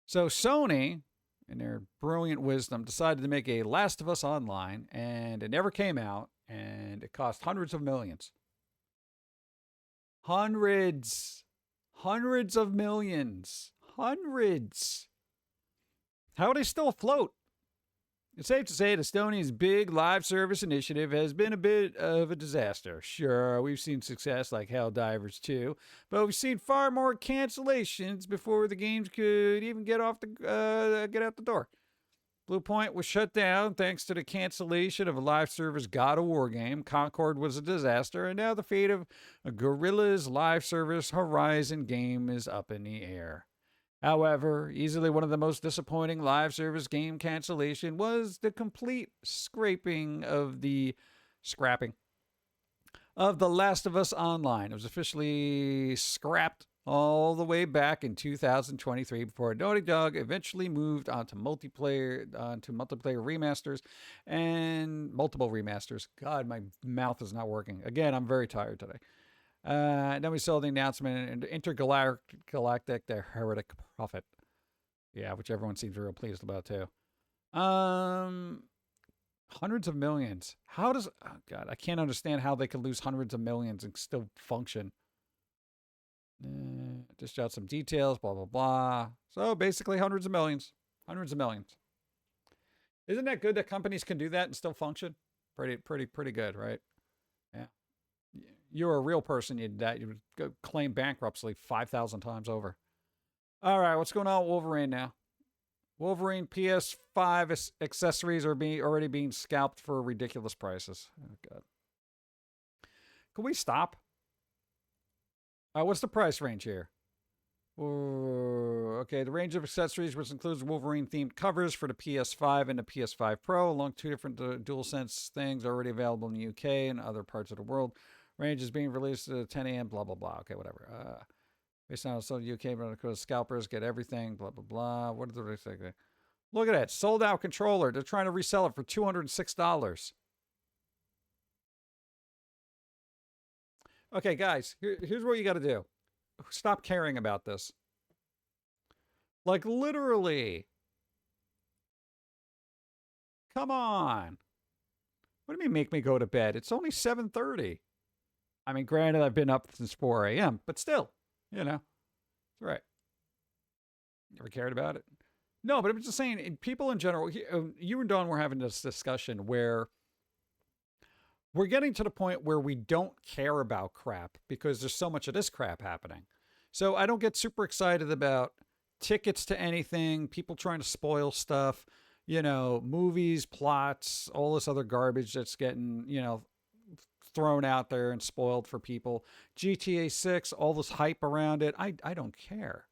So Sony, in their brilliant wisdom, decided to make a Last of Us Online, and it never came out, and it cost hundreds of millions. Hundreds of millions. Hundreds. How are they still afloat? It's safe to say that Sony's big live service initiative has been a bit of a disaster. Sure, we've seen success like Helldivers 2, but we've seen far more cancellations before the games could even get out the door. Blue Point was shut down thanks to the cancellation of a live service God of War game. Concord was a disaster, and now the fate of Guerrilla's live service Horizon game is up in the air. However, easily one of the most disappointing live service game cancellation was the complete scrapping of The Last of Us Online. It was officially scrapped all the way back in 2023 before Naughty Dog eventually moved onto multiplayer remasters and multiple remasters. God, my mouth is not working. Again, I'm very tired today. Then we saw the announcement in Intergalactic, the Heretic Prophet. Yeah, which everyone seems real pleased about too. Hundreds of millions. How does... Oh God, I can't understand how they could lose hundreds of millions and still function. Just out some details, blah, blah, blah. So basically hundreds of millions. Hundreds of millions. Isn't that good that companies can do that and still function? Pretty good, right? Yeah. You're a real person, you would go claim bankruptcy 5,000 times over. All right, what's going on with Wolverine now? Wolverine PS5 accessories are already being scalped for ridiculous prices. Oh, God. Can we stop? What's the price range here? Okay, the range of accessories, which includes Wolverine-themed covers for the PS5 and the PS5 Pro, along two different DualSense things already available in the UK and other parts of the world. Range is being released at 10 a.m., blah, blah, blah. Okay, whatever. Based on some UK, but scalpers get everything, blah, blah, blah. What are they thinking? Look at that. Sold out controller. They're trying to resell it for $206. Okay, guys, here's what you got to do. Stop caring about this. Like, literally. Come on. What do you mean make me go to bed? It's only 7:30. I mean, granted, I've been up since 4 a.m., but still, you know, it's right. Never cared about it. No, but I'm just saying, people in general, you and Dawn were having this discussion where we're getting to the point where we don't care about crap because there's so much of this crap happening. So I don't get super excited about tickets to anything, people trying to spoil stuff, you know, movies, plots, all this other garbage that's getting, you know, thrown out there and spoiled for people. GTA6, all this hype around it. I don't care.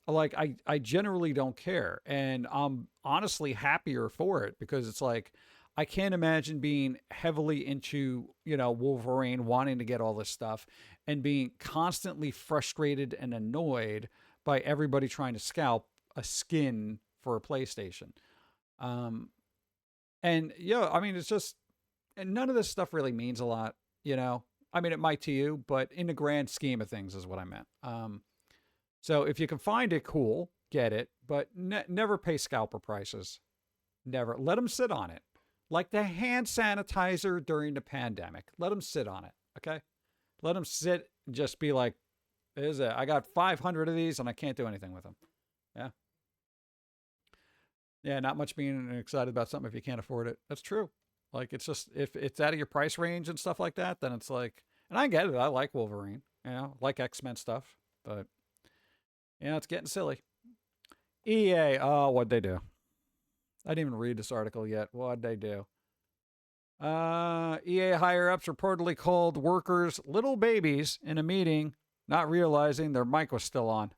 Like, I generally don't care. And I'm honestly happier for it because it's like, I can't imagine being heavily into, you know, Wolverine, wanting to get all this stuff and being constantly frustrated and annoyed by everybody trying to scalp a skin for a PlayStation. And yeah, I mean, it's just, and none of this stuff really means a lot, you know. I mean, it might to you, but in the grand scheme of things is what I meant. So if you can find it, cool, get it, but never pay scalper prices. Never. Let them sit on it. Like the hand sanitizer during the pandemic. Let them sit on it, okay? Let them sit and just be like, I got 500 of these and I can't do anything with them. Yeah. Yeah, not much being excited about something if you can't afford it. That's true. Like, it's just, if it's out of your price range and stuff like that, then it's like, and I get it. I like Wolverine, you know, like X-Men stuff, but, you know, it's getting silly. EA, oh, what'd they do? I didn't even read this article yet. What'd they do? EA higher-ups reportedly called workers little babies in a meeting, not realizing their mic was still on.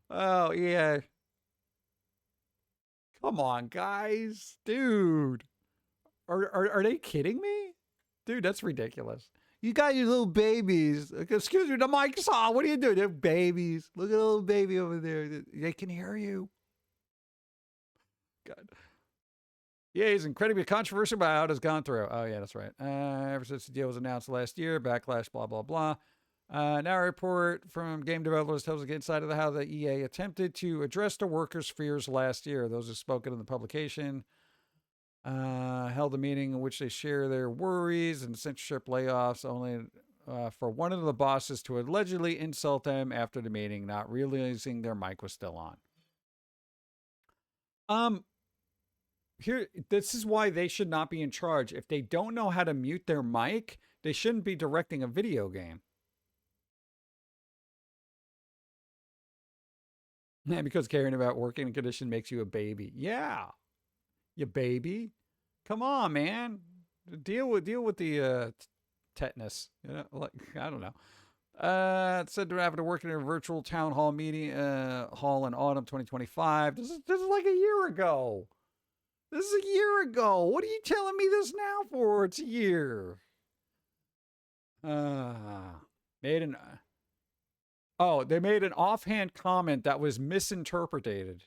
Oh, EA. Come on, guys. Dude. Are they kidding me? Dude, that's ridiculous. You got your little babies. Excuse me, the mic's on. What are you doing? They're babies. Look at the little baby over there. They can hear you. God. EA is incredibly controversial about how it has gone through. Oh, yeah, that's right. Ever since the deal was announced last year, backlash, blah, blah, blah. Now a report from game developers tells us inside of how the EA attempted to address the workers' fears last year. Those who spoken in the publication held a meeting in which they share their worries and censorship layoffs only for one of the bosses to allegedly insult them after the meeting, not realizing their mic was still on. Here, this is why they should not be in charge. If they don't know how to mute their mic, they shouldn't be directing a video game. Yeah, because caring about working condition makes you a baby. Yeah, you baby. Come on, man. Deal with the tetanus. You know, like, I don't know. It said to have to work in a virtual town hall meeting hall in autumn 2025. This is like a year ago. This is a year ago. What are you telling me this now for? It's a year. They made an offhand comment that was misinterpreted.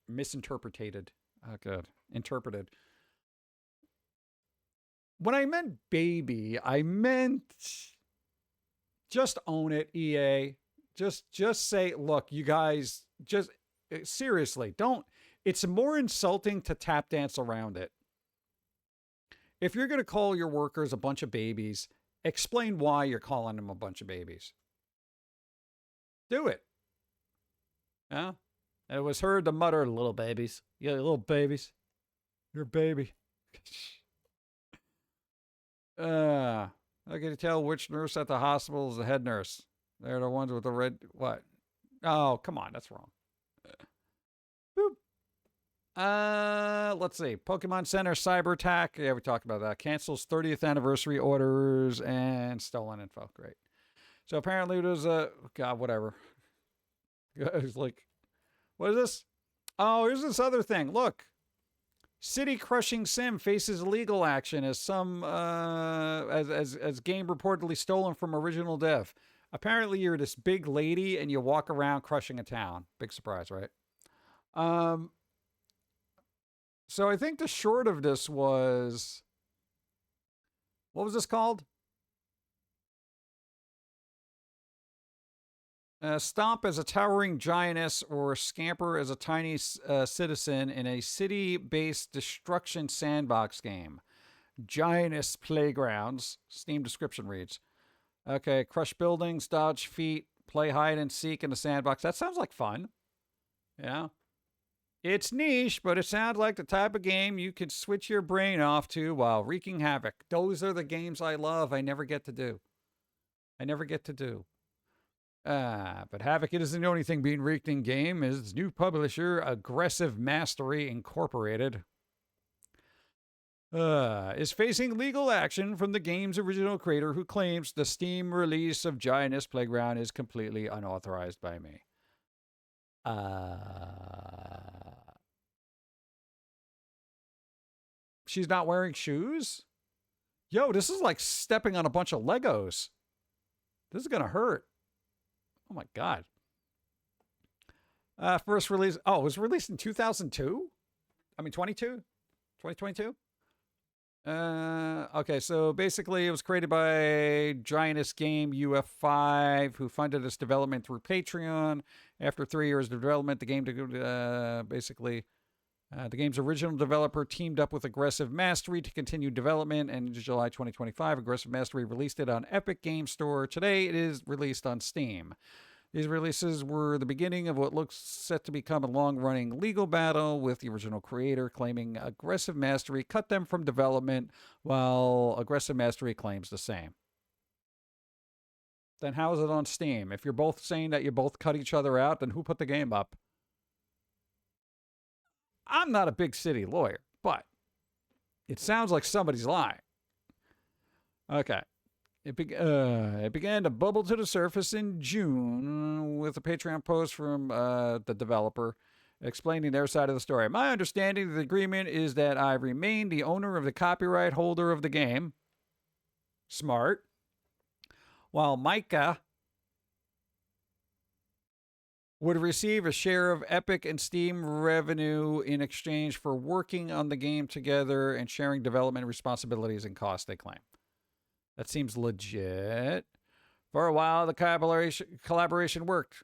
Misinterpreted. Oh, good. Interpreted. When I meant baby, I meant just own it, EA. Just say, look, you guys, just seriously, don't. It's more insulting to tap dance around it. If you're going to call your workers a bunch of babies, explain why you're calling them a bunch of babies. Do it. Yeah. It was heard to mutter, little babies. Yeah, little babies. You're a baby. I can tell which nurse at the hospital is the head nurse. They're the ones with the red, what? Oh, come on. That's wrong. Boop. Let's see. Pokemon Center cyber attack. Yeah, we talked about that. Cancels 30th anniversary orders and stolen info. Great. So apparently there's whatever. It's like, what is this? Oh, here's this other thing. Look. City crushing sim faces legal action as some as game reportedly stolen from original dev. Apparently you're this big lady and you walk around crushing a town. Big surprise, right? So I think the short of this was, what was this called? Stomp as a towering giantess or scamper as a tiny citizen in a city-based destruction sandbox game. Giantess Playgrounds. Steam description reads. Okay, crush buildings, dodge feet, play hide and seek in the sandbox. That sounds like fun. Yeah. It's niche, but it sounds like the type of game you could switch your brain off to while wreaking havoc. Those are the games I love. I never get to do. But Havoc isn't the only thing being wreaked in game. Is new publisher Aggressive Mastery Incorporated is facing legal action from the game's original creator, who claims the Steam release of Giantess Playground is completely unauthorized by me. She's not wearing shoes? Yo, this is like stepping on a bunch of Legos. This is gonna hurt. Oh my God. First release. Oh, it was released in 2002? I mean, 2022? Okay, so basically it was created by Giantess Game UF5, who funded its development through Patreon. After 3 years of development, the game the game's original developer teamed up with Aggressive Mastery to continue development, and in July 2025, Aggressive Mastery released it on Epic Game Store. Today, it is released on Steam. These releases were the beginning of what looks set to become a long-running legal battle, with the original creator claiming Aggressive Mastery cut them from development, while Aggressive Mastery claims the same. Then how is it on Steam? If you're both saying that you both cut each other out, then who put the game up? I'm not a big city lawyer, but it sounds like somebody's lying. Okay. It began to bubble to the surface in June with a Patreon post from the developer explaining their side of the story. My understanding of the agreement is that I remain the owner of the copyright holder of the game. Smart. While Micah would receive a share of Epic and Steam revenue in exchange for working on the game together and sharing development responsibilities and costs, they claim. That seems legit. For a while, the collaboration worked.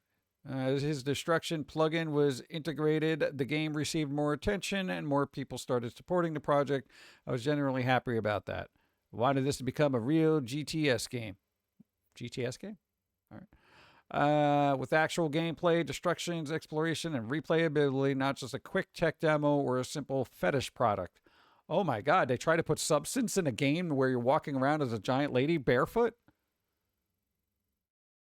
As his Destruction plugin was integrated, the game received more attention and more people started supporting the project. I was generally happy about that. I wanted this to become a real GTS game. GTS game? All right. With actual gameplay, destructions, exploration, and replayability, not just a quick tech demo or a simple fetish product. Oh my God, they try to put substance in a game where you're walking around as a giant lady barefoot?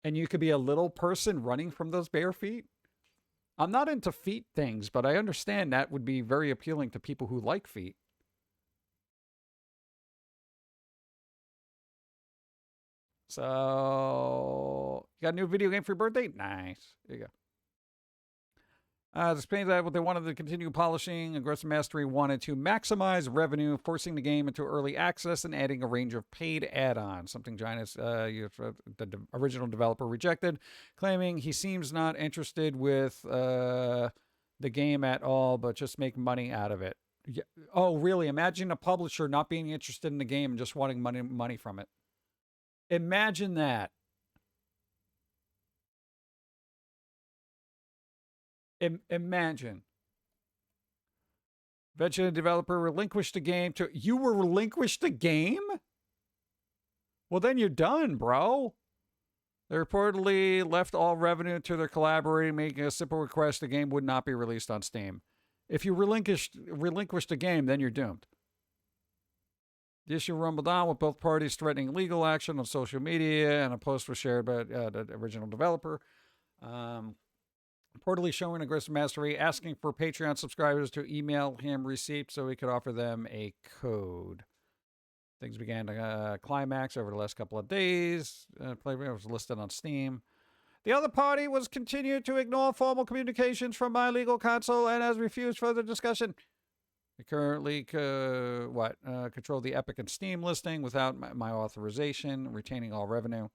And you could be a little person running from those bare feet? I'm not into feet things, but I understand that would be very appealing to people who like feet. So, you got a new video game for your birthday? Nice. There you go. This explains that what they wanted to continue polishing. Aggressive Mastery wanted to maximize revenue, forcing the game into early access and adding a range of paid add-ons, something Giant, the original developer rejected, claiming he seems not interested with the game at all, but just make money out of it. Yeah. Oh, really? Imagine a publisher not being interested in the game and just wanting money from it. Imagine that. Imagine. Eventually, the developer relinquished the game to... You were relinquished the game? Well, then you're done, bro. They reportedly left all revenue to their collaborator, making a simple request the game would not be released on Steam. If you relinquish the game, then you're doomed. The issue rumbled on with both parties threatening legal action on social media, and a post was shared by the original developer. Reportedly showing Aggressive Mastery asking for Patreon subscribers to email him receipts so he could offer them a code. Things began to climax over the last couple of days. Playground was listed on Steam. The other party was continued to ignore formal communications from my legal counsel and has refused further discussion. We currently control the Epic and Steam listing without my authorization, retaining all revenue.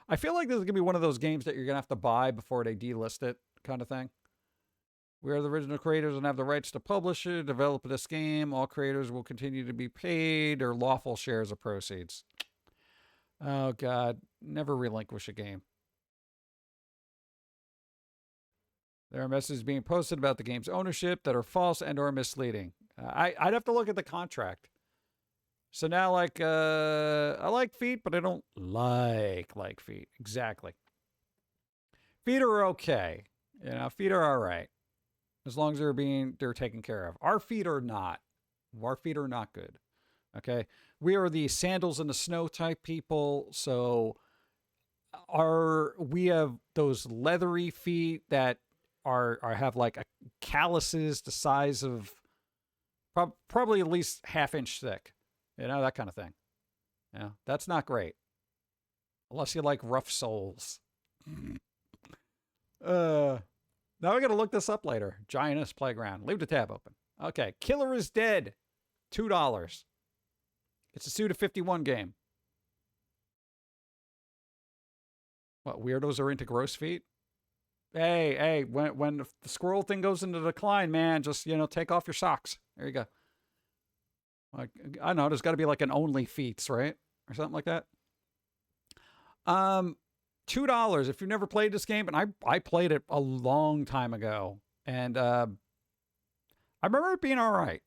I feel like this is going to be one of those games that you're going to have to buy before they delist it, kind of thing. We are the original creators and have the rights to publish it, develop this game. All creators will continue to be paid or lawful shares of proceeds. Oh, God. Never relinquish a game. There are messages being posted about the game's ownership that are false and or misleading. I'd have to look at the contract. So now, like, I like feet, but I don't like feet. Exactly. Feet are okay. You know, feet are all right. As long as they're taken care of. Our feet are not. Our feet are not good. Okay? We are the sandals in the snow type people, so we have those leathery feet that have like calluses the size of probably at least half-inch thick. You know, that kind of thing. Yeah, that's not great. Unless you like rough soles. Now I gotta look this up later. Giantess Playground. Leave the tab open. Okay, Killer is Dead. $2. It's a Suda 51 game. What, weirdos are into gross feet? Hey, when the squirrel thing goes into decline, man, just, take off your socks. There you go. Like, I don't know, there's got to be like an only feats, right? Or something like that. $2. If you've never played this game, and I played it a long time ago, and I remember it being all right.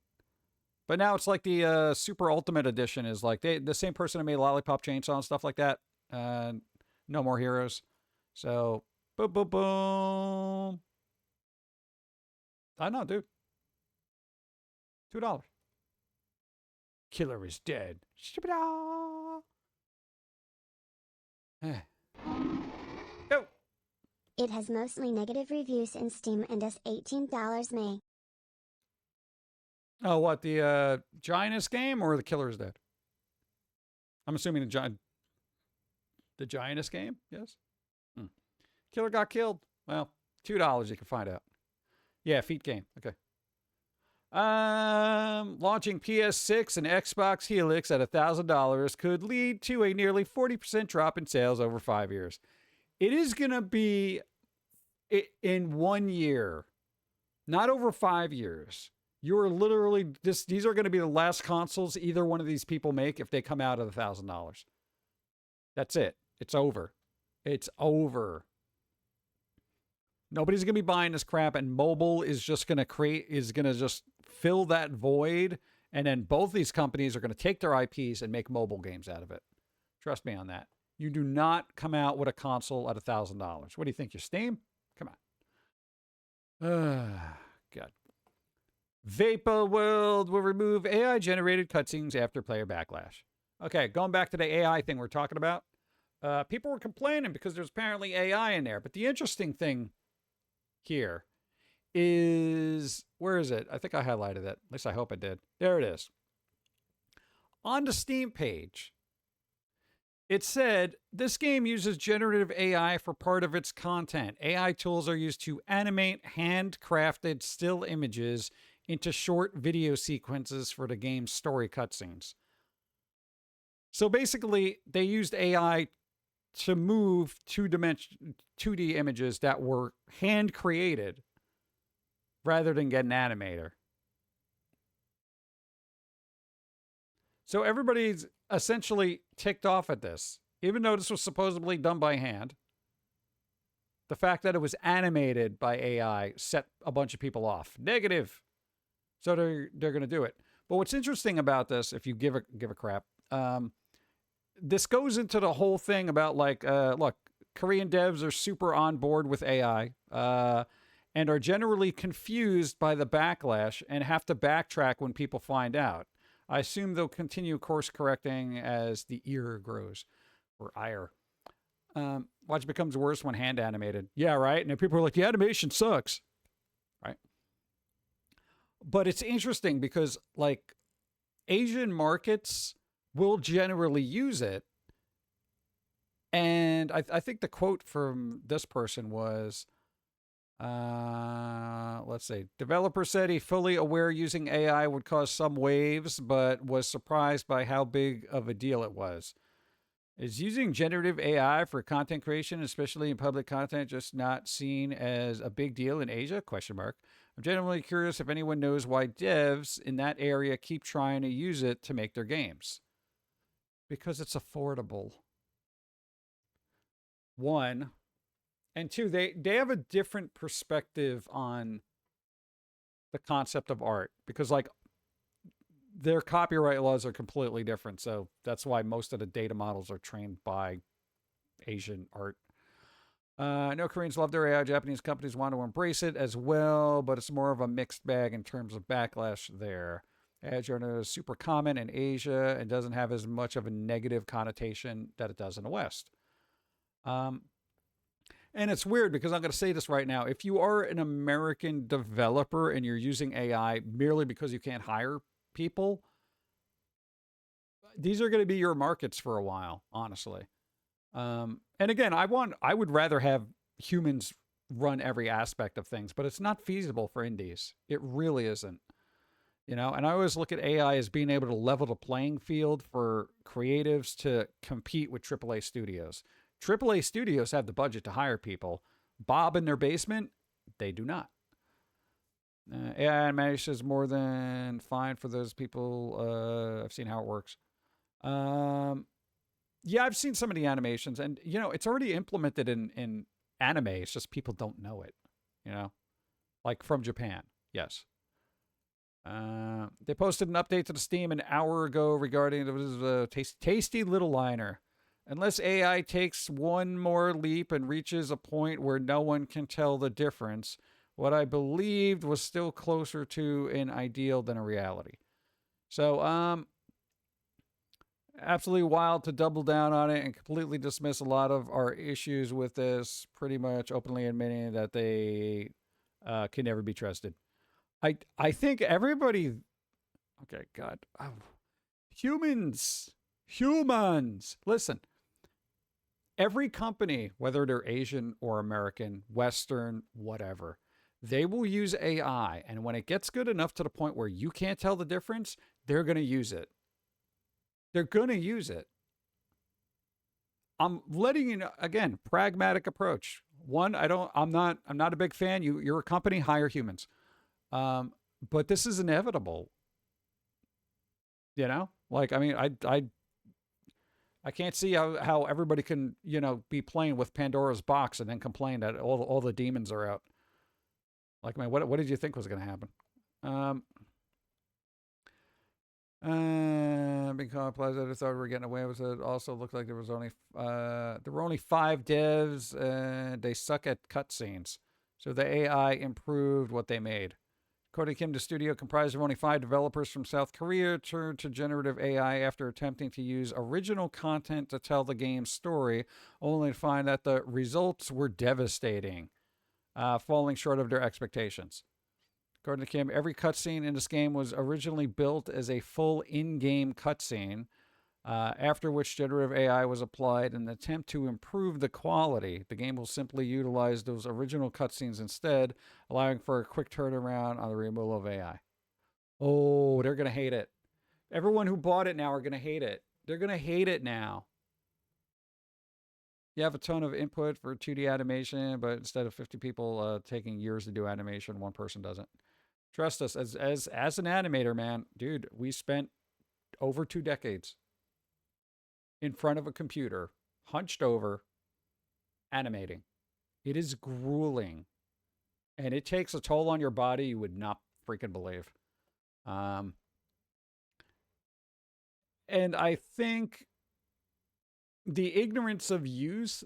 But now it's like the Super Ultimate Edition is like the same person who made Lollipop Chainsaw and stuff like that. No More Heroes. So, boom, boom, boom. I know, dude. $2. Killer is Dead. Go. It has mostly negative reviews in Steam and is $18 May. Oh, what, the Giantess game or the Killer is Dead? I'm assuming the Giantess game, yes? Killer got killed. Well, $2 you can find out. Yeah, feet game. Okay. Launching PS6 and Xbox Helix at $1,000 could lead to a nearly 40% drop in sales over 5 years. It is going to be in 1 year, not over 5 years. You're literally these are going to be the last consoles either one of these people make if they come out of the $1,000. That's it. It's over. It's over. Nobody's going to be buying this crap, and mobile is just going to just fill that void, and then both these companies are going to take their IPs and make mobile games out of it. Trust me on that. You do not come out with a console at $1,000. What do you think? Your Steam? Come on. God. Vapor World will remove AI-generated cutscenes after player backlash. Okay, going back to the AI thing we're talking about. People were complaining because there's apparently AI in there. But the interesting thing here is, where is it? I think I highlighted it. At least I hope I did. There it is. On the Steam page, it said, this game uses generative AI for part of its content. AI tools are used to animate handcrafted still images into short video sequences for the game's story cutscenes. So basically, they used AI to move 2D images that were hand-created rather than get an animator. So everybody's essentially ticked off at this. Even though this was supposedly done by hand, the fact that it was animated by AI set a bunch of people off. Negative. So they're going to do it. But what's interesting about this, if you give a crap, this goes into the whole thing about like, look, Korean devs are super on board with AI and are generally confused by the backlash and have to backtrack when people find out. I assume they'll continue course correcting as the ear grows, or ire. Watch it becomes worse when hand animated. Yeah, right? And then people are like, the animation sucks. Right? But it's interesting because, like, Asian markets will generally use it. And I think the quote from this person was, let's see. Developer said he fully aware using AI would cause some waves, but was surprised by how big of a deal it was. Is using generative AI for content creation, especially in public content, just not seen as a big deal in Asia? Question mark. I'm genuinely curious if anyone knows why devs in that area keep trying to use it to make their games. Because it's affordable. One. And two, they have a different perspective on the concept of art. Because, like, their copyright laws are completely different. So that's why most of the data models are trained by Asian art. I know Koreans love their AI. Japanese companies want to embrace it as well, but it's more of a mixed bag in terms of backlash there. AI is super common in Asia and doesn't have as much of a negative connotation that it does in the West. And it's weird because I'm going to say this right now. If you are an American developer and you're using AI merely because you can't hire people, these are going to be your markets for a while, honestly. And again, I would rather have humans run every aspect of things, but it's not feasible for indies. It really isn't. You know, and I always look at AI as being able to level the playing field for creatives to compete with AAA studios. AAA studios have the budget to hire people. Bob in their basement, they do not. AI animation is more than fine for those people. I've seen how it works. Yeah, I've seen some of the animations, and, you know, it's already implemented in anime. It's just people don't know it, you know, like from Japan. Yes. They posted an update to the Steam an hour ago regarding the tasty little liner. Unless AI takes one more leap and reaches a point where no one can tell the difference, what I believed was still closer to an ideal than a reality. So, absolutely wild to double down on it and completely dismiss a lot of our issues with this, pretty much openly admitting that they can never be trusted. I think everybody, okay, God, humans, listen, every company, whether they're Asian or American, Western, whatever, they will use AI. And when it gets good enough to the point where you can't tell the difference, they're going to use it. They're going to use it. I'm letting you know, again, pragmatic approach. One, I'm not a big fan. You're a company, hire humans. But this is inevitable. You know, like, I mean, I can't see how everybody can, be playing with Pandora's box and then complain that all the demons are out. Like, man, what did you think was going to happen? Because I thought we were getting away with it. Also looked like there were only 5 devs, and they suck at cutscenes. So the AI improved what they made. According to Kim, the studio comprised of only 5 developers from South Korea turned to generative AI after attempting to use original content to tell the game's story, only to find that the results were devastating, falling short of their expectations. According to Kim, every cutscene in this game was originally built as a full in-game cutscene, after which generative AI was applied in an attempt to improve the quality. The game will simply utilize those original cutscenes instead, allowing for a quick turnaround on the removal of AI. Oh, they're going to hate it. Everyone who bought it now are going to hate it. They're going to hate it now. You have a ton of input for 2D animation, but instead of 50 people taking years to do animation, one person does it. Trust us, as an animator, man, dude, we spent over 2 decades in front of a computer, hunched over, animating. It is grueling. And it takes a toll on your body you would not freaking believe. And I think the ignorance of youth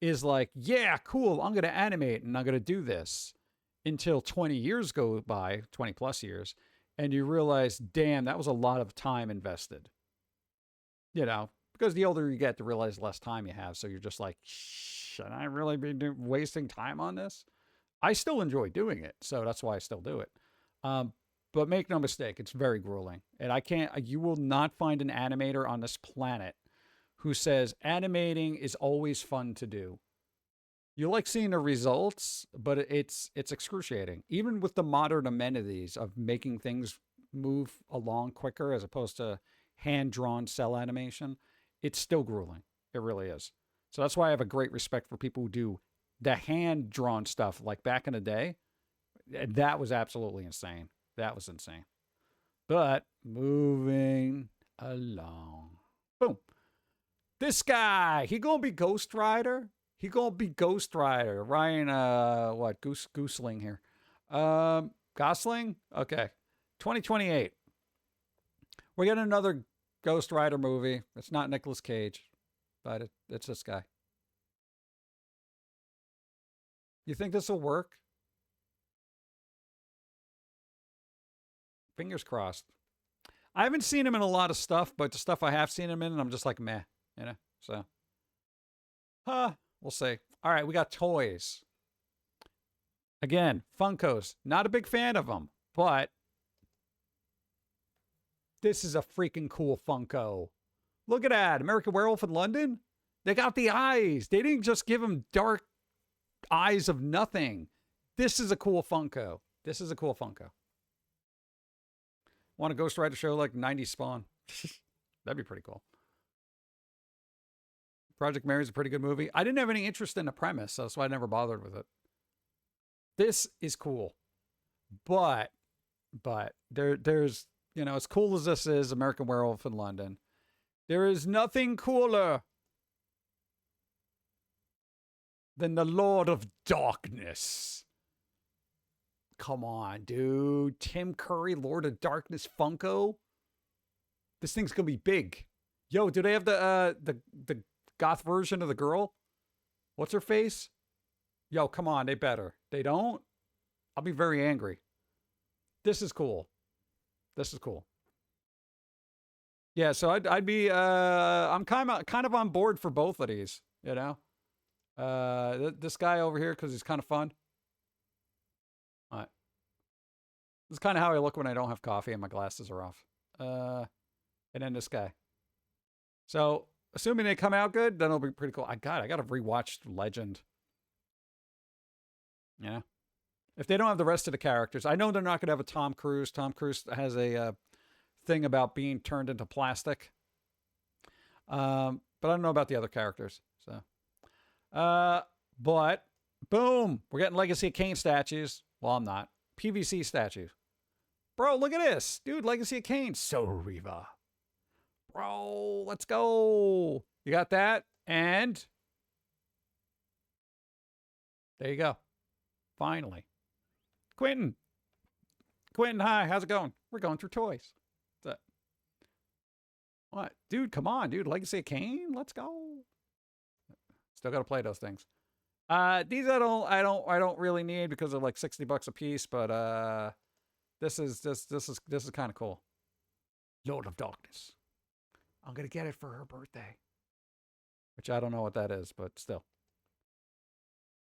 is like, yeah, cool, I'm going to animate and I'm going to do this. Until 20 years go by, 20 plus years, and you realize, damn, that was a lot of time invested. Because the older you get, the realize less time you have. So you're just like, should I really be wasting time on this? I still enjoy doing it, so that's why I still do it. But make no mistake, it's very grueling. And you will not find an animator on this planet who says animating is always fun to do. You like seeing the results, but it's excruciating. Even with the modern amenities of making things move along quicker as opposed to hand-drawn cell animation, it's still grueling. It really is. So that's why I have a great respect for people who do the hand-drawn stuff like back in the day. That was absolutely insane. That was insane. But moving along. Boom. This guy, he gonna be Ghost Rider? He gonna be Ghost Rider. Ryan, Goosling here. Gosling? Okay. 2028. We're getting another Ghost Rider movie. It's not Nicolas Cage, but it's this guy. You think this will work? Fingers crossed. I haven't seen him in a lot of stuff, but the stuff I have seen him in, I'm just like, meh, so. We'll see. All right, we got toys. Again, Funkos. Not a big fan of them, but this is a freaking cool Funko. Look at that. American Werewolf in London? They got the eyes. They didn't just give him dark eyes of nothing. This is a cool Funko. Want a Ghost Rider show like 90s Spawn? That'd be pretty cool. Project Mary is a pretty good movie. I didn't have any interest in the premise, so that's why I never bothered with it. This is cool. But there's, as cool as this is, American Werewolf in London, there is nothing cooler than the Lord of Darkness. Come on, dude. Tim Curry, Lord of Darkness Funko. This thing's gonna be big. Yo, do they have the goth version of the girl? What's her face? Yo, come on, they better. They don't? I'll be very angry. This is cool. Yeah, so I'd be I'm kind of on board for both of these, This guy over here because he's kind of fun. All right. This is kind of how I look when I don't have coffee and my glasses are off. And then this guy. So, assuming they come out good, then it'll be pretty cool. I got to rewatch Legend. Yeah. If they don't have the rest of the characters, I know they're not going to have a Tom Cruise. Tom Cruise has a thing about being turned into plastic. But I don't know about the other characters. So, But, boom, we're getting Legacy of Kain statues. Well, I'm not. PVC statues. Bro, look at this. Dude, Legacy of Kain. So Riva. Bro, let's go. You got that? And there you go. Finally. Quentin. Quentin, hi. How's it going? We're going through toys. What's that? What? Dude, come on, dude. Legacy of Kain? Let's go. Still got to play those things. These I don't really need because they're like $60 a piece, but this is kind of cool. Lord of Darkness. I'm gonna get it for her birthday. Which I don't know what that is, but still.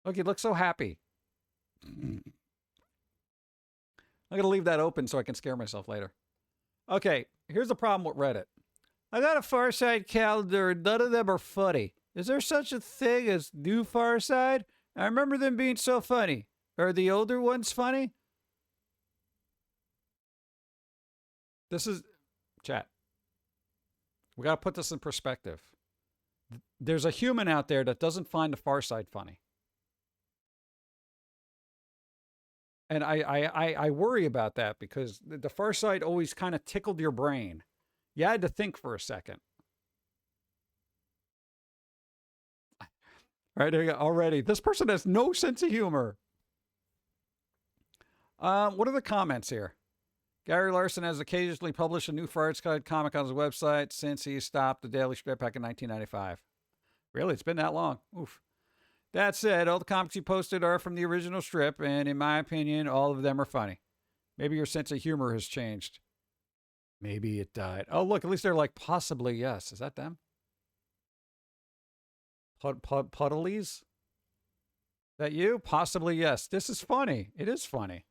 Look, he looks so happy. I'm gonna leave that open so I can scare myself later. Okay, here's the problem with Reddit. I got a Far Side calendar, and none of them are funny. Is there such a thing as new Far Side? I remember them being so funny. Are the older ones funny? This is... Chat. We got to put this in perspective. There's a human out there that doesn't find the Far Side funny. And I worry about that because the Far Side always kind of tickled your brain. You had to think for a second. All right, there you go. Already. This person has no sense of humor. What are the comments here? Gary Larson has occasionally published a new Far Side comic on his website since he stopped the Daily Strip back in 1995. Really? It's been that long? Oof. That said, all the comics he posted are from the original strip, and in my opinion, all of them are funny. Maybe your sense of humor has changed. Maybe it died. Oh, look, at least they're like, possibly yes. Is that them? Puddlies? That you? Possibly yes. This is funny. It is funny.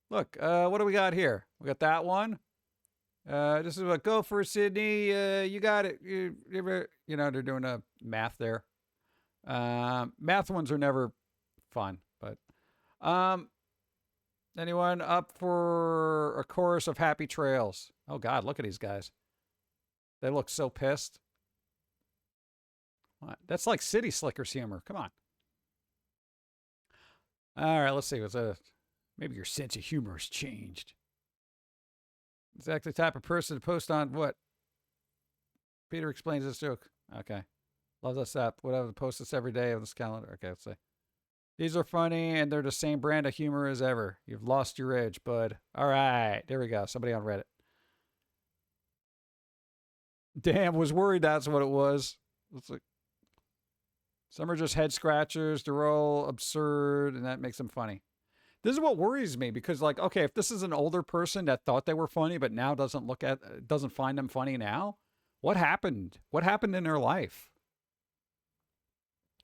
Look, what do we got here? We got that one. This is what, go for Sydney. You got it. You know, they're doing a math there. Math ones are never fun, but anyone up for a chorus of Happy Trails? Oh God, look at these guys. They look so pissed. What? That's like City Slickers humor. Come on. All right, let's see. What's a maybe your sense of humor has changed. Exactly the type of person to post on what? Peter explains this joke. Okay. Love this app. Whatever, post this every day on this calendar. Okay, let's see. These are funny, and they're the same brand of humor as ever. You've lost your edge, bud. All right. There we go. Somebody on Reddit. Damn, was worried that's what it was. Let's look. Some are just head scratchers. They're all absurd, and that makes them funny. This is what worries me because, like, okay, if this is an older person that thought they were funny but now doesn't find them funny now, what happened? What happened in their life?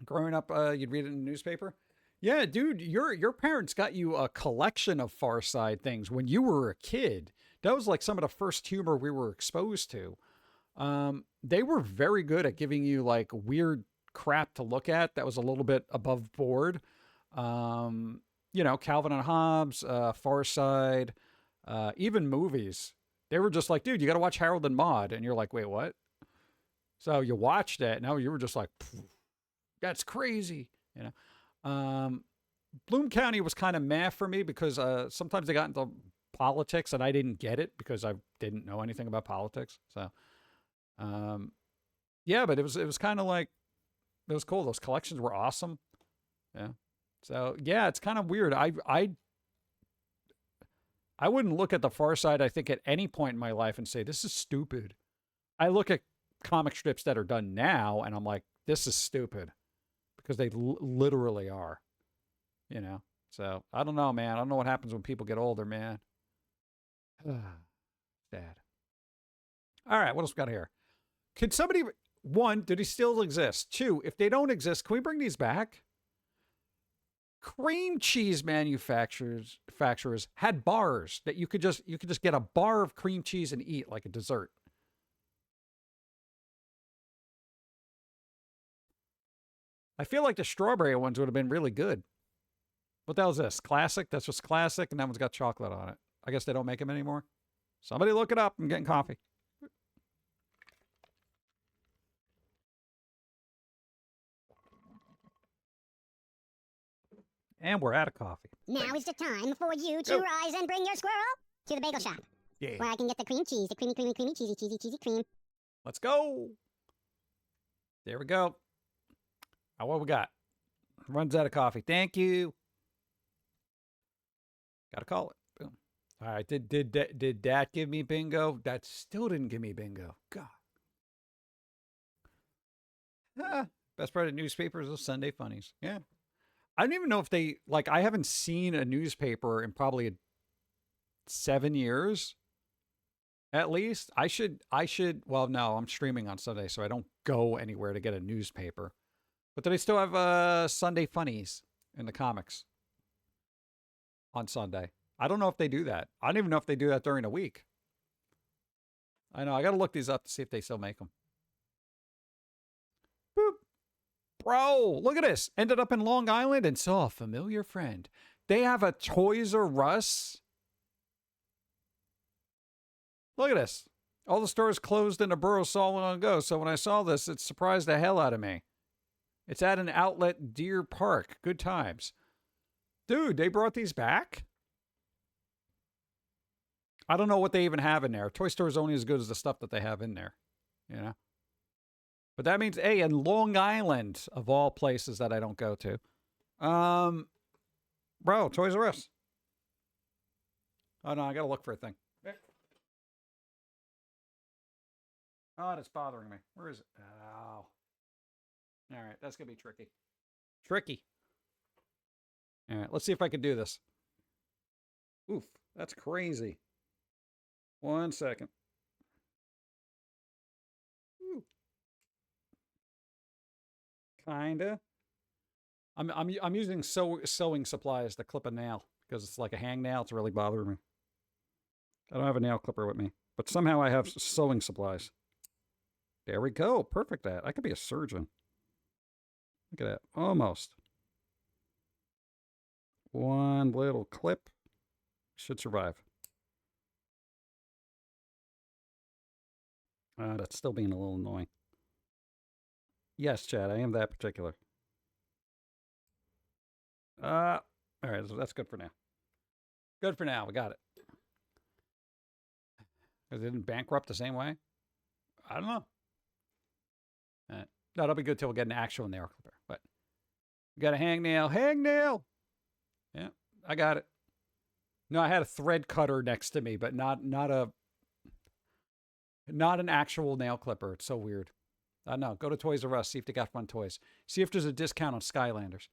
Growing up, you'd read it in the newspaper. Yeah, dude, your parents got you a collection of Far Side things when you were a kid. That was like some of the first humor we were exposed to. They were very good at giving you like weird crap to look at that was a little bit above board. You know, Calvin and Hobbes, Far Side, even movies. They were just like, dude, you got to watch Harold and Maude. And you're like, wait, what? So you watched it. Now you were just like, that's crazy. You know, Bloom County was kind of meh for me because sometimes they got into politics and I didn't get it because I didn't know anything about politics. So, yeah, but it was kind of like, it was cool. Those collections were awesome. Yeah. So yeah, it's kind of weird. I wouldn't look at the Far Side, I think, at any point in my life and say, this is stupid. I look at comic strips that are done now and I'm like, this is stupid. Because they literally are, you know. So I don't know, man. I don't know what happens when people get older, man. Sad. All right, what else we got here? Could somebody, one, do they still exist? Two, if they don't exist, can we bring these back? Cream cheese manufacturers had bars that you could just get a bar of cream cheese and eat like a dessert. I feel like the strawberry ones would have been really good. What the hell is this? Classic? That's just classic, and that one's got chocolate on it. I guess they don't make them anymore. Somebody look it up. I'm getting coffee. And we're out of coffee. Now is the time for you to rise and bring your squirrel to the bagel shop, Yeah. where I can get the cream cheese, the creamy, creamy, creamy, cheesy, cheesy, cheesy cream. Let's go. There we go. What we got? Runs out of coffee. Thank you. Gotta call it. Boom. All right. Did that give me bingo? That still didn't give me bingo. God. Best part of newspapers is Sunday funnies. Yeah. I don't even know if they like. I haven't seen a newspaper in probably 7 years. At least I should. Well, no, I'm streaming on Sunday, so I don't go anywhere to get a newspaper. But do they still have Sunday funnies in the comics on Sunday? I don't know if they do that. I don't even know if they do that during the week. I know. I got to look these up to see if they still make them. Boop. Bro, look at this. Ended up in Long Island and saw a familiar friend. They have a Toys R Us. Look at this. All the stores closed in the borough so long ago, so when I saw this, it surprised the hell out of me. It's at an outlet Deer Park. Good times. Dude, they brought these back? I don't know what they even have in there. Toy Store is only as good as the stuff that they have in there, you know? But that means, hey, in Long Island, of all places that I don't go to. Bro, Toys R Us. Oh, no, I got to look for a thing. Oh, that's bothering me. Where is it? Oh. All right, that's going to be tricky. Tricky. All right, let's see if I can do this. Oof, that's crazy. 1 second. Ooh. Kinda. I'm using sewing supplies to clip a nail because it's like a hangnail. It's really bothering me. I don't have a nail clipper with me, but somehow I have sewing supplies. There we go. Perfect. I could be a surgeon. Look at that. Almost. One little clip. Should survive. That's still being a little annoying. Yes, Chad, I am that particular. All right, so that's good for now. Good for now. We got it. Because it didn't bankrupt the same way? I don't know. No, that'll be good till we get an actual nail clipper. But we got a hangnail. Hangnail! Yeah, I got it. No, I had a thread cutter next to me, but not an actual nail clipper. It's so weird. I don't know. Go to Toys R Us. See if they got fun toys. See if there's a discount on Skylanders.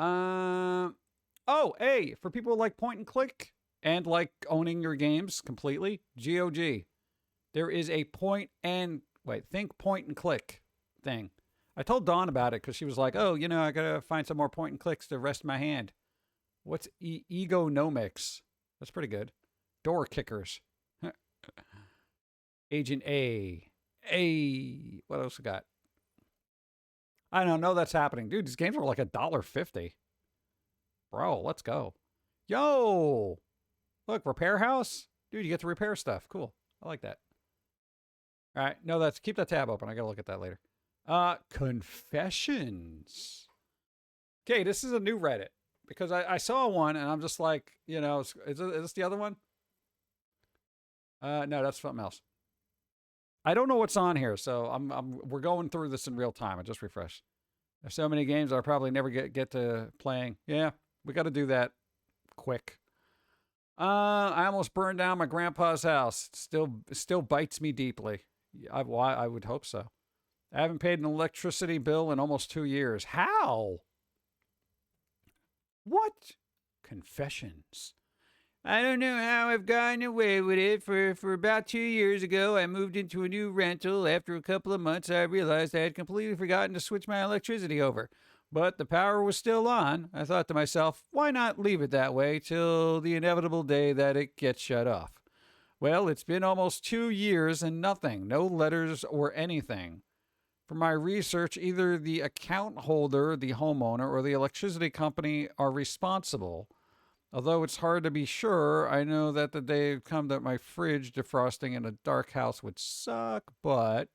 Oh, hey, for people who like point and click and like owning your games completely, GOG. There is a think point and click thing. I told Dawn about it because she was like, oh, I got to find some more point and clicks to rest my hand. What's Egonomics? That's pretty good. Door kickers. Agent A. What else we got? I don't know that's happening. Dude, these games are like $1.50. Bro, let's go. Yo! Look, repair house? Dude, you get to repair stuff. Cool. I like that. All right. No, keep that tab open. I got to look at that later. Confessions. Okay, this is a new Reddit. Because I saw one and I'm just like, is this the other one? No, that's something else. I don't know what's on here, so we're going through this in real time. I just refreshed. There's so many games I'll probably never get to playing. Yeah, we got to do that quick. I almost burned down my grandpa's house. Still bites me deeply. I would hope so. I haven't paid an electricity bill in almost 2 years. How? What? Confessions. I don't know how I've gotten away with it. For about 2 years ago, I moved into a new rental. After a couple of months, I realized I had completely forgotten to switch my electricity over. But the power was still on. I thought to myself, why not leave it that way till the inevitable day that it gets shut off? Well, it's been almost 2 years and nothing. No letters or anything. For my research, either the account holder, the homeowner, or the electricity company are responsible. Although it's hard to be sure, I know that the day had come that my fridge defrosting in a dark house would suck, but...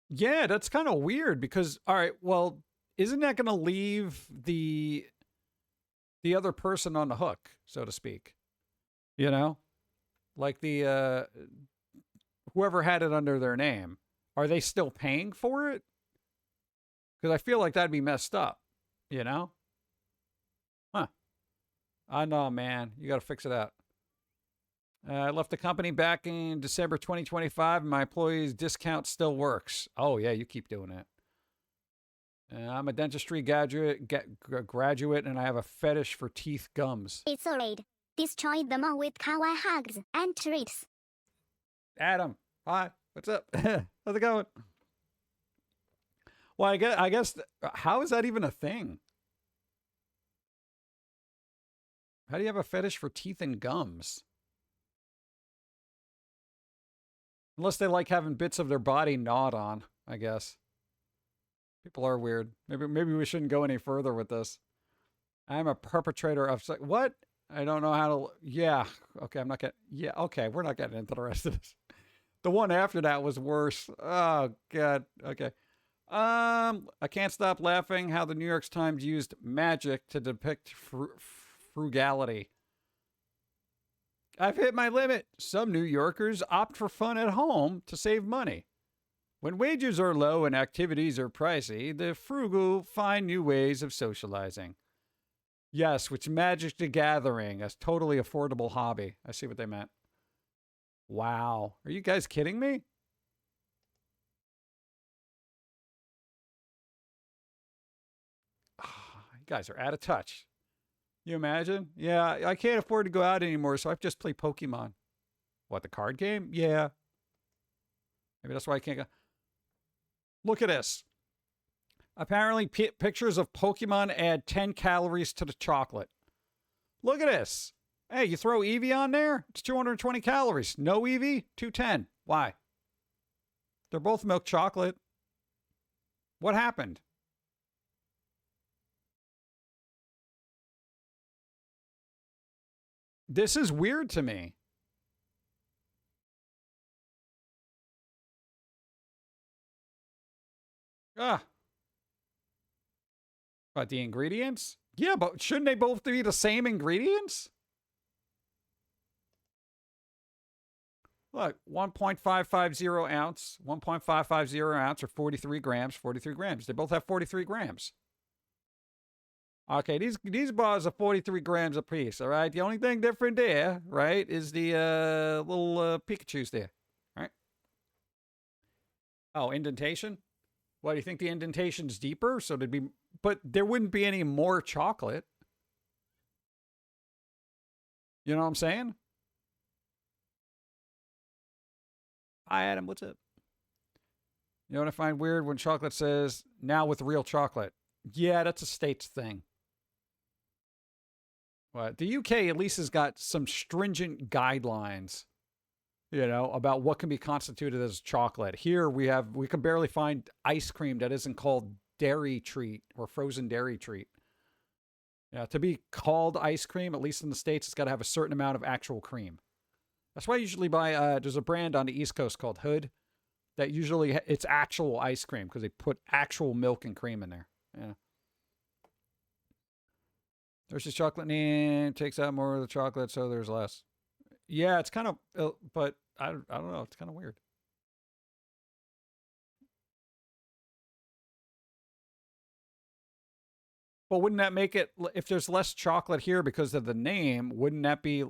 Yeah, that's kind of weird because, all right, well, isn't that going to leave the other person on the hook, so to speak? You know, like the whoever had it under their name, are they still paying for it? Because I feel like that'd be messed up. You know? Huh? I know, man. You got to fix it out. I left the company back in December 2025, and my employees' discount still works. Oh, yeah, you keep doing it. I'm a dentistry graduate, and I have a fetish for teeth gums. It's alright. Destroy them all with kawaii hugs and treats. Adam, hi, what's up? How's it going? Well, I guess, how is that even a thing? How do you have a fetish for teeth and gums? Unless they like having bits of their body gnawed on, I guess. People are weird. Maybe we shouldn't go any further with this. I'm a perpetrator of what? I don't know how to. Yeah. Okay. I'm not getting. Yeah. Okay. We're not getting into the rest of this. The one after that was worse. Oh God. Okay. I can't stop laughing how the New York Times used magic to depict frugality. I've hit my limit. Some New Yorkers opt for fun at home to save money. When wages are low and activities are pricey, the frugal find new ways of socializing. Yes, which Magic the Gathering, a totally affordable hobby. I see what they meant. Wow. Are you guys kidding me? You guys are out of touch. You imagine? Yeah, I can't afford to go out anymore, so I just play Pokemon. What, the card game? Yeah. Maybe that's why I can't go. Look at this. Apparently, pictures of Pokemon add 10 calories to the chocolate. Look at this. Hey, you throw Eevee on there, it's 220 calories. No Eevee, 210. Why? They're both milk chocolate. What happened? This is weird to me. Ah. But the ingredients? Yeah, but shouldn't they both be the same ingredients? Look, 1.550 ounce, 1.550 ounce or 43 grams, 43 grams. They both have 43 grams. Okay, these bars are 43 grams a piece, all right? The only thing different there, right, is the little Pikachus there, right? Oh, indentation? What, do you think the indentation's deeper? So there'd be, but there wouldn't be any more chocolate. You know what I'm saying? Hi, Adam, what's up? You know what I find weird? When chocolate says, now with real chocolate. Yeah, that's a states thing. What? The UK at least has got some stringent guidelines, you know, about what can be constituted as chocolate. Here we can barely find ice cream that isn't called dairy treat or frozen dairy treat. Yeah, to be called ice cream, at least in the States, it's got to have a certain amount of actual cream. That's why I usually buy, there's a brand on the East Coast called Hood that usually, it's actual ice cream because they put actual milk and cream in there. Yeah. There's just chocolate in, takes out more of the chocolate, so there's less. Yeah, it's kind of, but I don't know. It's kind of weird. But wouldn't that make it, if there's less chocolate here because of the name, wouldn't that be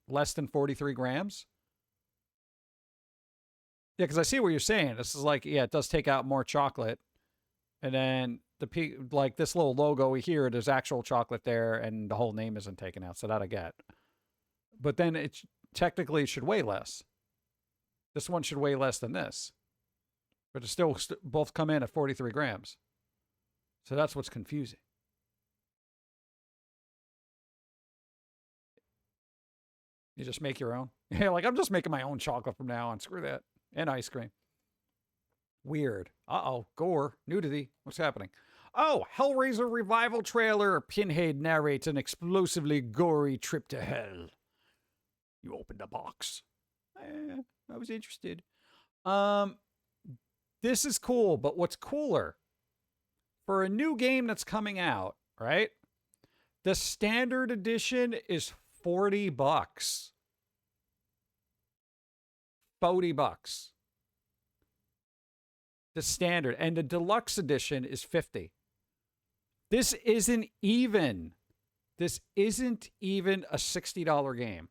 less than 43 grams? Yeah, because I see what you're saying. This is like, yeah, it does take out more chocolate. And then like this little logo here, there's actual chocolate there, and the whole name isn't taken out. So that I get. But then it technically should weigh less. This one should weigh less than this. But it still both come in at 43 grams. So that's what's confusing. You just make your own. Yeah, like I'm just making my own chocolate from now on. Screw that. And ice cream. Weird. Uh-oh. Gore. Nudity. What's happening? Oh, Hellraiser revival trailer. Pinhead narrates an explosively gory trip to hell. You opened the box. I was interested. this is cool, but what's cooler, for a new game that's coming out, right? The standard edition is $40. $40. The standard. And the deluxe edition is $50. This isn't even a $60 game.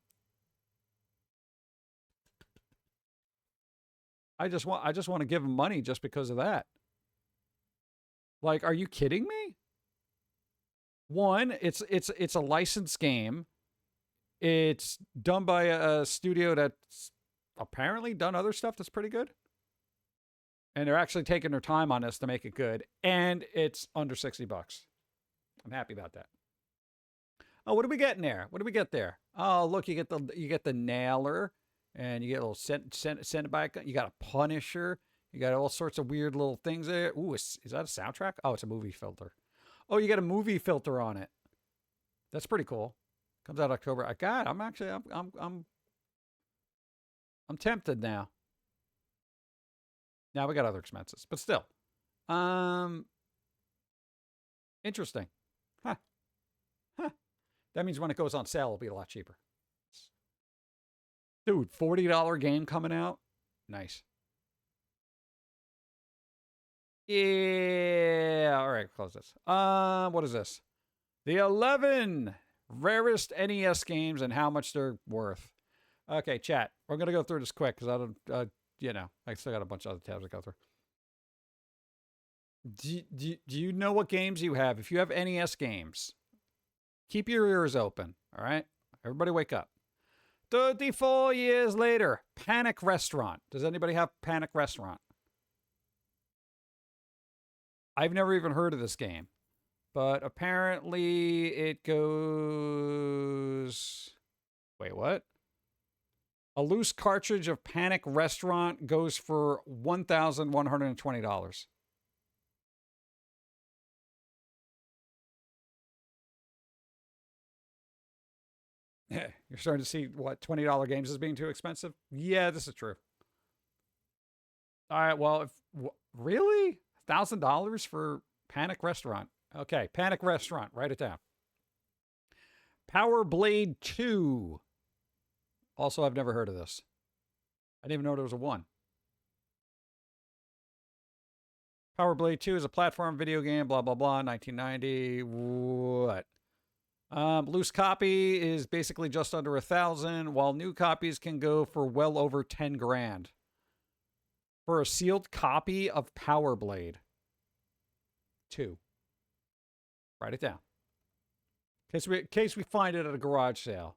I just want to give them money just because of that. Like, are you kidding me? One, it's a licensed game. It's done by a studio that's apparently done other stuff that's pretty good. And they're actually taking their time on this to make it good. And it's under $60. I'm happy about that. Oh, what do we get in there? What do we get there? Oh, look, you get the nailer, and you get a little send back. You got a Punisher. You got all sorts of weird little things there. Ooh, is that a soundtrack? Oh, it's a movie filter. Oh, you got a movie filter on it. That's pretty cool. Comes out October. I'm tempted now. Now we got other expenses, but still. Interesting. Huh. That means when it goes on sale, it'll be a lot cheaper. Dude, $40 game coming out? Nice. Yeah. All right, close this. What is this? The 11 rarest NES games and how much they're worth. Okay, chat. We're going to go through this quick because I don't, I still got a bunch of other tabs to go through. Do you know what games you have? If you have NES games, keep your ears open, all right? Everybody wake up. 34 years later, Panic Restaurant. Does anybody have Panic Restaurant? I've never even heard of this game, but apparently it goes... Wait, what? A loose cartridge of Panic Restaurant goes for $1,120. Yeah, you're starting to see what $20 games is being too expensive. Yeah, this is true. All right, well, really $1,000 for Panic Restaurant? Okay, Panic Restaurant. Write it down. Power Blade 2. Also, I've never heard of this. I didn't even know there was a 1. Power Blade 2 is a platform video game, blah, blah, blah, 1990. What? Loose copy is basically just under $1,000, while new copies can go for well over 10 grand. For a sealed copy of Power Blade 2. Write it down. In case we find it at a garage sale.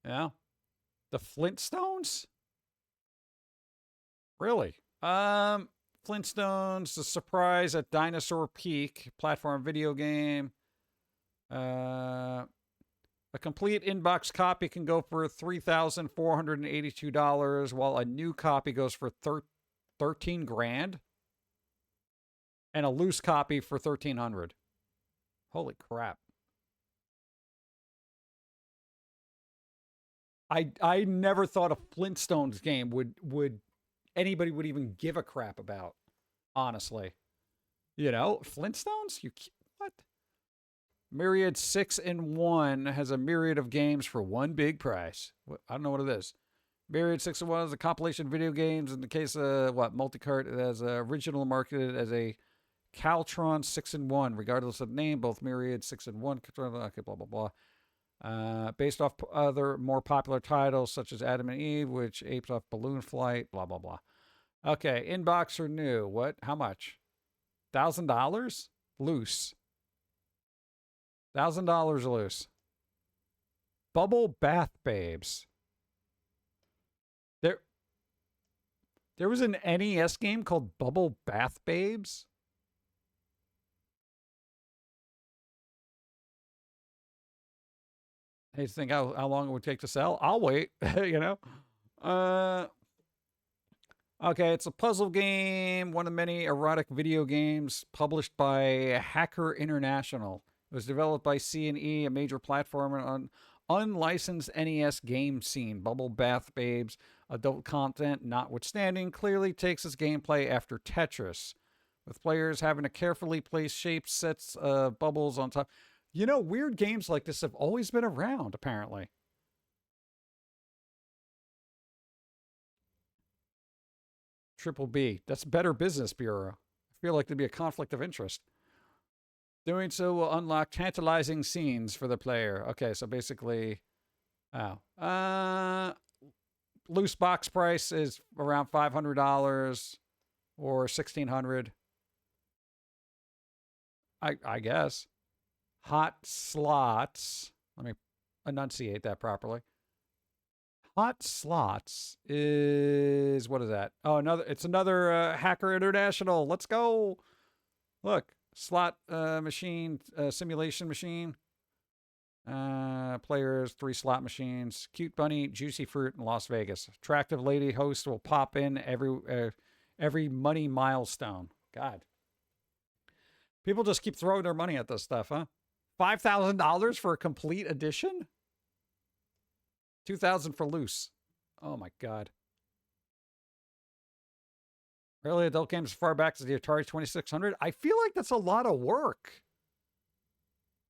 Yeah? The Flintstones? Really? Flintstones, The Surprise at Dinosaur Peak, platform video game. A complete in-box copy can go for $3,482, while a new copy goes for 13 grand. And a loose copy for $1,300. Holy crap. I never thought a Flintstones game would anybody would even give a crap about, honestly. You know, Flintstones? What? Myriad 6-in-1 has a myriad of games for one big price. I don't know what it is. Myriad 6-in-1 is a compilation of video games. In the case of, Multicart, it has original marketed as a Caltron 6-in-1. Regardless of name, both Myriad 6-in-1, okay, blah, blah, blah. Based off other more popular titles such as Adam and Eve, which apes off Balloon Flight, blah, blah, blah. Okay, inbox or new? What? How much? $1,000? Loose. $1,000 loose. Bubble Bath Babes. There was an NES game called Bubble Bath Babes? I hate to think how long it would take to sell. I'll wait, you know. Okay, it's a puzzle game, one of many erotic video games published by Hacker International. It was developed by C&E, a major platformer on unlicensed NES game scene. Bubble Bath Babes Adult content notwithstanding, clearly takes its gameplay after Tetris, with players having to carefully place shapes, sets, bubbles on top. You know, weird games like this have always been around, apparently. Triple B. That's Better Business Bureau. I feel like there'd be a conflict of interest. Doing so will unlock tantalizing scenes for the player. Okay, so basically, loose box price is around $500 or $1,600. I guess. Hot slots. Let me enunciate that properly. Hot slots is, what is that? Oh, it's another Hacker International. Let's go. Look, slot machine, simulation machine. Players, 3 slot machines. Cute bunny, juicy fruit in Las Vegas. Attractive lady host will pop in every money milestone. God. People just keep throwing their money at this stuff, huh? $5,000 for a complete edition? $2,000 for loose. Oh my God. Early adult games as far back as the Atari 2600. I feel like that's a lot of work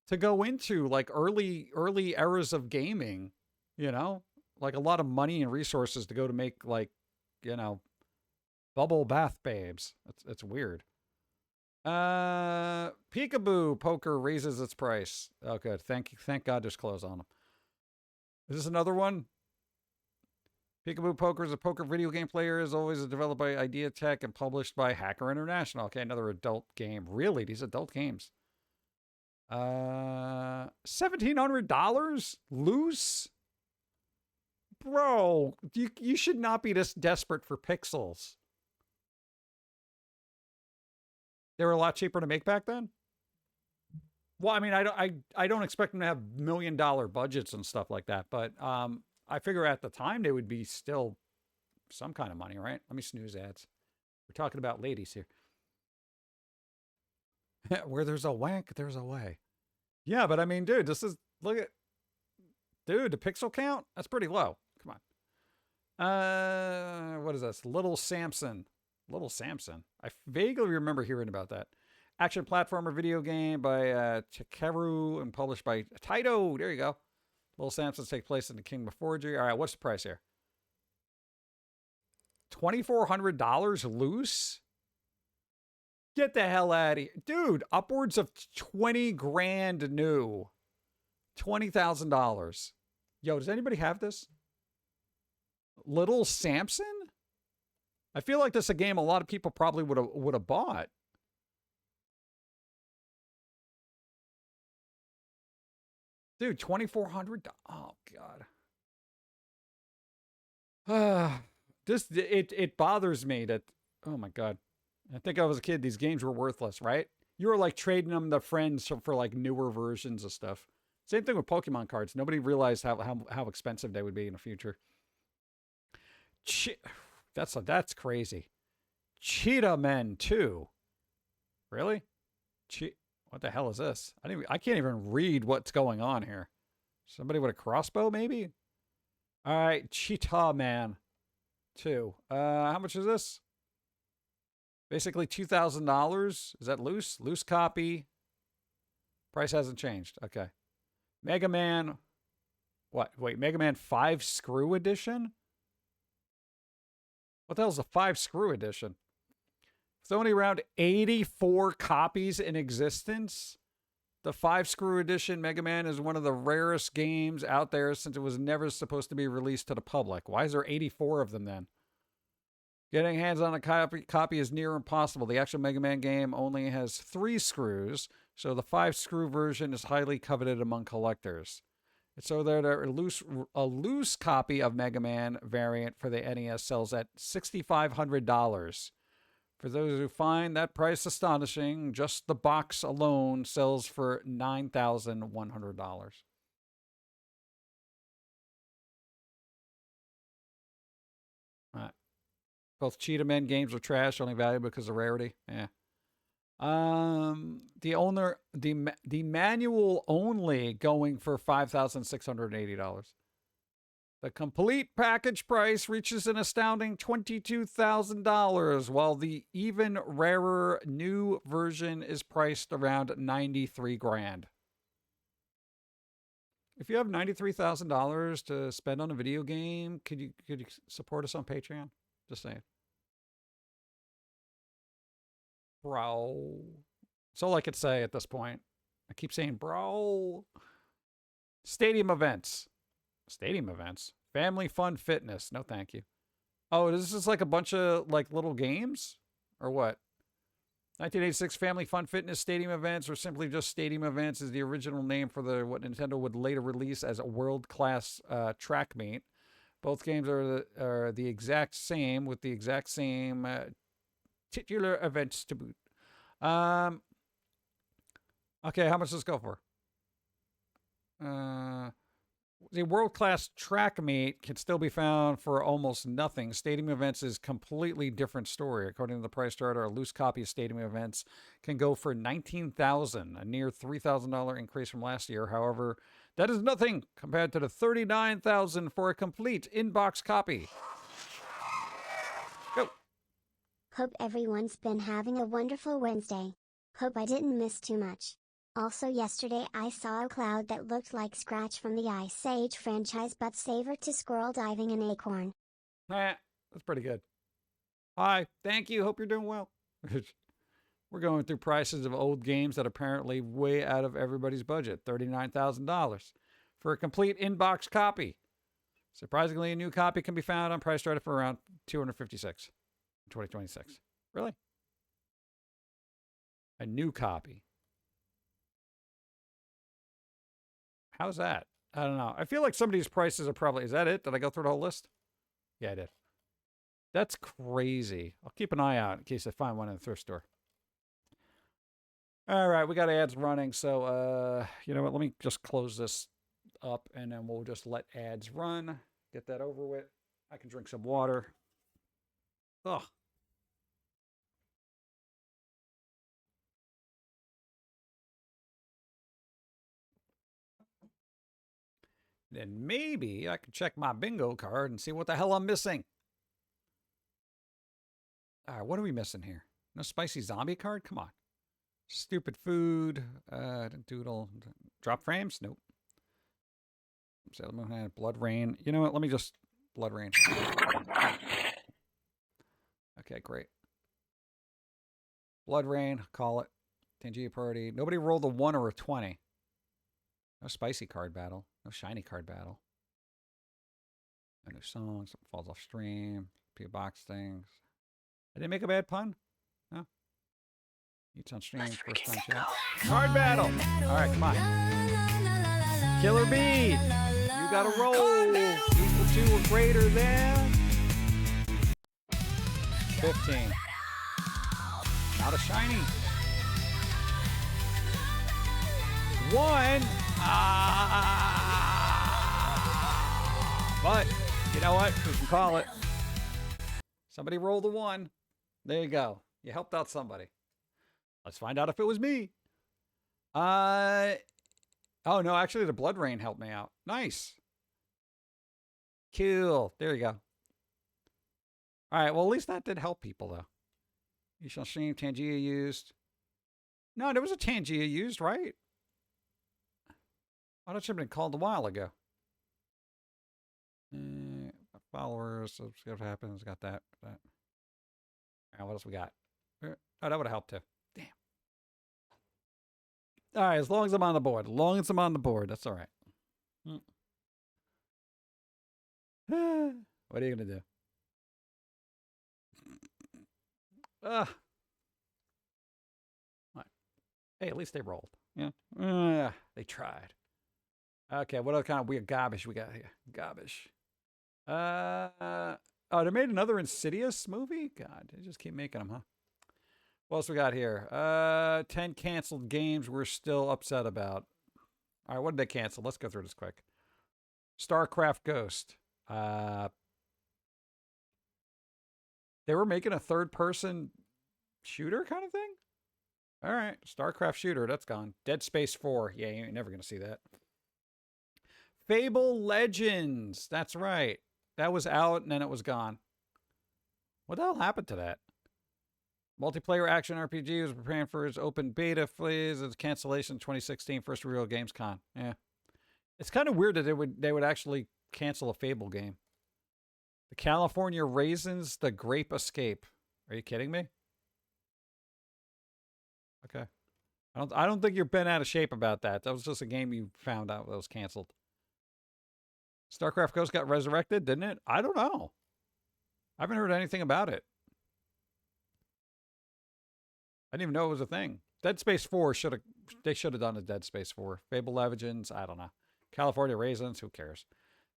to go into, like early eras of gaming, you know, like a lot of money and resources to go to make, like, you know, bubble bath babes. It's weird. Peekaboo poker raises its price. Oh, good. Thank God there's clothes on them. Is this another one? Peekaboo Poker is a poker video game player. Is always developed by Idea Tech and published by Hacker International. Okay, another adult game. Really, these adult games. $1,700 loose, bro. You should not be this desperate for pixels. They were a lot cheaper to make back then. Well, I mean, I don't expect them to have $1 million budgets and stuff like that, but I figure at the time they would be still some kind of money, right? Let me snooze ads. We're talking about ladies here. Where there's a wank, there's a way. Yeah, but I mean, dude, look at, dude, the pixel count, that's pretty low. Come on. What is this? Little Samson. I vaguely remember hearing about that. Action platformer video game by Takeru and published by Taito. There you go. Little Samsons take place in the Kingdom of Forgery. All right, what's the price here? $2,400 loose? Get the hell out of here. Dude, upwards of 20 grand new. $20,000. Yo, does anybody have this? Little Samson? I feel like this is a game a lot of people probably would have bought. Dude, $2,400. Oh God. It bothers me that, oh my God. I think I was a kid. These games were worthless, right? You were like trading them to friends for like newer versions of stuff. Same thing with Pokemon cards. Nobody realized how expensive they would be in the future. That's crazy. Cheetah Men 2. Really? What the hell is this? I can't even read what's going on here. Somebody with a crossbow, maybe? All right, Cheetah Man 2. How much is this? Basically $2,000. Is that loose? Loose copy. Price hasn't changed. Okay. Mega Man. What? Wait, Mega Man 5 Screw Edition? What the hell's a 5 Screw Edition? It's only around 84 copies in existence. The 5 Screw Edition Mega Man is one of the rarest games out there since it was never supposed to be released to the public. Why is there 84 of them then? Getting hands on a copy is near impossible. The actual Mega Man game only has 3 screws, so the 5 screw version is highly coveted among collectors. So a loose copy of Mega Man variant for the NES sells at $6,500. For those who find that price astonishing, just the box alone sells for $9,100. All right. Both Cheetah Men games are trash, only valuable because of rarity. Yeah. The manual only going for $5,680. The complete package price reaches an astounding $22,000, while the even rarer new version is priced around 93 grand. If you have $93,000 to spend on a video game, could you support us on Patreon? Just saying. Bro. That's all I could say at this point. I keep saying bro. Stadium events. Stadium events? Family fun fitness. No, thank you. Oh, this is like a bunch of like little games? Or what? 1986 Family Fun Fitness Stadium Events, or simply just Stadium Events, is the original name for what Nintendo would later release as a world-class track meet. Both games are the exact same, with the exact same titular events to boot. Okay, how much does this go for? The world-class track meet can still be found for almost nothing. Stadium Events is completely different story. According to the price charter, a loose copy of Stadium Events can go for $19,000, a near $3,000 increase from last year. However, that is nothing compared to the $39,000 for a complete in-box copy. Go. Hope everyone's been having a wonderful Wednesday. Hope I didn't miss too much. Also yesterday I saw a cloud that looked like Scratch from the Ice Age franchise, but savor to squirrel diving an acorn. That's pretty good. Hi, thank you. Hope you're doing well. We're going through prices of old games that are apparently way out of everybody's budget. $39,000 for a complete in-box copy. Surprisingly, a new copy can be found on price started for around $256 in 2026. Really? A new copy. How's that? I don't know. I feel like some of these prices are probably... Is that it? Did I go through the whole list? Yeah, I did. That's crazy. I'll keep an eye out in case I find one in the thrift store. All right, we got ads running. So, you know what? Let me just close this up, and then we'll just let ads run. Get that over with. I can drink some water. Ugh. Then maybe I can check my bingo card and see what the hell I'm missing. All right, what are we missing here? No spicy zombie card? Come on. Stupid food. Doodle. Drop frames? Nope. Sailor Moon had Blood Rain. You know what? Let me just... Blood Rain. Okay, great. Blood Rain. Call it. Tangia Party. Nobody rolled a 1 or a 20. No spicy card battle. No shiny card battle. No new songs. Something falls off stream. P box things. I didn't make a bad pun? No? Eats on stream. First time chat. Card battle! Alright, come on. Killer Bee! You gotta roll! Equal to or greater than 15. Not a shiny. 1. But you know what? We can call it. Somebody rolled a 1. There you go. You helped out somebody. Let's find out if it was me. Oh no, actually the Blood Rain helped me out. Nice. Cool. There you go. All right. Well, at least that did help people though. You shall stream Tangia used. No, there was a Tangia used, right? Oh, that should have been called a while ago. Followers, so see what happens. Got that. All right, what else we got? Oh, that would have helped too. Damn. All right, as long as I'm on the board. As long as I'm on the board, that's all right. What are you going to do? What? Hey, at least they rolled. Yeah. They tried. Okay, what other kind of weird garbage we got here? Garbage. Oh, they made another Insidious movie? God, they just keep making them, huh? What else we got here? 10 canceled games we're still upset about. All right, what did they cancel? Let's go through this quick. StarCraft Ghost. They were making a third-person shooter kind of thing? All right, StarCraft shooter, that's gone. Dead Space 4. Yeah, you ain't never going to see that. Fable Legends. That's right. That was out and then it was gone. What the hell happened to that? Multiplayer action RPG was preparing for its open beta phase. Its cancellation in 2016, first real Gamescom. Yeah. It's kind of weird that they would actually cancel a Fable game. The California Raisins, The Grape Escape. Are you kidding me? Okay. I don't think you're bent out of shape about that. That was just a game you found out that was canceled. StarCraft Ghost got resurrected, didn't it? I don't know. I haven't heard anything about it. I didn't even know it was a thing. Dead Space 4 should have done a Dead Space 4. Fable Legends, I don't know. California Raisins, who cares?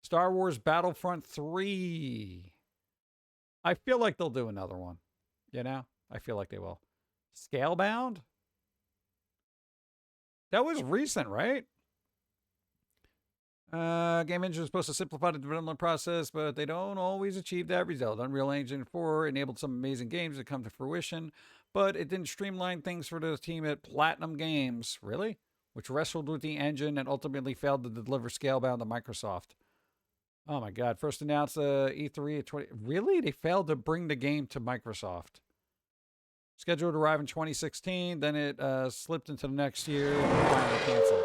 Star Wars Battlefront 3. I feel like they'll do another one. You know? I feel like they will. Scalebound? That was recent, right? Game Engine is supposed to simplify the development process, but they don't always achieve that result. Unreal Engine 4 enabled some amazing games to come to fruition, but it didn't streamline things for the team at Platinum Games. Really? Which wrestled with the engine and ultimately failed to deliver Scalebound to Microsoft. Oh my God. First announced E3 at 20... Really? They failed to bring the game to Microsoft. Scheduled to arrive in 2016, then it slipped into the next year and finally canceled.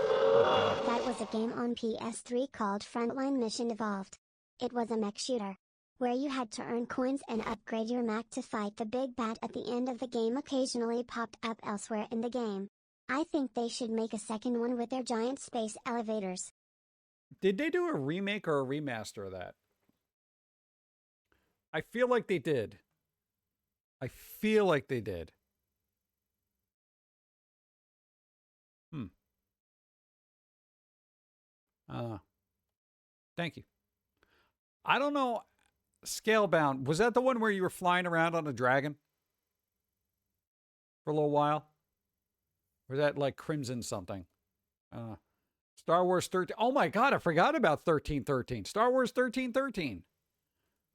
That was a game on PS3 called Frontline Mission Evolved. It was a mech shooter, where you had to earn coins and upgrade your mech to fight the big bad at the end of the game. Occasionally popped up elsewhere in the game. I think they should make a second one with their giant space elevators. Did they do a remake or a remaster of that? I feel like they did. I feel like they did. Thank you. I don't know. Scalebound. Was that the one where you were flying around on a dragon? For a little while? Or was that like Crimson something? Star Wars 13. Oh my God, I forgot about 1313. Star Wars 1313.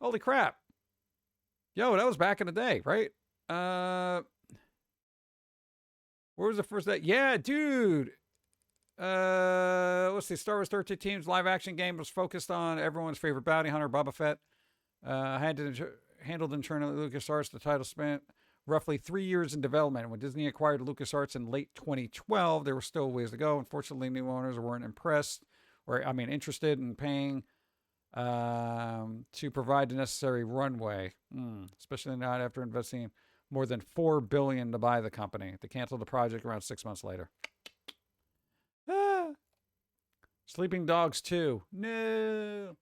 Holy crap. Yo, that was back in the day, right? Where was the first day? Yeah, dude. Let's see. Star Wars 13 Teams live action game was focused on everyone's favorite bounty hunter, Boba Fett. Handled internally at LucasArts. The title spent roughly 3 years in development. When Disney acquired LucasArts in late 2012, there were still ways to go. Unfortunately, new owners weren't interested in paying to provide the necessary runway, especially not after investing more than $4 billion to buy the company. They canceled the project around 6 months later. Sleeping Dogs 2. No.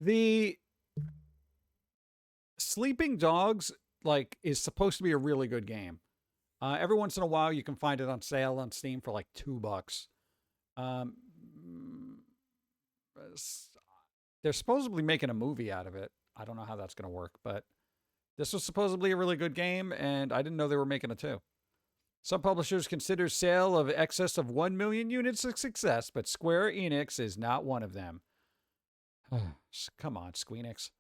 The Sleeping Dogs is supposed to be a really good game. Every once in a while you can find it on sale on Steam for like $2. They're supposedly making a movie out of it. I don't know how that's going to work, but this was supposedly a really good game, and I didn't know they were making it too. Some publishers consider sale of excess of 1 million units a success, but Square Enix is not one of them. Come on, Squeenix.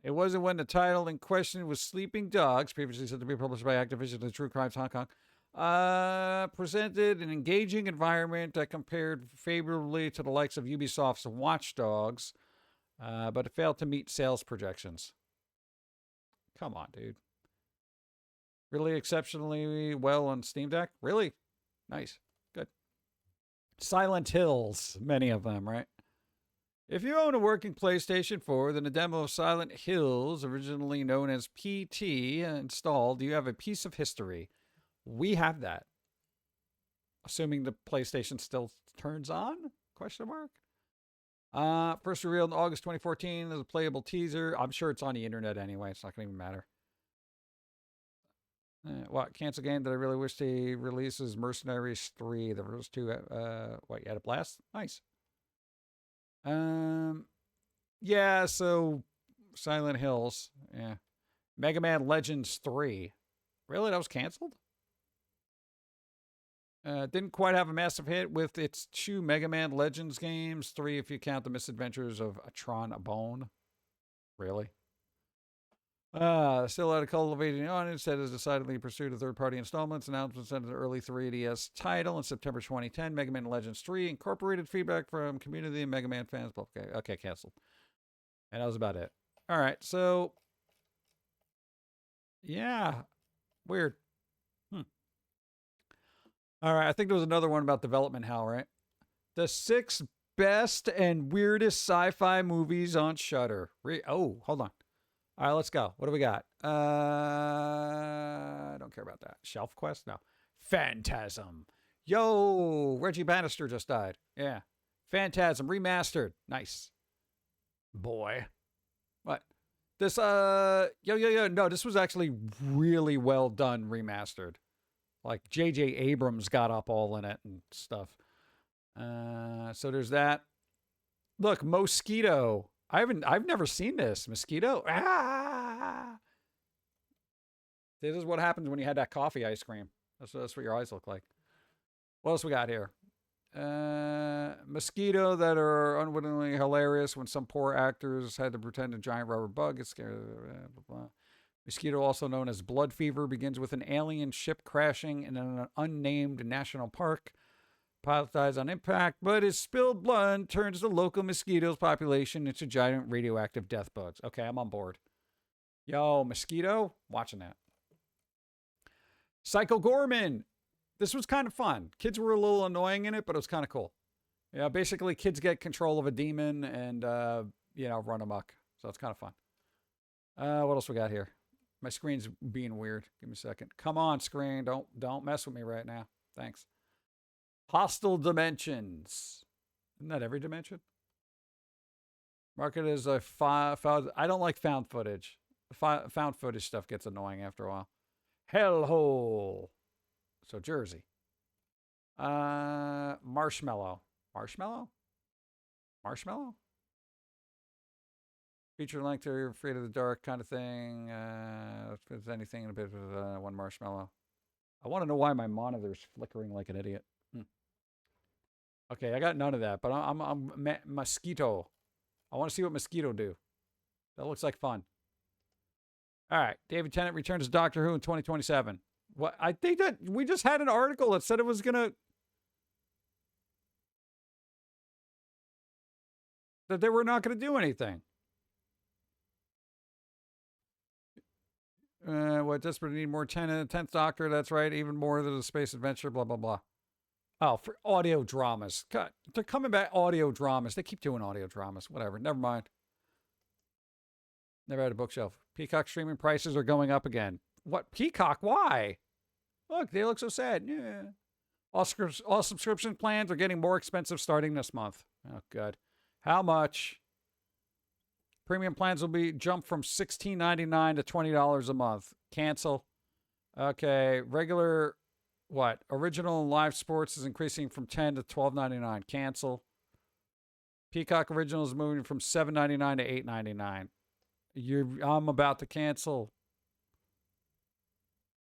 It wasn't when the title in question was Sleeping Dogs, previously said to be published by Activision and True Crimes Hong Kong, presented an engaging environment that compared favorably to the likes of Ubisoft's Watch Dogs, but it failed to meet sales projections. Come on, dude. Really exceptionally well on Steam Deck? Really? Nice. Good. Silent Hills. Many of them, right? If you own a working PlayStation 4, then a demo of Silent Hills, originally known as PT, installed, you have a piece of history. We have that. Assuming the PlayStation still turns on? Question mark. First revealed in August 2014 as a playable teaser. I'm sure it's on the internet anyway. It's not going to even matter. What cancel game that I really wish they release is Mercenaries 3. The first two. You had a blast? Nice. Yeah. So Silent Hills. Yeah. Mega Man Legends 3. Really? That was canceled? Didn't quite have a massive hit with its 2 Mega Man Legends games. 3 if you count the misadventures of Tron Bone. Really? Still out of cultivating the audience, that has decidedly pursued a third-party installments. Announcements of the early 3DS title in September 2010. Mega Man Legends 3 incorporated feedback from community and Mega Man fans. Okay, canceled. And that was about it. All right, so yeah, weird. All right, I think there was another one about development hell, right? The 6 best and weirdest sci-fi movies on Shudder. Oh, hold on. All right, let's go. What do we got? I don't care about that. Shelf Quest? No. Phantasm. Yo, Reggie Bannister just died. Yeah. Phantasm remastered. Nice. Boy. What? This, yo. No, this was actually really well done remastered. Like J.J. Abrams got up all in it and stuff. So there's that. Look, Mosquito. I've never seen this. Mosquito. Ah! This is what happens when you had that coffee ice cream. That's what your eyes look like. What else we got here? Mosquito that are unwittingly hilarious when some poor actors had to pretend a giant rubber bug. It's scary. Blah, blah. Mosquito, also known as blood fever, begins with an alien ship crashing in an unnamed national park. Pilot dies on impact, but his spilled blood turns the local mosquitoes population into giant radioactive death bugs. Okay, I'm on board. Yo, Mosquito, watching that. Psycho Gorman. This was kind of fun. Kids were a little annoying in it, but it was kind of cool. Yeah, basically kids get control of a demon and, run amok. So it's kind of fun. What else we got here? My screen's being weird. Give me a second. Come on, screen. Don't mess with me right now. Thanks. Hostile Dimensions. Isn't that every dimension? Market is a found. I don't like found footage. Found footage stuff gets annoying after a while. Hellhole. So Jersey. Marshmallow. Marshmallow? Marshmallow? Feature length to Afraid of the Dark kind of thing. If there's anything in a bit of one marshmallow. I want to know why my monitor's flickering like an idiot. Okay, I got none of that, but I'm Mosquito. I want to see what Mosquito do. That looks like fun. All right, David Tennant returns to Doctor Who in 2027. What? I think that we just had an article that said it was that they were not gonna do anything. What? Desperate need more 10th Doctor. That's right. Even more than a space adventure. Blah blah blah. Oh, for audio dramas. God, they're coming back. Audio dramas. They keep doing audio dramas. Whatever. Never mind. Never had a bookshelf. Peacock streaming prices are going up again. What? Peacock? Why? Look, they look so sad. Yeah. All subscription plans are getting more expensive starting this month. Oh, good. How much? Premium plans will be jumped from $16.99 to $20 a month. Cancel. Okay. Regular, what? Original and live sports is increasing from $10 to $12.99. Cancel. Peacock Original is moving from $7.99 to $8.99. I'm about to cancel.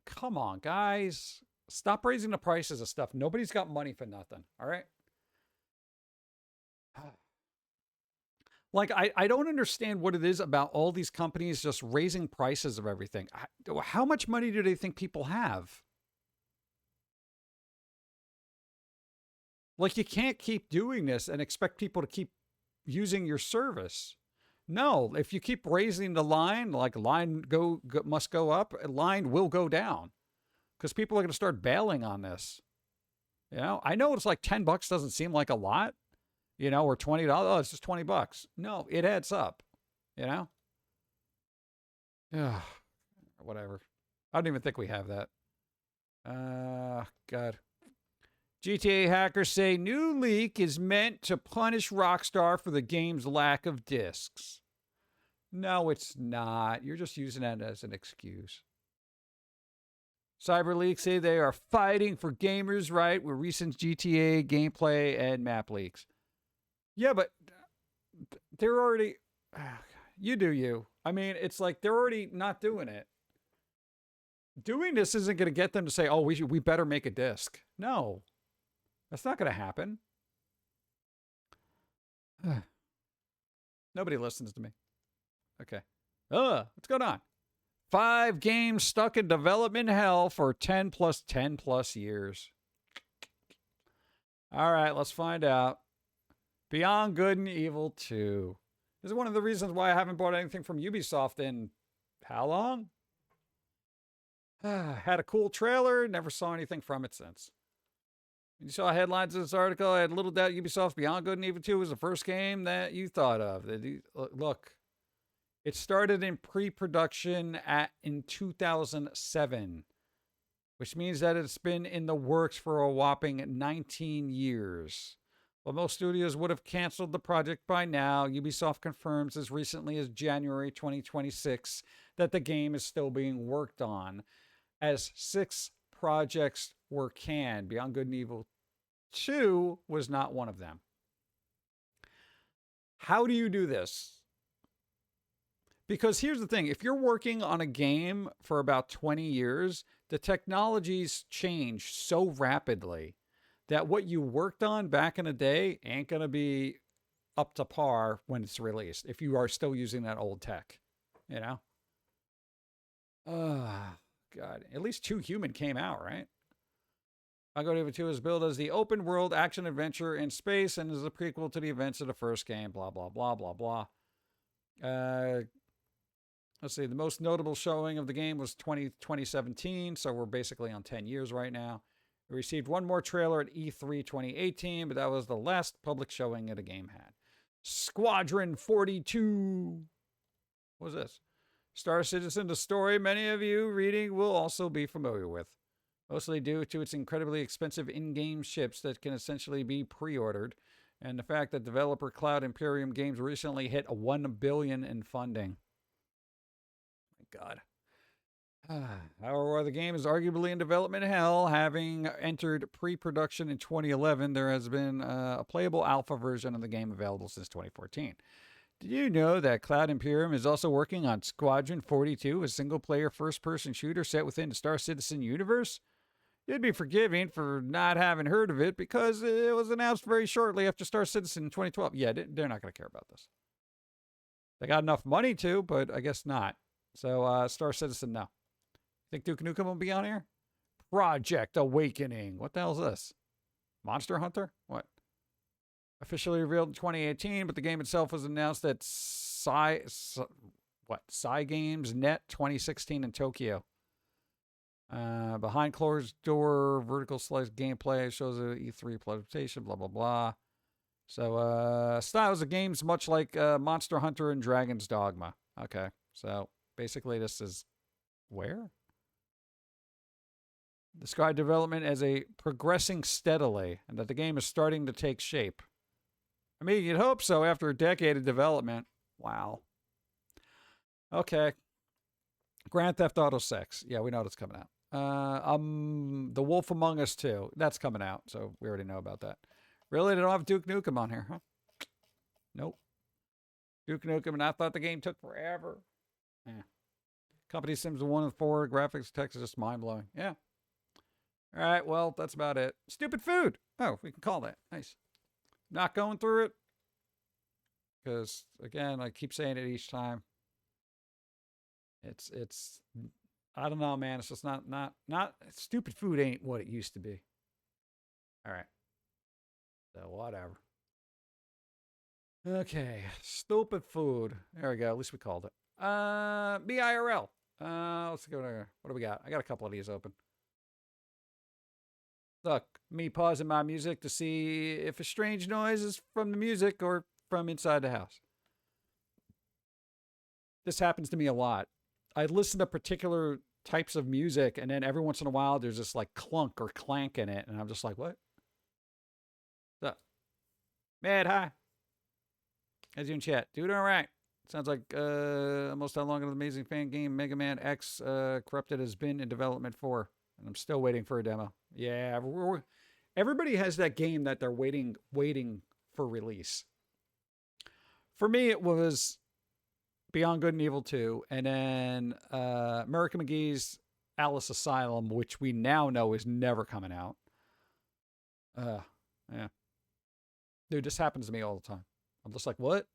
Come on, guys. Stop raising the prices of stuff. Nobody's got money for nothing. All right? Like, I don't understand what it is about all these companies just raising prices of everything. How much money do they think people have? Like, you can't keep doing this and expect people to keep using your service. No, if you keep raising the line, like line must go up, line will go down because people are going to start bailing on this. You know, I know it's like $10 doesn't seem like a lot, you know, or $20. Oh, it's just $20. No, it adds up, you know? Yeah, whatever. I don't even think we have that. God. GTA hackers say new leak is meant to punish Rockstar for the game's lack of discs. No, it's not. You're just using that as an excuse. CyberLeaks say they are fighting for gamers' right with recent GTA gameplay and map leaks. Yeah, but they're already... You do you. I mean, it's like they're already not doing it. Doing this isn't going to get them to say, oh, we better make a disc. No. That's not going to happen. Nobody listens to me. Okay. What's going on? 5 games stuck in development hell for 10 plus years. All right, let's find out. Beyond Good and Evil 2. This is one of the reasons why I haven't bought anything from Ubisoft in how long? Had a cool trailer, never saw anything from it since. You saw headlines of this article. I had little doubt Ubisoft Beyond Good and Evil 2 was the first game that you thought of. Look, it started in pre-production in 2007, which means that it's been in the works for a whopping 19 years. While most studios would have canceled the project by now, Ubisoft confirms as recently as January 2026 that the game is still being worked on, as 6 projects were canned. Beyond Good and Evil 2 was not one of them. How do you do this? Because here's the thing. If you're working on a game for about 20 years, the technologies change so rapidly that what you worked on back in the day ain't going to be up to par when it's released, if you are still using that old tech, you know? God. At least 2 Human came out, right? Beyond Good and Evil 2 is billed as the open world action adventure in space and is a prequel to the events of the first game, blah, blah, blah, blah, blah. Let's see, the most notable showing of the game was 2017, so we're basically on 10 years right now. We received one more trailer at E3 2018, but that was the last public showing that the game had. Squadron 42. What was this? Star Citizen, the story many of you reading will also be familiar with, mostly due to its incredibly expensive in-game ships that can essentially be pre-ordered, and the fact that developer Cloud Imperium Games recently hit $1 billion in funding. My God. However, the game is arguably in development hell, having entered pre-production in 2011. There has been a playable alpha version of the game available since 2014. Did you know that Cloud Imperium is also working on Squadron 42, a single-player first-person shooter set within the Star Citizen universe? You'd be forgiving for not having heard of it because it was announced very shortly after Star Citizen in 2012. Yeah, they're not going to care about this. They got enough money to, but I guess not. So, Star Citizen, no. Think Duke Nukem will be on here? Project Awakening. What the hell is this? Monster Hunter? What? Officially revealed in 2018, but the game itself was announced at Cygames Net 2016 in Tokyo. Behind closed door, vertical slice gameplay shows a E3 presentation, blah, blah, blah. So, styles of games much like Monster Hunter and Dragon's Dogma. Okay, so basically this is where? Described development as a progressing steadily and that the game is starting to take shape. I mean, you'd hope so after a decade of development. Wow. Okay. Grand Theft Auto 6. Yeah, we know that's coming out. The Wolf Among Us 2. That's coming out, so we already know about that. Really? They don't have Duke Nukem on here, huh? Nope. Duke Nukem, and I thought the game took forever. Yeah. Company Sims 1 and 4, graphics, text is just mind-blowing. Yeah. All right, well, that's about it. Stupid food. Oh, we can call that. Nice. Not going through it. Because, again, I keep saying it each time. It's, I don't know, man. It's just not, stupid food ain't what it used to be. All right. So, whatever. Okay. Stupid food. There we go. At least we called it. BIRL. Let's go there. What do we got? I got a couple of these open. Look, me pausing my music to see if a strange noise is from the music or from inside the house. This happens to me a lot. I listen to particular types of music, and then every once in a while, there's this like clunk or clank in it, and I'm just like, what? What's up? Mad, hi. How's you in chat? Doing all right. Sounds like almost how long an amazing fan game Mega Man X Corrupted has been in development for. And I'm still waiting for a demo. Yeah, everybody has that game that they're waiting for release. For me, it was Beyond Good and Evil 2, and then American McGee's Alice Asylum, which we now know is never coming out. Yeah. Dude, this happens to me all the time. I'm just like, what?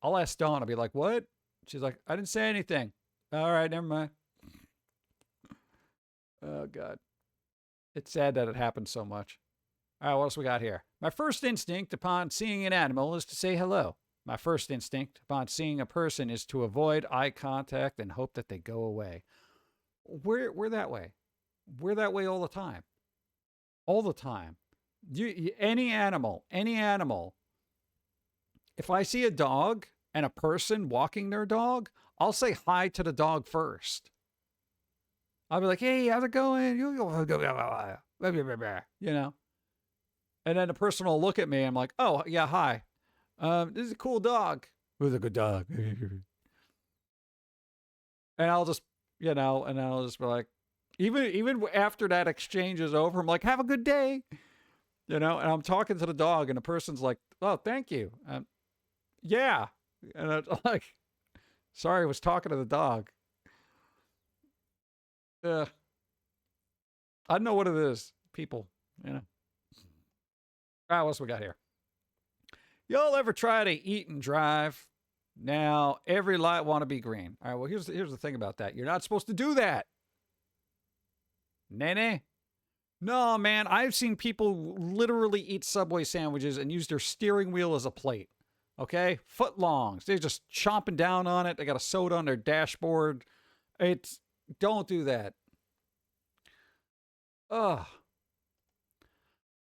I'll ask Dawn. I'll be like, what? She's like, I didn't say anything. All right, never mind. Oh, God. It's sad that it happens so much. All right, what else we got here? My first instinct upon seeing an animal is to say hello. My first instinct upon seeing a person is to avoid eye contact and hope that they go away. We're that way. We're that way all the time. All the time. Any animal. If I see a dog and a person walking their dog, I'll say hi to the dog first. I'll be like, hey, how's it going? You know? And then the person will look at me. I'm like, oh, yeah, hi. This is a cool dog. Who's a good dog? And I'll just, and I'll just be like, even after that exchange is over, I'm like, have a good day. And I'm talking to the dog and the person's like, oh, thank you. Yeah. And I'm like, sorry, I was talking to the dog. I don't know what it is. People, All right, what else we got here? Y'all ever try to eat and drive? Now, every light want to be green. All right, well, here's the thing about that. You're not supposed to do that. Nene? No, man, I've seen people literally eat Subway sandwiches and use their steering wheel as a plate. Okay? Foot longs. They're just chomping down on it. They got a soda on their dashboard. Don't do that. Ugh.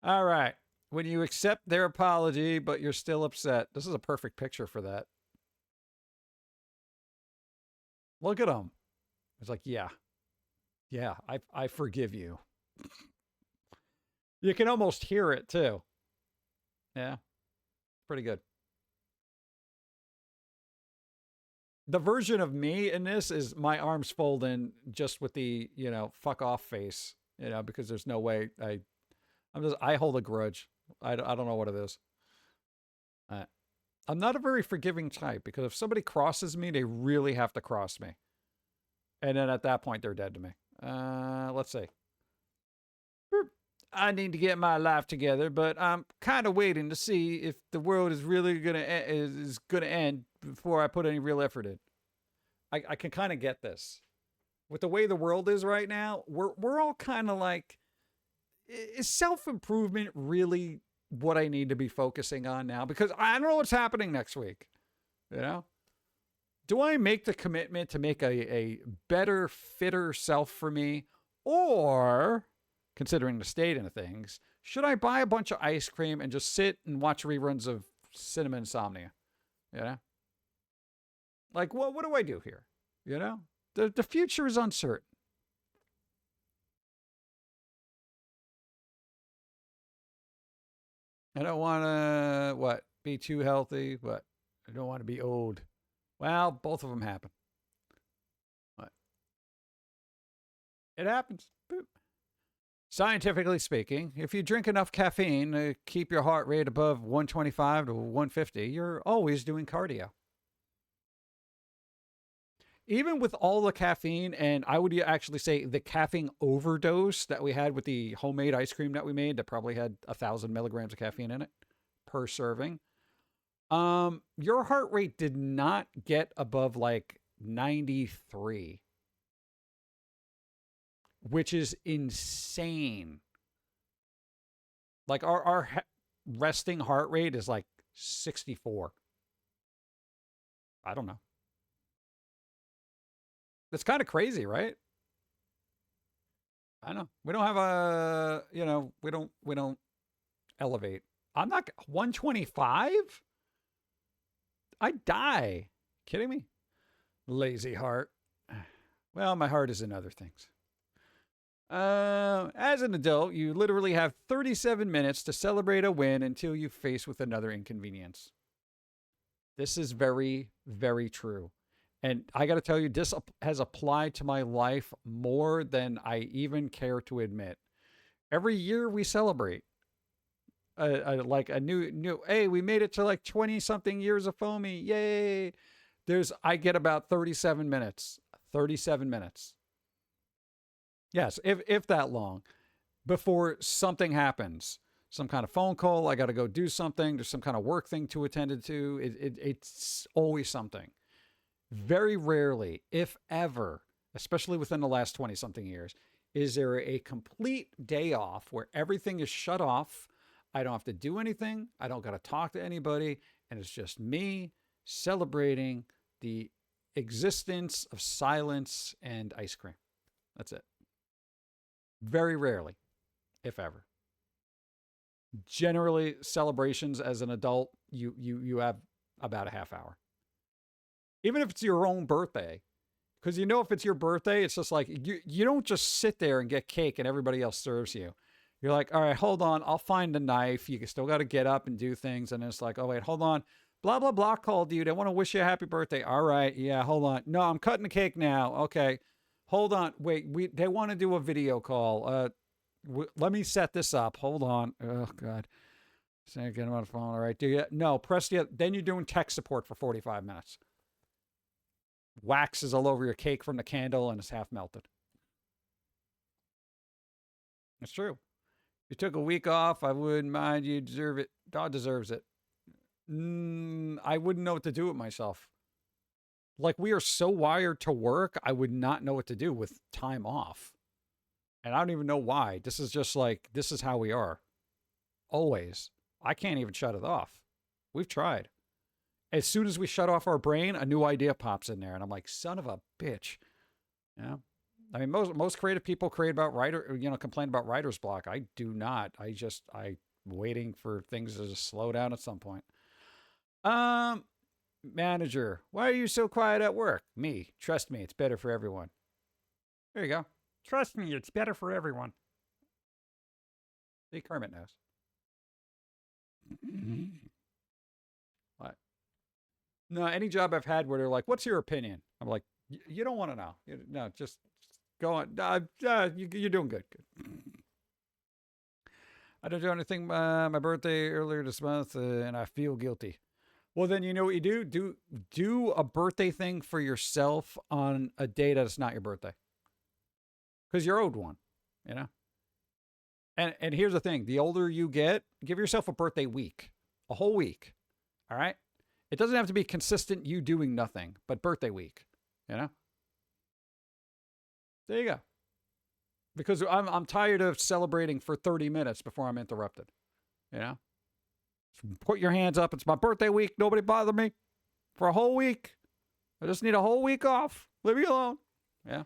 All right. When you accept their apology, but you're still upset. This is a perfect picture for that. Look at him. It's like, yeah, I forgive you. You can almost hear it too. Yeah, pretty good. The version of me in this is my arms folding just with the, fuck off face, because there's no way I hold a grudge. I don't know what it is. I'm not a very forgiving type because if somebody crosses me, they really have to cross me. And then at that point, they're dead to me. Let's see. I need to get my life together, but I'm kind of waiting to see if the world is really gonna end before I put any real effort in. I can kind of get this. With the way the world is right now, we're all kind of like, is self-improvement really what I need to be focusing on now? Because I don't know what's happening next week. Do I make the commitment to make a better, fitter self for me? Or, considering the state of things, should I buy a bunch of ice cream and just sit and watch reruns of Cinema Insomnia? Like, what do I do here? The future is uncertain. I don't want to, be too healthy, but I don't want to be old. Well, both of them happen. What? It happens. Boop. Scientifically speaking, if you drink enough caffeine to keep your heart rate above 125 to 150, you're always doing cardio. Even with all the caffeine, and I would actually say the caffeine overdose that we had with the homemade ice cream that we made that probably had 1,000 milligrams of caffeine in it per serving, your heart rate did not get above like 93, which is insane. Like our resting heart rate is like 64. I don't know. That's kind of crazy, right? I know. We don't have a, we don't elevate. I'm not 125. I'd die. Kidding me? Lazy heart. Well, my heart is in other things. As an adult, you literally have 37 minutes to celebrate a win until you face with another inconvenience. This is very, very true. And I got to tell you, this has applied to my life more than I even care to admit. Every year we celebrate. Like a new, hey, we made it to like 20 something years of Foamy. Yay. I get about 37 minutes. 37 minutes. Yes, if that long, before something happens. Some kind of phone call, I got to go do something. There's some kind of work thing to attend to. It's always something. Very rarely, if ever, especially within the last 20 something years, is there a complete day off where everything is shut off. I don't have to do anything. I don't got to talk to anybody. And it's just me celebrating the existence of silence and ice cream. That's it. Very rarely, if ever. Generally, celebrations as an adult, you have about a half hour. Even if it's your own birthday. Because you know if it's your birthday, it's just like, you don't just sit there and get cake and everybody else serves you. You're like, all right, hold on. I'll find a knife. You still got to get up and do things. And it's like, oh, wait, hold on. Blah, blah, blah called you. They want to wish you a happy birthday. All right. Yeah, hold on. No, I'm cutting the cake now. Okay. Hold on. Wait, they want to do a video call. Let me set this up. Hold on. Oh, God. Say get him on the phone. All right. Do you? No, press the. Then you're doing tech support for 45 minutes. Wax is all over your cake from the candle and it's half melted. It's true. If you took a week off, I wouldn't mind. You deserve it. God deserves it. I wouldn't know what to do with myself. Like, we are so wired to work, I would not know what to do with time off. And I don't even know why. This is just like, this is how we are. Always. I can't even shut it off. We've tried. As soon as we shut off our brain, a new idea pops in there. And I'm like, son of a bitch. Yeah. I mean, most creative people complain about writer's block. I do not. I'm waiting for things to just slow down at some point. Manager, why are you so quiet at work? Me. Trust me, it's better for everyone. There you go. Trust me, it's better for everyone. See, Kermit knows. What? No, any job I've had where they're like, what's your opinion? I'm like, you don't want to know. No, just go on. You're doing good. I didn't do anything my birthday earlier this month, and I feel guilty. Well, then you know what you do? Do a birthday thing for yourself on a day that's not your birthday. Because you're owed one, you know? And here's the thing. The older you get, give yourself a birthday week. A whole week. All right? It doesn't have to be consistent you doing nothing, but birthday week, you know? There you go. Because I'm tired of celebrating for 30 minutes before I'm interrupted, you know? Put your hands up. It's my birthday week. Nobody bother me for a whole week. I just need a whole week off. Leave me alone. Yeah.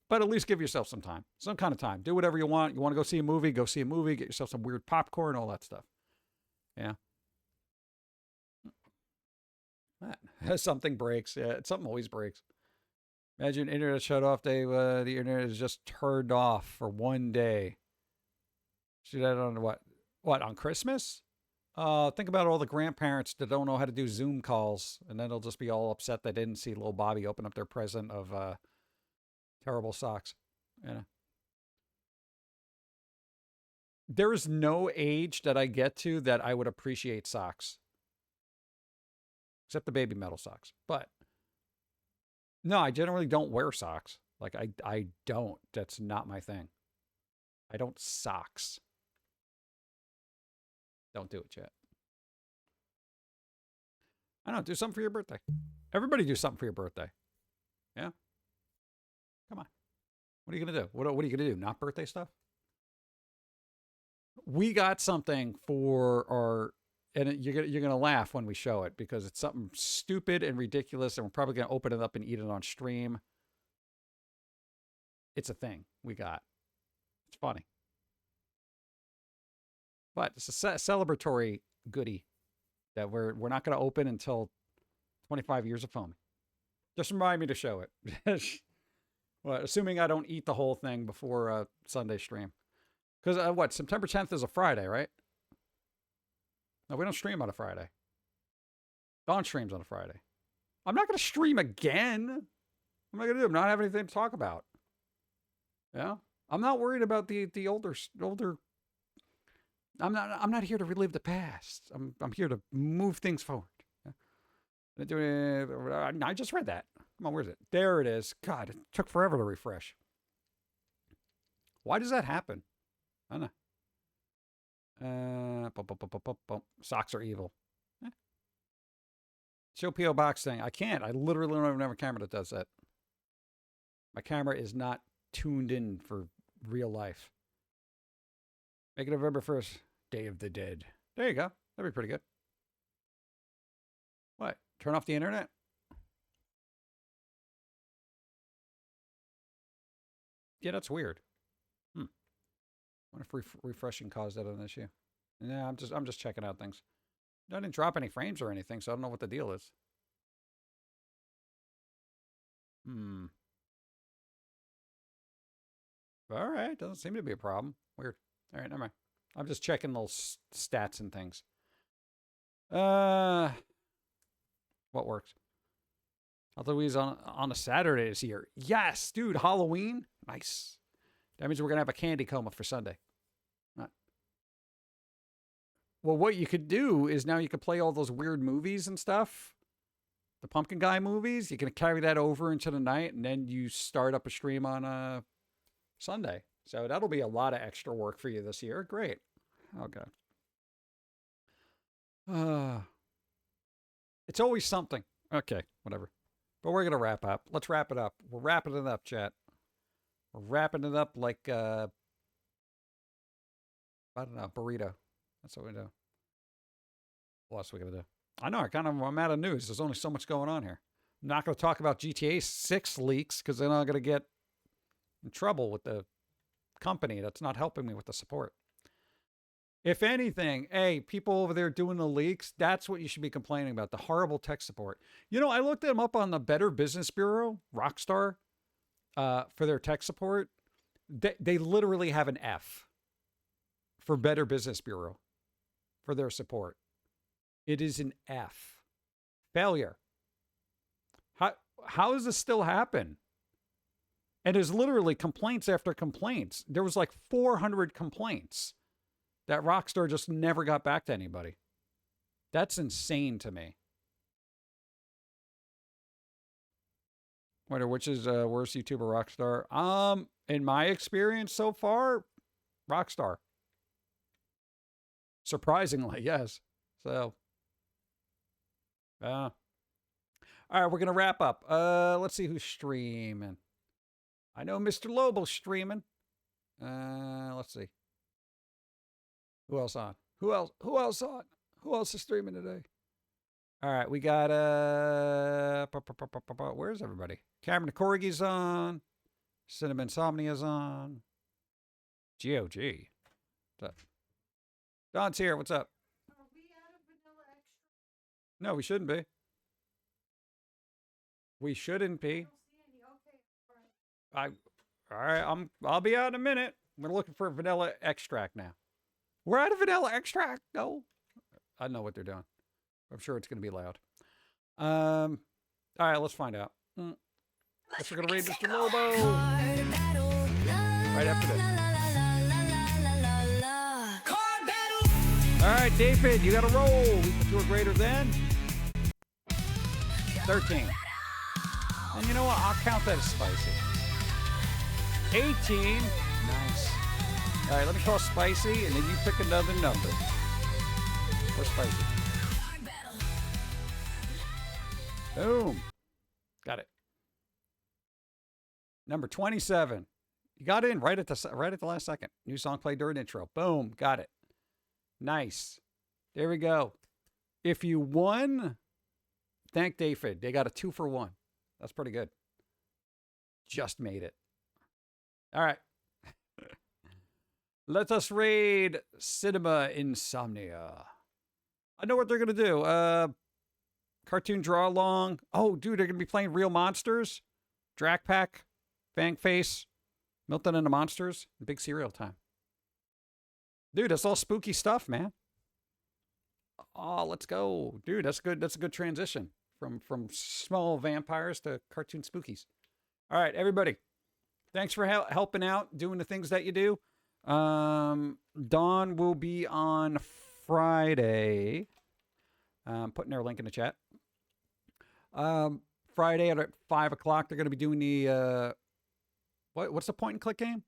But at least give yourself some time, some kind of time. Do whatever you want. You want to go see a movie, go see a movie. Get yourself some weird popcorn, all that stuff. Yeah. Something breaks. Yeah, something always breaks. Imagine internet shut off day. The internet is just turned off for one day. Should that on what? What, on Christmas? Think about all the grandparents that don't know how to do Zoom calls, and then they'll just be all upset they didn't see little Bobby open up their present of terrible socks. You know? There is no age that I get to that I would appreciate socks. Except the baby metal socks. But no, I generally don't wear socks. Like, I don't. That's not my thing. I don't socks. Don't do it yet. I don't know. Do something for your birthday. Everybody do something for your birthday. Yeah? Come on. What are you going to do? What are you going to do? Not birthday stuff? We got something for our... And you're going to laugh when we show it because it's something stupid and ridiculous, and we're probably going to open it up and eat it on stream. It's a thing we got. It's funny. But it's a celebratory goodie that we're not going to open until 25 years of Foamy. Just remind me to show it. Well, assuming I don't eat the whole thing before Sunday stream. Because September 10th is a Friday, right? No, we don't stream on a Friday. Dawn streams on a Friday. I'm not going to stream again. What am I going to do? I'm not having anything to talk about. Yeah? I'm not worried about the older... I'm not here to relive the past. I'm here to move things forward. Yeah? I just read that. Come on, where's it? There it is. God, it took forever to refresh. Why does that happen? I don't know. Socks are evil. Show P.O. Box thing. I can't. I literally don't even have a camera that does that. My camera is not tuned in for real life. Make it November 1st. Day of the Dead. There you go. That'd be pretty good. What? Turn off the internet? Yeah, that's weird. I wonder if refreshing caused that on issue. Yeah, I'm just checking out things. I didn't drop any frames or anything, so I don't know what the deal is. All right, doesn't seem to be a problem. Weird. All right, never mind. I'm just checking those stats and things. What works? Halloween's on a Saturday this year. Yes, dude, Halloween. Nice. That means we're gonna have a candy coma for Sunday. Not. Well, what you could do is now you could play all those weird movies and stuff. The Pum'Kin Guy movies. You can carry that over into the night, and then you start up a stream on Sunday. So that'll be a lot of extra work for you this year. Great. Okay. It's always something. Okay, whatever. But we're going to wrap up. Let's wrap it up. We're wrapping it up, chat. We're wrapping it up like, I don't know, burrito. That's what we do. What else are we going to do? I know, I'm out of news. There's only so much going on here. I'm not going to talk about GTA6 leaks because then I'm going to get in trouble with the company that's not helping me with the support. If anything, hey, people over there doing the leaks, that's what you should be complaining about, the horrible tech support. You know, I looked them up on the Better Business Bureau, Rockstar, for their tech support. They literally have an F for Better Business Bureau for their support. It is an F. Failure. How does this still happen? And there's literally complaints after complaints. There was like 400 complaints that Rockstar just never got back to anybody. That's insane to me. Wonder which is worst YouTuber, Rockstar? In my experience so far, Rockstar. Surprisingly, yes. So, all right, we're gonna wrap up. Let's see who's streaming. I know Mr. Lobo's streaming. Let's see. Who else on? Who else on? Who else is streaming today? All right, we got where's everybody? Cameron Corrigi's on. Cinnamon Insomnia's on. GOG. What's up? Don's here. What's up? Are we out of vanilla extra? No, we shouldn't be. We shouldn't be. I don't see any. Okay, all right. All right, I'll be out in a minute. We're looking for vanilla extract now. We're out of vanilla extract. No. I know what they're doing. I'm sure it's going to be loud. All right, let's find out. Guess we're going to read Mr. Lobo. Right after this. All right, David, you got to roll. Equal to or greater than 13. And you know what? I'll count that as spicy. 18. Nice. All right, let me call spicy, and then you pick another number. Or spicy. Boom. Got it. Number 27. You got in right at the last second. New song played during intro. Boom. Got it. Nice. There we go. If you won, thank David. They got a 2 for 1. That's pretty good. Just made it. All right. Let us raid Cinema Insomnia. I know what they're going to do. Cartoon draw along. Oh, dude, they're going to be playing Real Monsters. Drac Pack. Fang Face. Milton and the Monsters. Big cereal time. Dude, that's all spooky stuff, man. Oh, let's go. Dude, that's good. That's a good transition from small vampires to cartoon spookies. All right, everybody. Thanks for helping out, doing the things that you do. Dawn will be on Friday. Putting their link in the chat. Friday at 5 o'clock, they're going to be doing the, what's the point and click game?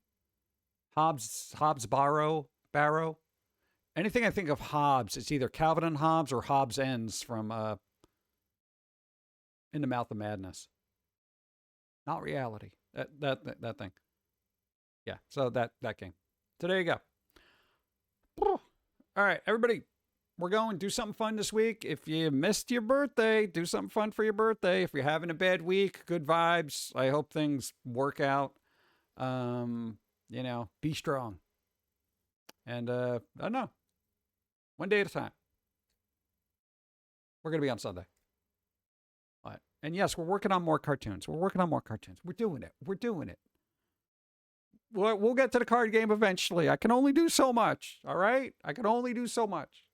Hobbs Barrow. Anything I think of Hobbs, it's either Calvin and Hobbes or Hobbs Ends from In the Mouth of Madness. Not reality. That thing. Yeah, so that game. So there you go. All right, everybody, we're going. Do something fun this week. If you missed your birthday, do something fun for your birthday. If you're having a bad week, good vibes. I hope things work out. You know, be strong. And I don't know. One day at a time. We're going to be on Sunday. All right. And yes, we're working on more cartoons. We're doing it. We'll get to the card game eventually. I can only do so much. All right? I can only do so much.